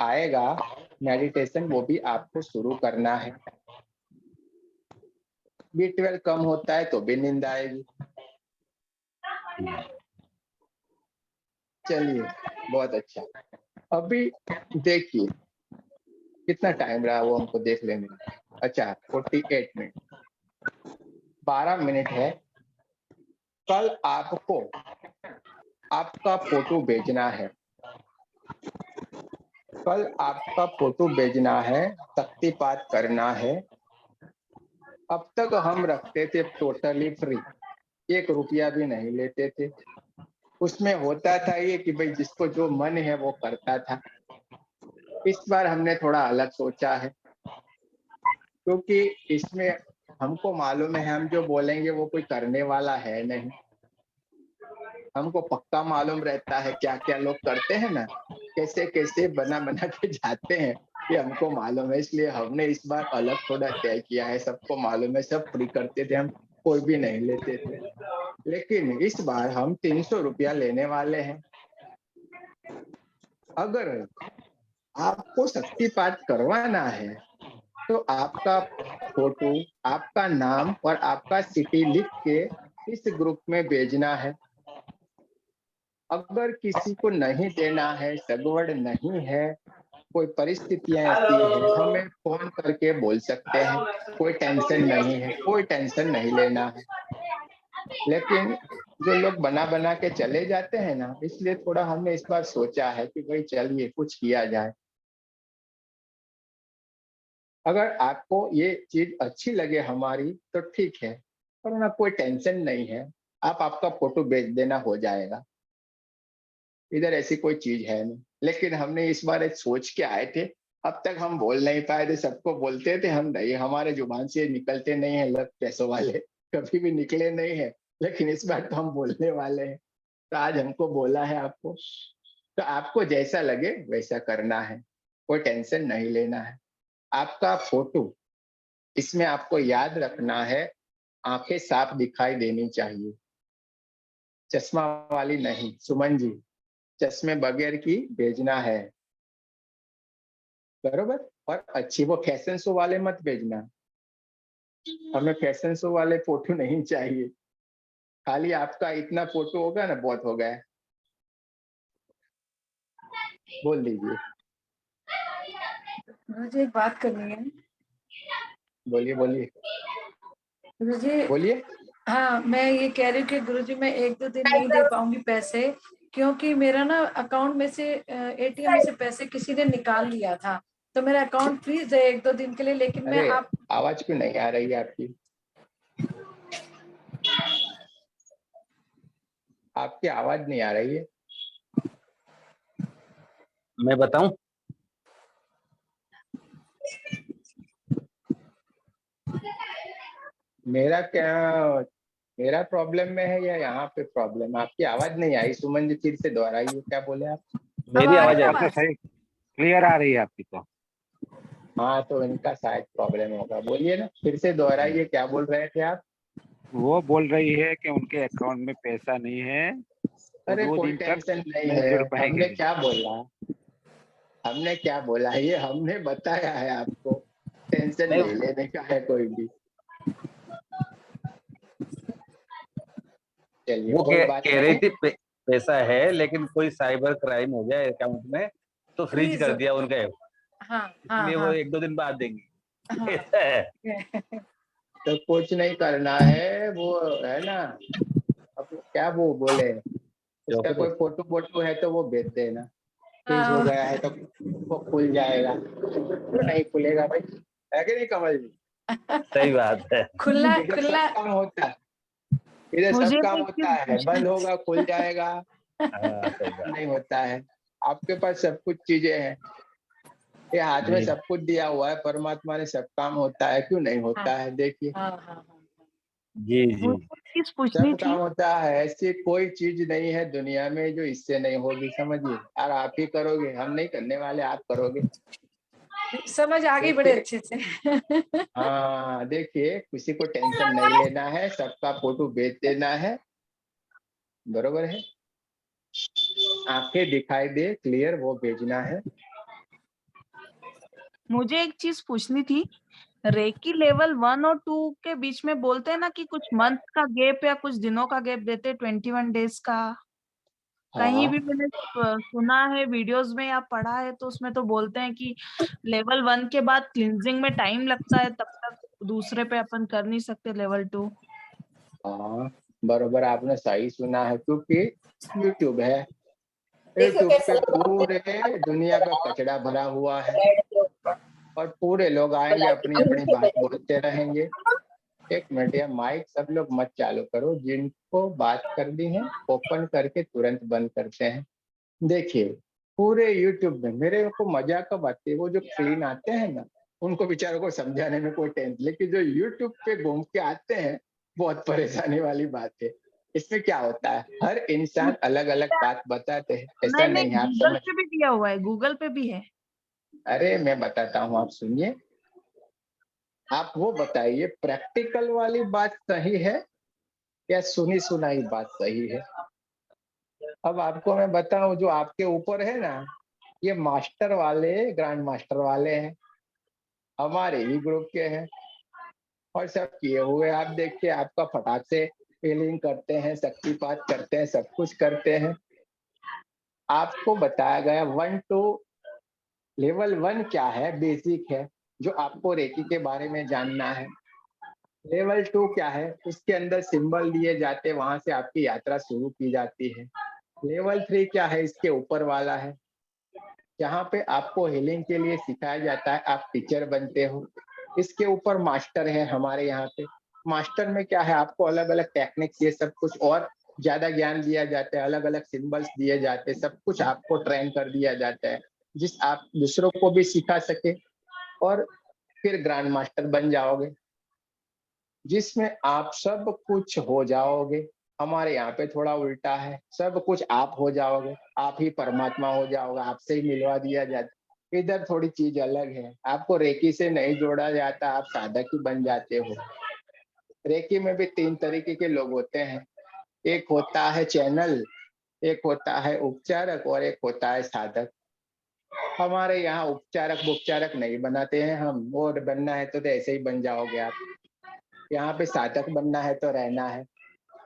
आएगा मेडिटेशन, वो भी आपको शुरू करना है। B12 कम होता है तो भी नींद आएगी। चलिए बहुत अच्छा। अभी देखिए कितना टाइम रहा वो हमको देख लेने। अच्छा 48 मिनट, 12 मिनट है। कल आपको आपका फोटो भेजना है, कल आपका फोटो भेजना है, शक्तिपात करना है। अब तक हम रखते थे टोटली फ्री, 1 रुपया भी नहीं लेते थे। उसमें होता था ये कि भाई जिसको जो मन है वो करता था। इस बार हमने थोड़ा अलग सोचा है, क्योंकि इसमें हमको मालूम है हम जो बोलेंगे वो कोई करने वाला है नहीं। हमको पक्का मालूम रहता है क्या क्या लोग करते हैं ना, कैसे कैसे बना बना के जाते हैं, ये हमको मालूम है। इसलिए हमने इस बार अलग थोड़ा तय किया है। सबको मालूम है सब फ्री करते थे, हम कोई भी नहीं लेते थे। लेकिन इस बार हम 300 रुपया लेने वाले हैं। अगर आपको शक्तिपात करवाना है तो आपका फोटो, आपका नाम और आपका सिटी लिख के इस ग्रुप में भेजना है। अगर किसी को नहीं देना है, सगवड़ नहीं है, कोई परिस्थितियां ऐसी है, हमें फोन करके बोल सकते हैं। कोई टेंशन नहीं है, कोई टेंशन नहीं लेना है। लेकिन जो लोग बना बना के चले जाते हैं ना, इसलिए थोड़ा हमने इस बार सोचा है कि भाई चलिए कुछ किया जाए। अगर आपको ये चीज अच्छी लगे हमारी तो ठीक है, वरना कोई टेंशन नहीं है। आप आपका फोटो भेज देना, हो जाएगा। इधर ऐसी कोई चीज है नहीं। लेकिन हमने इस बार एक सोच के आए थे। अब तक हम बोल नहीं पाए थे, सबको बोलते थे हम, नहीं हमारे जुबान से निकलते नहीं है लफ्ज पैसों वाले, कभी भी निकले नहीं है। लेकिन इस बार तो हम बोलने वाले हैं, तो आज हमको बोला है आपको। तो आपको जैसा लगे वैसा करना है, कोई टेंशन नहीं लेना है। आपका फोटो, इसमें आपको याद रखना है, आंखें साफ दिखाई देनी चाहिए, चश्मा वाली नहीं। सुमन जी, चश्मे बगैर की भेजना है, बरोबर। और अच्छी, वो फैशन शो वाले मत भेजना, हमें फैशन शो वाले फोटो नहीं चाहिए। खाली आपका इतना फोटो होगा ना, बहुत हो गया। बोल दीजिए, मुझे एक बात करनी है। बोलिए बोलिए गुरुजी, बोलिए। हाँ मैं ये कह रही हूँ कि गुरुजी मैं 1-2 दिन नहीं दे पाऊंगी पैसे, क्योंकि मेरा ना अकाउंट में से एटीएम में से पैसे किसी ने निकाल लिया था। तो मेरा अकाउंट फ्रीज है 1-2 दिन के लिए, लेकिन मैं अरे आप आवाज क्यों नहीं आ रही है आपकी? आपकी आवाज नहीं आ रही है। मैं बताऊं? मेरा क्या, मेरा प्रॉब्लम में है या यहाँ पे प्रॉब्लम? आपकी आवाज नहीं आई सुमन जी, फिर से दोहराइए, क्या बोले आप? मेरी आ आवाज रही आ है रही है। आवाज? सही क्लियर आ रही है आपकी तो। हाँ, तो इनका शायद प्रॉब्लम होगा। बोलिए ना, फिर से दोहराइए, क्या बोल रहे थे आप? वो बोल रही है कि उनके अकाउंट में पैसा नहीं है, वो अरे 2 कोई दिन तक टेंशन नहीं नहीं है, जुड़ पाएंगे। हमने क्या बोला? हमने क्या बोला? ये हमने बताया है आपको, टेंशन नहीं, नहीं लेने का है कोई भी। चलिए, वो कोई बात कह रही नहीं। थी पैसा है, लेकिन कोई साइबर क्राइम हो जाए अकाउंट में तो फ्रीज Freeze कर हो दिया उनका, हाँ हाँ इसलिए वो हाँ 1-2 दिन बाद देंगी। हाँ ऐसा है। तो कुछ नहीं करना है, वो है ना, अब क्या वो बोले, उसका कोई फोटो वोटो है तो वो भेज देना। फ्रीज हो हाँ गया है तो वो खुल जाएगा, क्यों नहीं खुलेगा भाई? है कि नहीं कमल जी? सही बात है। खुला इधर खुला सब काम होता है, इधर सब मुझे काम भी होता है, क्यों बंद होगा खुल जाएगा, हाँ, सही बात। नहीं होता है। आपके पास सब कुछ चीजें हैं, ये हाथ में जी सब कुछ दिया हुआ है, परमात्मा ने, सब काम होता है, क्यों नहीं होता है? देखिए, हाँ हाँ हाँ जी जी। मुझे एक चीज पूछनी सब थी। काम होता है। ऐसी कोई चीज नहीं है दुनिया में जो इससे नहीं होगी, समझिए। और आप ही करोगे, हम नहीं करने वाले, आप करोगे। समझ आ गई बड़े अच्छे से। हाँ, देखिए, किसी को टेंशन नहीं लेना है, सबका फोटो भेज देना है, बरोबर है। आंखें दिखाई दे क्लियर, वो भेजना है। मुझे एक चीज पूछनी थी। रेकी लेवल 1 और 2 के बीच में बोलते हैं ना कि कुछ मंथ का गैप या कुछ दिनों का गैप देते हैं, 21 डेज का। कहीं हाँ, भी मैंने सुना है वीडियोस में या पढ़ा है, तो उसमें तो बोलते हैं कि लेवल 1 के बाद क्लिनजिंग में टाइम लगता है, तब तक दूसरे पे अपन कर नहीं सकते लेवल 2। हाँ, बरोबर, आपने सही सुना है, क्योंकि यूट्यूब है। यूट्यूब पे पूरे दुनिया का कचरा भरा हुआ है, और पूरे लोग आएंगे, अपनी अपनी बात बोलते रहेंगे। एक मिनट, या माइक सब लोग मत चालू करो, जिनको बात करनी है ओपन करके तुरंत बंद करते हैं। देखिए, पूरे यूट्यूब में मेरे को मजाक कब आती है, वो जो क्लीन आते हैं ना, उनको बेचारों को समझाने में कोई टेंशन, लेकिन जो यूट्यूब पे घूम के आते हैं, बहुत परेशानी वाली बात है। इसमें क्या होता है, हर इंसान अलग अलग बात बताते हैं, ऐसा नहीं नहीं, नहीं है, आप गूगल समझ। पे भी दिया हुआ है, गूगल पे भी है। अरे मैं बताता हूँ, आप सुनिए। आप वो बताइए, प्रैक्टिकल वाली बात सही है या सुनी सुनाई बात सही है? अब आपको मैं बताऊं, जो आपके ऊपर है ना, ये मास्टर वाले, ग्रैंड मास्टर वाले हैं, हमारे ही ग्रुप के हैं, और सब किए हुए। आप देखिए, आपका फटाक से फीलिंग करते हैं, शक्तिपात करते हैं, सब कुछ करते हैं। आपको बताया गया 1 to लेवल 1 क्या है, बेसिक है, जो आपको रेकी के बारे में जानना है। लेवल 2 क्या है, उसके अंदर सिंबल दिए जाते हैं, वहां से आपकी यात्रा शुरू की जाती है। लेवल 3 क्या है, इसके ऊपर वाला है, जहाँ पे आपको हीलिंग के लिए सिखाया जाता है, आप टीचर बनते हो। इसके ऊपर मास्टर है हमारे यहाँ पे। मास्टर में क्या है, आपको अलग अलग टेक्निक्स, ये सब कुछ और ज्यादा ज्ञान दिया जाता है, अलग अलग सिंबल्स दिए जाते हैं, सब कुछ आपको ट्रेन कर दिया जाता है, जिस आप दूसरों को भी सिखा सके, और फिर ग्रैंड मास्टर बन जाओगे, जिसमें आप सब कुछ हो जाओगे। हमारे यहाँ पे थोड़ा उल्टा है, सब कुछ आप हो जाओगे, आप ही परमात्मा हो जाओगे, आपसे ही मिलवा दिया जाता। इधर थोड़ी चीज अलग है, आपको रेकी से नहीं जोड़ा जाता, आप साधक ही बन जाते हो। रेकी में भी 3 तरीके के लोग होते हैं, एक होता है चैनल, एक होता है उपचारक, और एक होता है साधक। हमारे यहाँ उपचारक नहीं बनाते हैं हम, और बनना है तो ऐसे ही बन जाओगे आप। यहाँ पे साधक बनना है तो रहना है,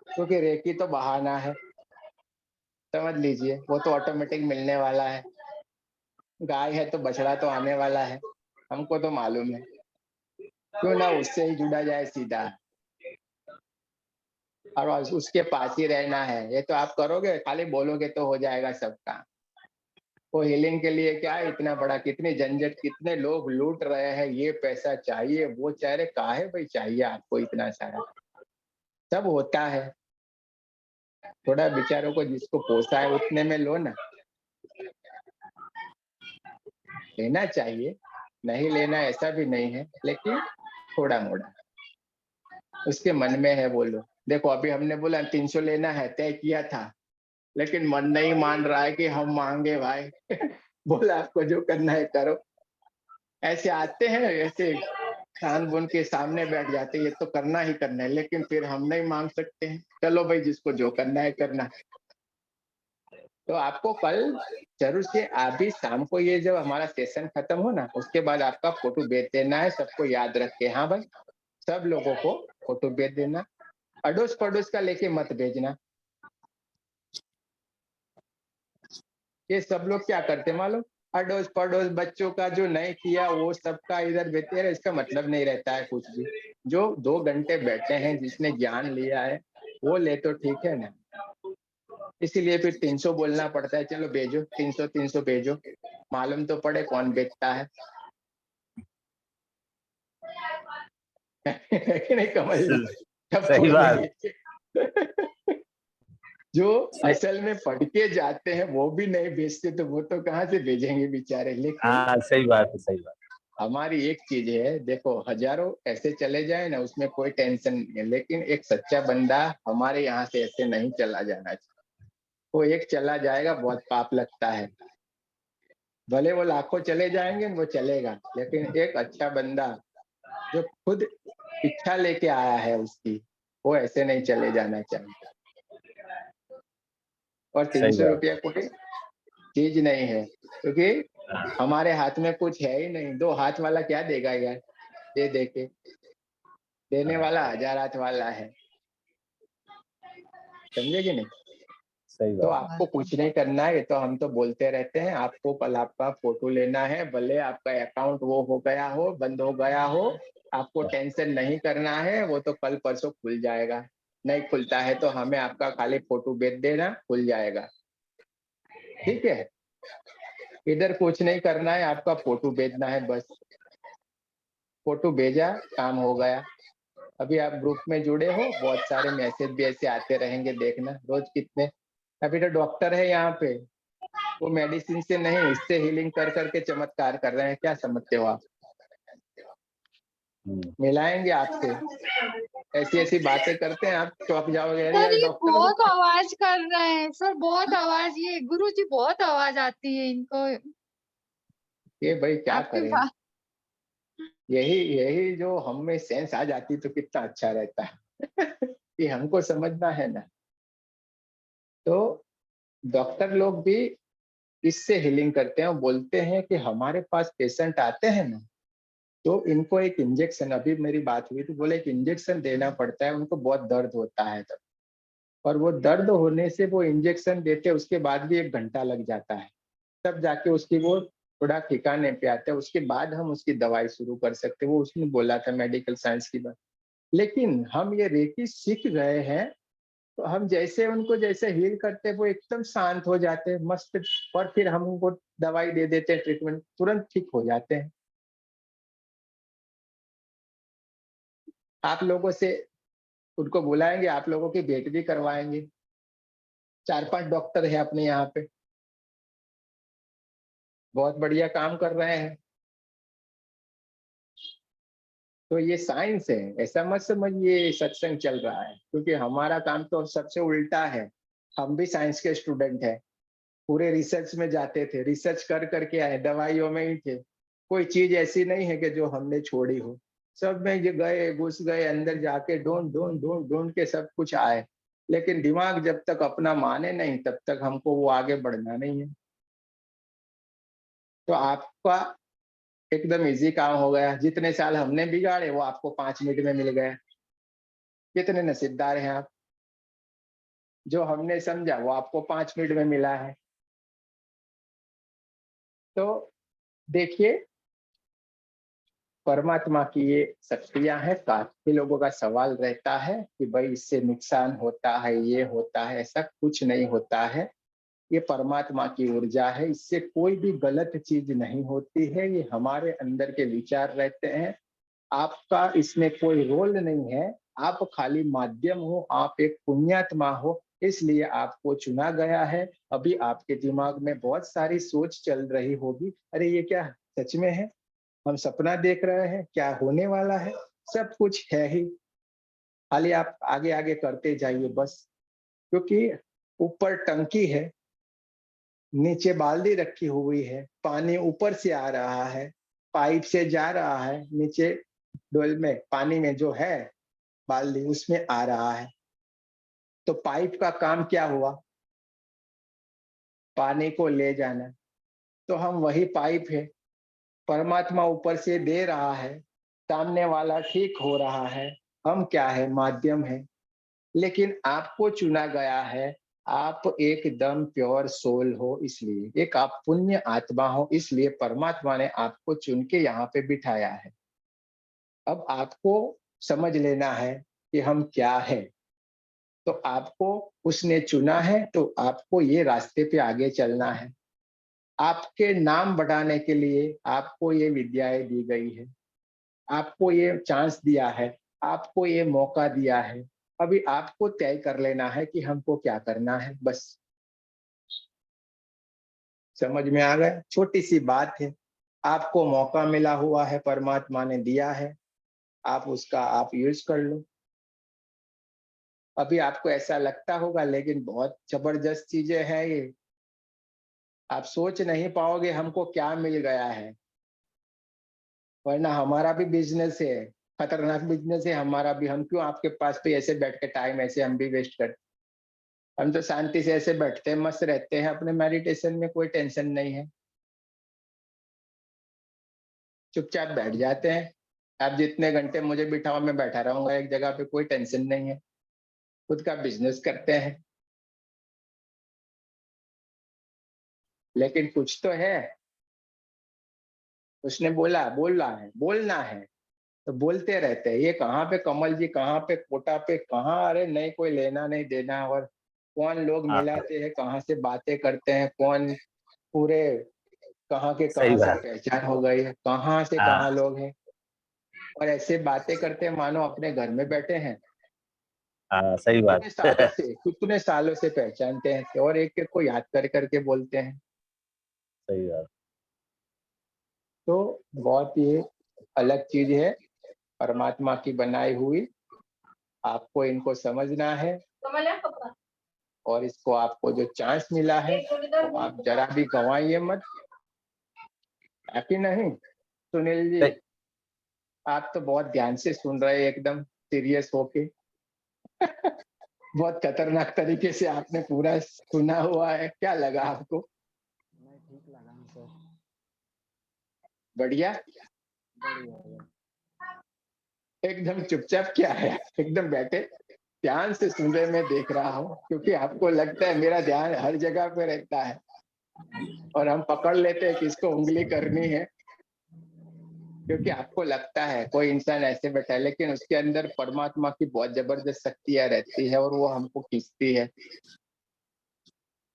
क्योंकि रेकी तो बहाना है, समझ लीजिए, वो तो ऑटोमेटिक मिलने वाला है। गाय है तो बछड़ा तो आने वाला है, हमको तो मालूम है, क्यों ना उससे ही जुड़ा जाए सीधा, और उसके पास ही रहना है। ये तो आप करोगे, खाली बोलोगे तो हो जाएगा सब काम। वो हीलिंग के लिए क्या है इतना बड़ा, कितनी झंझट, कितने लोग लूट रहे हैं, ये पैसा चाहिए, वो चाहे, काहे भाई चाहिए आपको इतना सारा? सब होता है, थोड़ा बेचारों को जिसको पोसा है उतने में लो ना, लेना चाहिए। नहीं लेना ऐसा भी नहीं है, लेकिन थोड़ा मोड़ा उसके मन में है। बोलो देखो अभी हमने बोला 300 लेना है, तय किया था, लेकिन मन नहीं मान रहा है कि हम मांगे भाई। बोला आपको जो करना है करो। ऐसे आते हैं, ऐसे खान बुन के सामने बैठ जाते हैं, ये तो करना ही करना है, लेकिन फिर हम नहीं मांग सकते हैं। चलो भाई जिसको जो करना है करना। तो आपको कल जरूर से अभी शाम को ये जब हमारा सेशन खत्म हो ना, उसके बाद आपका फोटो भेज देना है, सबको याद रख के। हाँ भाई, सब लोगों को फोटो भेज देना, अड़ोस पड़ोस का लेके मत भेजना। ये सब लोग क्या करते मालूम, अड़ोस पड़ोस बच्चों का जो नहीं किया वो सबका इधर भेजते रहे, इसका मतलब नहीं रहता है कुछ भी। जो 2 घंटे बैठे हैं, जिसने ज्ञान लिया है वो ले तो ठीक है ना। इसीलिए फिर 300 बोलना पड़ता है, चलो भेजो 300 भेजो, मालूम तो पड़े कौन बेचता है। नहीं कमल जी, सब सही कोई बात। नहीं। जो असल में पढ़ के जाते हैं वो भी नहीं भेजते, तो वो तो कहाँ से भेजेंगे बेचारे। लेकिन हाँ सही बात है, सही बात। हमारी एक चीज है, देखो हजारों ऐसे चले जाए ना, उसमें कोई टेंशन नहीं है, लेकिन एक सच्चा बंदा हमारे यहाँ से ऐसे नहीं चला जाना चाहिए। वो एक चला जाएगा बहुत पाप लगता है। भले वो लाखों चले जाएंगे वो चलेगा, लेकिन एक अच्छा बंदा जो खुद इच्छा लेके आया है उसकी, वो ऐसे नहीं चले जाना चाहिए। और सही 300 बात। रुपया कोई चीज नहीं है, क्योंकि हमारे हाथ में कुछ है ही नहीं। 2 हाथ वाला क्या देगा यार, ये देके देने वाला 1000 हाथ वाला है, समझे कि नहीं। सही तो बात। आपको कुछ नहीं करना है, ये तो हम तो बोलते रहते हैं। आपको कल आपका फोटो लेना है, भले आपका अकाउंट वो हो गया हो, बंद हो गया हो, आपको टेंशन नहीं करना है, वो तो कल परसों खुल जाएगा। नहीं खुलता है तो हमें आपका खाली फोटो भेज देना, खुल जाएगा, ठीक है। इधर कुछ नहीं करना है, आपका फोटो भेजना है बस। फोटो भेजा, काम हो गया। अभी आप ग्रुप में जुड़े हो, बहुत सारे मैसेज भी ऐसे आते रहेंगे, देखना रोज कितने। अभी तो डॉक्टर है यहाँ पे, वो मेडिसिन से नहीं, इससे हीलिंग कर करके चमत्कार कर रहे हैं। क्या समझते हो आप? मिलाएंगे आपसे, ऐसी ऐसी बातें करते हैं, आप चौंक जाओगे, अरे सर यार ये डॉक्टर बहुत आवाज कर रहे हैं सर, बहुत आवाज, ये गुरुजी बहुत आवाज आती है इनको। ये भाई क्या आपकी करें। बात यही यही जो हम में सेंस आ जाती तो कितना अच्छा रहता है। ये हमको समझना है ना। तो डॉक्टर लोग भी इससे हीलिंग करते हैं और बोलते हैं कि हमारे पास पेशेंट आते हैं ना, तो इनको एक इंजेक्शन, अभी मेरी बात हुई तो बोले एक इंजेक्शन देना पड़ता है, उनको बहुत दर्द होता है तब, और वो दर्द होने से वो इंजेक्शन देते हैं, उसके बाद भी 1 घंटा लग जाता है, तब जाके उसकी वो थोड़ा ठिकाने पे आता है, उसके बाद हम उसकी दवाई शुरू कर सकते हैं। वो उसने बोला था मेडिकल साइंस की बात। लेकिन हम ये रेकी सीख गए हैं, तो हम जैसे उनको जैसे हील करते हैं वो एकदम शांत हो जाते हैं, मस्त, और फिर हम उनको दवाई दे देते हैं, ट्रीटमेंट, तुरंत ठीक हो जाते हैं। आप लोगों से उनको बुलाएंगे, आप लोगों की भेंट भी करवाएंगे। 4-5 डॉक्टर है अपने यहाँ पे, बहुत बढ़िया काम कर रहे हैं। तो ये साइंस है, ऐसा मत समझिए सत्संग चल रहा है, क्योंकि हमारा काम तो सबसे उल्टा है। हम भी साइंस के स्टूडेंट हैं, पूरे रिसर्च में जाते थे, रिसर्च कर करके आए, दवाइयों में ही थे। कोई चीज ऐसी नहीं है कि जो हमने छोड़ी हो, सब में ये गए, घुस गए अंदर, जाके ढूंढ ढूंढ ढूंढ ढूंढ के सब कुछ आए। लेकिन दिमाग जब तक अपना माने नहीं, तब तक हमको वो आगे बढ़ना नहीं है। तो आपका एकदम इजी काम हो गया, जितने साल हमने बिगाड़े वो आपको 5 मिनट में मिल गया। कितने नसीबदार हैं आप, जो हमने समझा वो आपको 5 मिनट में मिला है। तो देखिए, परमात्मा की ये शक्तियां हैं। काफी लोगों का सवाल रहता है कि भाई इससे नुकसान होता है, ये होता है, ऐसा कुछ नहीं होता है। ये परमात्मा की ऊर्जा है, इससे कोई भी गलत चीज नहीं होती है। ये हमारे अंदर के विचार रहते हैं, आपका इसमें कोई रोल नहीं है। आप खाली माध्यम हो, आप एक पुण्यात्मा हो, इसलिए आपको चुना गया है। अभी आपके दिमाग में बहुत सारी सोच चल रही होगी, अरे ये क्या सच में है, हम सपना देख रहे हैं, क्या होने वाला है, सब कुछ है ही। खाली आप आगे आगे करते जाइए बस, क्योंकि ऊपर टंकी है, नीचे बाल्टी रखी हुई है, पानी ऊपर से आ रहा है, पाइप से जा रहा है, नीचे डोल में पानी में जो है बाल्टी उसमें आ रहा है। तो पाइप का काम क्या हुआ? पानी को ले जाना। तो हम वही पाइप है, परमात्मा ऊपर से दे रहा है, सामने वाला ठीक हो रहा है, हम क्या है? माध्यम है। लेकिन आपको चुना गया है, आप एकदम प्योर सोल हो, इसलिए एक आप पुण्य आत्मा हो, इसलिए परमात्मा ने आपको चुन के यहाँ पे बिठाया है। अब आपको समझ लेना है कि हम क्या है। तो आपको उसने चुना है, तो आपको ये रास्ते पे आगे चलना है। आपके नाम बढ़ाने के लिए आपको ये विद्याएं दी गई है, आपको ये चांस दिया है, आपको ये मौका दिया है। अभी आपको तय कर लेना है कि हमको क्या करना है, बस। समझ में आ गया? छोटी सी बात है। आपको मौका मिला हुआ है, परमात्मा ने दिया है, आप उसका आप यूज कर लो। अभी आपको ऐसा लगता होगा, लेकिन बहुत जबरदस्त चीजें हैं ये। आप सोच नहीं पाओगे हमको क्या मिल गया है। वरना हमारा भी बिजनेस है, खतरनाक बिजनेस है हमारा भी। हम क्यों आपके पास पे ऐसे बैठ के टाइम ऐसे हम भी वेस्ट करते? हम तो शांति से ऐसे बैठते हैं, मस्त रहते हैं अपने मेडिटेशन में, कोई टेंशन नहीं है, चुपचाप बैठ जाते हैं। आप जितने घंटे मुझे बिठाओ, मैं बैठा रहूंगा एक जगह पे, कोई टेंशन नहीं है। खुद का बिजनेस करते हैं। लेकिन कुछ तो है। उसने बोला, बोलना है, तो बोलते रहते हैं। ये कहाँ पे कमल जी, कहाँ पे कोटा पे, कहाँ, अरे नहीं कोई लेना नहीं देना। और कौन लोग हाँ मिलाते हैं, कहाँ से बातें करते हैं, कौन पूरे कहाँ के सही कहाँ से बात। पहचान हो गई है, कहाँ से कहाँ हाँ लोग हैं। और ऐसे बातें करते हैं मानो अपने घर में बैठे हैं। हाँ सही बात। कितने सालों से पहचानते हैं, और एक एक को याद कर करके बोलते हैं। सही बात। तो बहुत ही अलग चीज है, परमात्मा की बनाई हुई। आपको इनको समझना है, और इसको आपको जो चांस मिला है, तो आप जरा भी गंवाइए मत। है कि नहीं सुनील जी? सही- आप तो बहुत ध्यान से सुन रहे हैं, एकदम सीरियस होके। बहुत खतरनाक तरीके से आपने पूरा सुना हुआ है। क्या लगा आपको? ठीक लगा सर। बढ़िया। एकदम चुपचाप क्या है, एकदम बैठे ध्यान से सुन रहे, मैं देख रहा हूँ। क्योंकि आपको लगता है मेरा ध्यान हर जगह पे रहता है, और हम पकड़ लेते हैं किसको उंगली करनी है। क्योंकि आपको लगता है कोई इंसान ऐसे बैठा है, लेकिन उसके अंदर परमात्मा की बहुत जबरदस्त शक्तियां रहती है, और वो हमको खींचती है।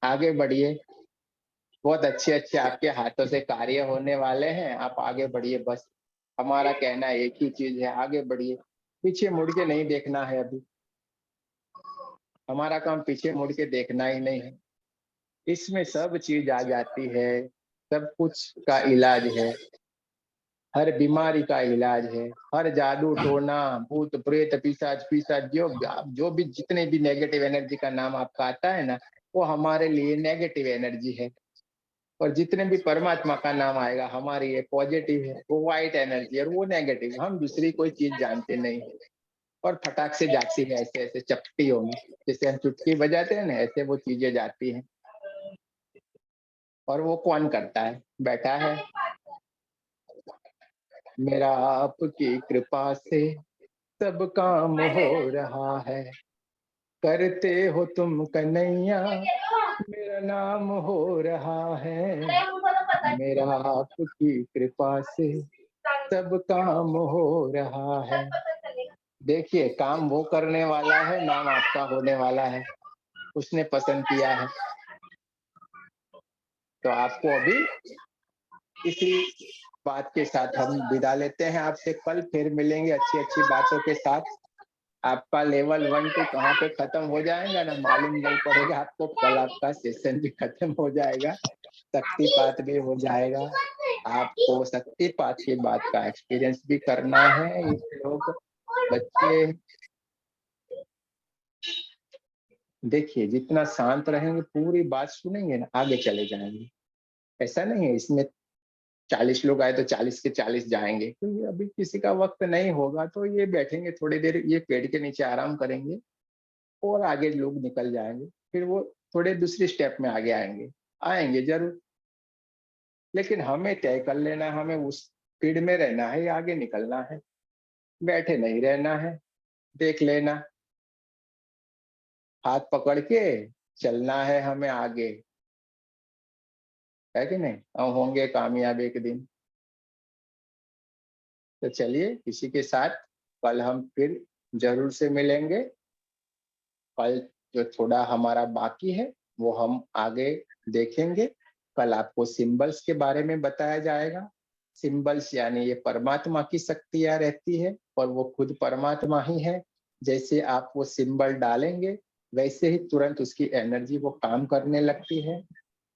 आगे बढ़िए, बहुत अच्छे अच्छे आपके हाथों से कार्य होने वाले हैं। आप आगे बढ़िए बस। हमारा कहना एक ही चीज है, आगे बढ़िए। पीछे मुड़ के नहीं देखना है अभी। हमारा काम पीछे मुड़ के देखना ही नहीं है। इसमें सब चीज आ जाती है, सब कुछ का इलाज है, हर बीमारी का इलाज है, हर जादू टोना, भूत प्रेत पिशाच पिशाच जो भी जितने भी नेगेटिव एनर्जी का नाम आपका आता है ना, वो हमारे लिए नेगेटिव एनर्जी है। और जितने भी परमात्मा का नाम आएगा हमारे लिए पॉजिटिव है, वो व्हाइट एनर्जी है, और वो नेगेटिव। हम दूसरी कोई चीज जानते नहीं है। और फटाक से जाती है, ऐसे ऐसे चपटियों में, जैसे हम चुटकी बजाते हैं ना, ऐसे वो चीजें जाती हैं। और वो कौन करता है? बैठा है। मेरा आपकी कृपा से सब काम हो रहा है, करते हो तुम कन्हैया, मेरा नाम हो रहा है। मेरा आपकी कृपा से सब काम हो रहा है। देखिए, काम वो करने वाला है, नाम आपका होने वाला है। उसने पसंद किया है। तो आपको अभी इसी बात के साथ हम विदा लेते हैं आपसे। कल फिर मिलेंगे अच्छी अच्छी बातों के साथ। आपका लेवल 1 2 कहाँ पे खत्म हो जाएगा ना, मालूम नहीं पड़ेगा आपको। कल आपका सेशन भी खत्म हो जाएगा। शक्तिपात भी हो जाएगा। आपको शक्तिपात की बात का एक्सपीरियंस भी करना है। ये लोग बच्चे देखिए, जितना शांत रहेंगे, पूरी बात सुनेंगे ना, आगे चले जाएंगे। ऐसा नहीं है इसमें 40 लोग आए तो 40 के 40 जाएंगे, क्योंकि अभी किसी का वक्त नहीं होगा तो ये बैठेंगे थोड़ी देर, ये पेड़ के नीचे आराम करेंगे और आगे लोग निकल जाएंगे। फिर वो थोड़े दूसरी स्टेप में आगे आएंगे जरूर, लेकिन हमें तय कर लेना है, हमें उस स्पीड में रहना है या आगे निकलना है। बैठे नहीं रहना है, देख लेना, हाथ पकड़ के चलना है हमें आगे, है कि नहीं? हम होंगे कामयाब एक दिन। तो चलिए, इसी के साथ कल हम फिर जरूर से मिलेंगे। कल जो थोड़ा हमारा बाकी है वो हम आगे देखेंगे। कल आपको सिंबल्स के बारे में बताया जाएगा। सिंबल्स यानी ये परमात्मा की शक्तियां रहती है और वो खुद परमात्मा ही है। जैसे आप वो सिंबल डालेंगे वैसे ही तुरंत उसकी एनर्जी वो काम करने लगती है।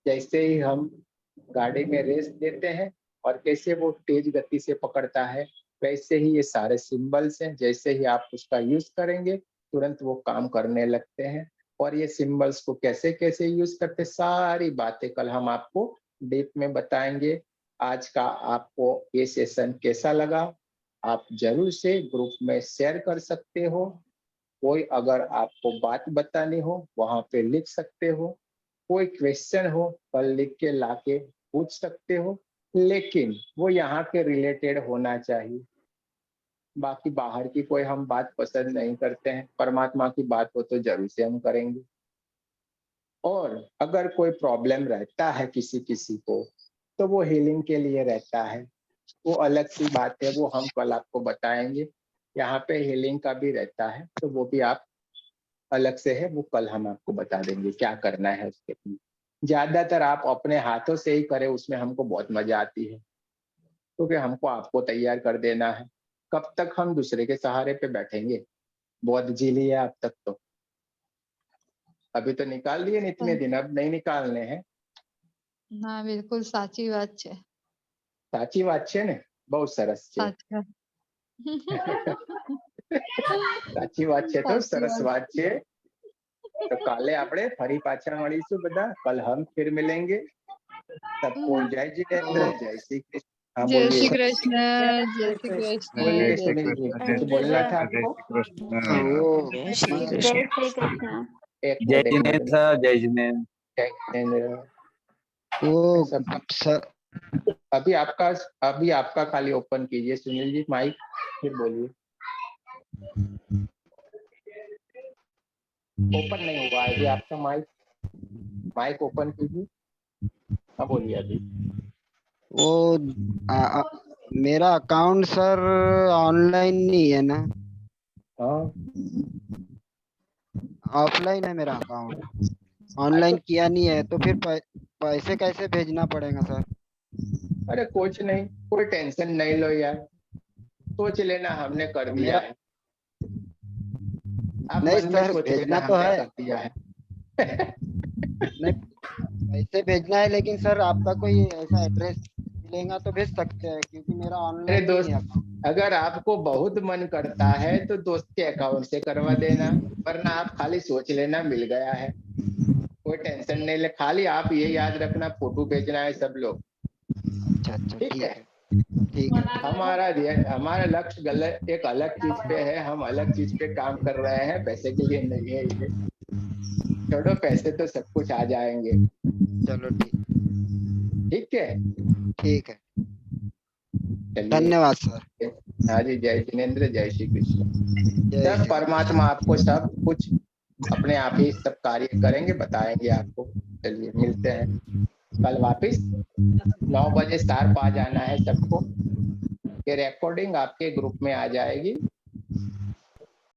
जैसे ही हम गाड़ी में रेस देते हैं और कैसे वो तेज गति से पकड़ता है, वैसे ही ये सारे सिंबल्स हैं। जैसे ही आप उसका यूज करेंगे तुरंत वो काम करने लगते हैं। और ये सिंबल्स को कैसे कैसे यूज करते, सारी बातें कल हम आपको डीप में बताएंगे। आज का आपको ये सेशन कैसा लगा, आप जरूर से ग्रुप में शेयर कर सकते हो। कोई अगर आपको बात बतानी हो वहां पे लिख सकते हो। कोई क्वेश्चन हो कल लिख के लाके पूछ सकते हो, लेकिन वो यहाँ के रिलेटेड होना चाहिए। बाकी बाहर की कोई हम बात पसंद नहीं करते हैं। परमात्मा की बात हो तो जरूर से हम करेंगे। और अगर कोई प्रॉब्लम रहता है किसी किसी को, तो वो हीलिंग के लिए रहता है, वो अलग सी बात है, वो हम कल आपको बताएंगे। यहाँ पे हीलिंग का भी रहता है, तो वो भी आप अलग से है, वो कल हम आपको बता देंगे क्या करना है उसके लिए। ज्यादातर आप अपने हाथों से ही करें, उसमें हमको बहुत मजा आती है, क्योंकि हमको आपको तैयार कर देना है। कब तक हम दूसरे के सहारे पे बैठेंगे? बहुत जी लिया अब तक तो, अभी तो निकाल दिए इतने दिन, अब नहीं निकालने हैं। ના બિલકુલ સાચી વાત છે. સાચી વાત છે ને? બહુ સરસ છે. સાચી વાત. સાચી વાત છે તો સાચી સરસ વાત. વાત છે. तो काले આપણે ફરી પાછા મળીશું બધા. कल हम फिर मिलेंगे. सबको जय जितेंद्र, जय श्री कृष्ण. हाँ જય बोलिए. શ્રી કૃષ્ણ, જય શ્રી કૃષ્ણ, बोलिए જય श्री सुनील जी, कृष्ण. कुछ बोलना था जय आपको? श्री कृष्ण। वो जय श्री मैं- कृष्ण। जय श्री कृष्ण। एक जय मिनट, एक जिनेन्द्र मिनट. सर, जय जिनेन्द्र। जय जितेंद्र. वो सबका सर अभी आपका खाली ओपन कीजिए सुनील जी माइक, फिर बोलिए. ओपन नहीं हुआ है अभी आपका माइक. माइक ओपन कीजिए. हाँ बोलिए अभी. वो मेरा अकाउंट सर ऑनलाइन नहीं है ना, हाँ, ऑफलाइन है मेरा अकाउंट, ऑनलाइन किया नहीं है, तो फिर पैसे कैसे भेजना पड़ेगा सर? अरे कुछ नहीं, कोई टेंशन नहीं लो यार. सोच लेना हमने कर दिया मेरा है. आप नहीं मन में सर, सोच भेजना लेना तो हमने है। कर दिया है. नहीं, पैसे भेजना है, लेकिन सर आपका कोई ऐसा एड्रेस मिलेगा तो भेज सकते हैं, क्योंकि मेरा अरे ऑनलाइन नहीं है दोस्त, अगर आपको बहुत मन करता है तो दोस्त के अकाउंट से करवा देना, वरना आप खाली सोच लेना मिल गया है. कोई टेंशन नहीं ले, खाली आप ये याद रखना फोटो भेजना है सब लोग. अच्छा अच्छा, ठीक है. ठीक है। हमारा लक्ष्य गलत एक अलग चीज पे है, हम अलग चीज पे काम कर रहे हैं, पैसे के लिए नहीं है ये. छोड़ो, पैसे तो सब कुछ आ जाएंगे. चलो ठीक है. ठीक है, चलिए. धन्यवाद सर। हाँ जी, जय जिनेन्द्र, जय श्री कृष्ण. जय सब श्री- परमात्मा आपको सब कुछ अपने आप ही सब कार्य करेंगे, बताएंगे आपको. चलिए मिलते हैं कल वापिस 9 बजे शार्प आ जाना है सबको. ये रिकॉर्डिंग आपके ग्रुप में आ जाएगी.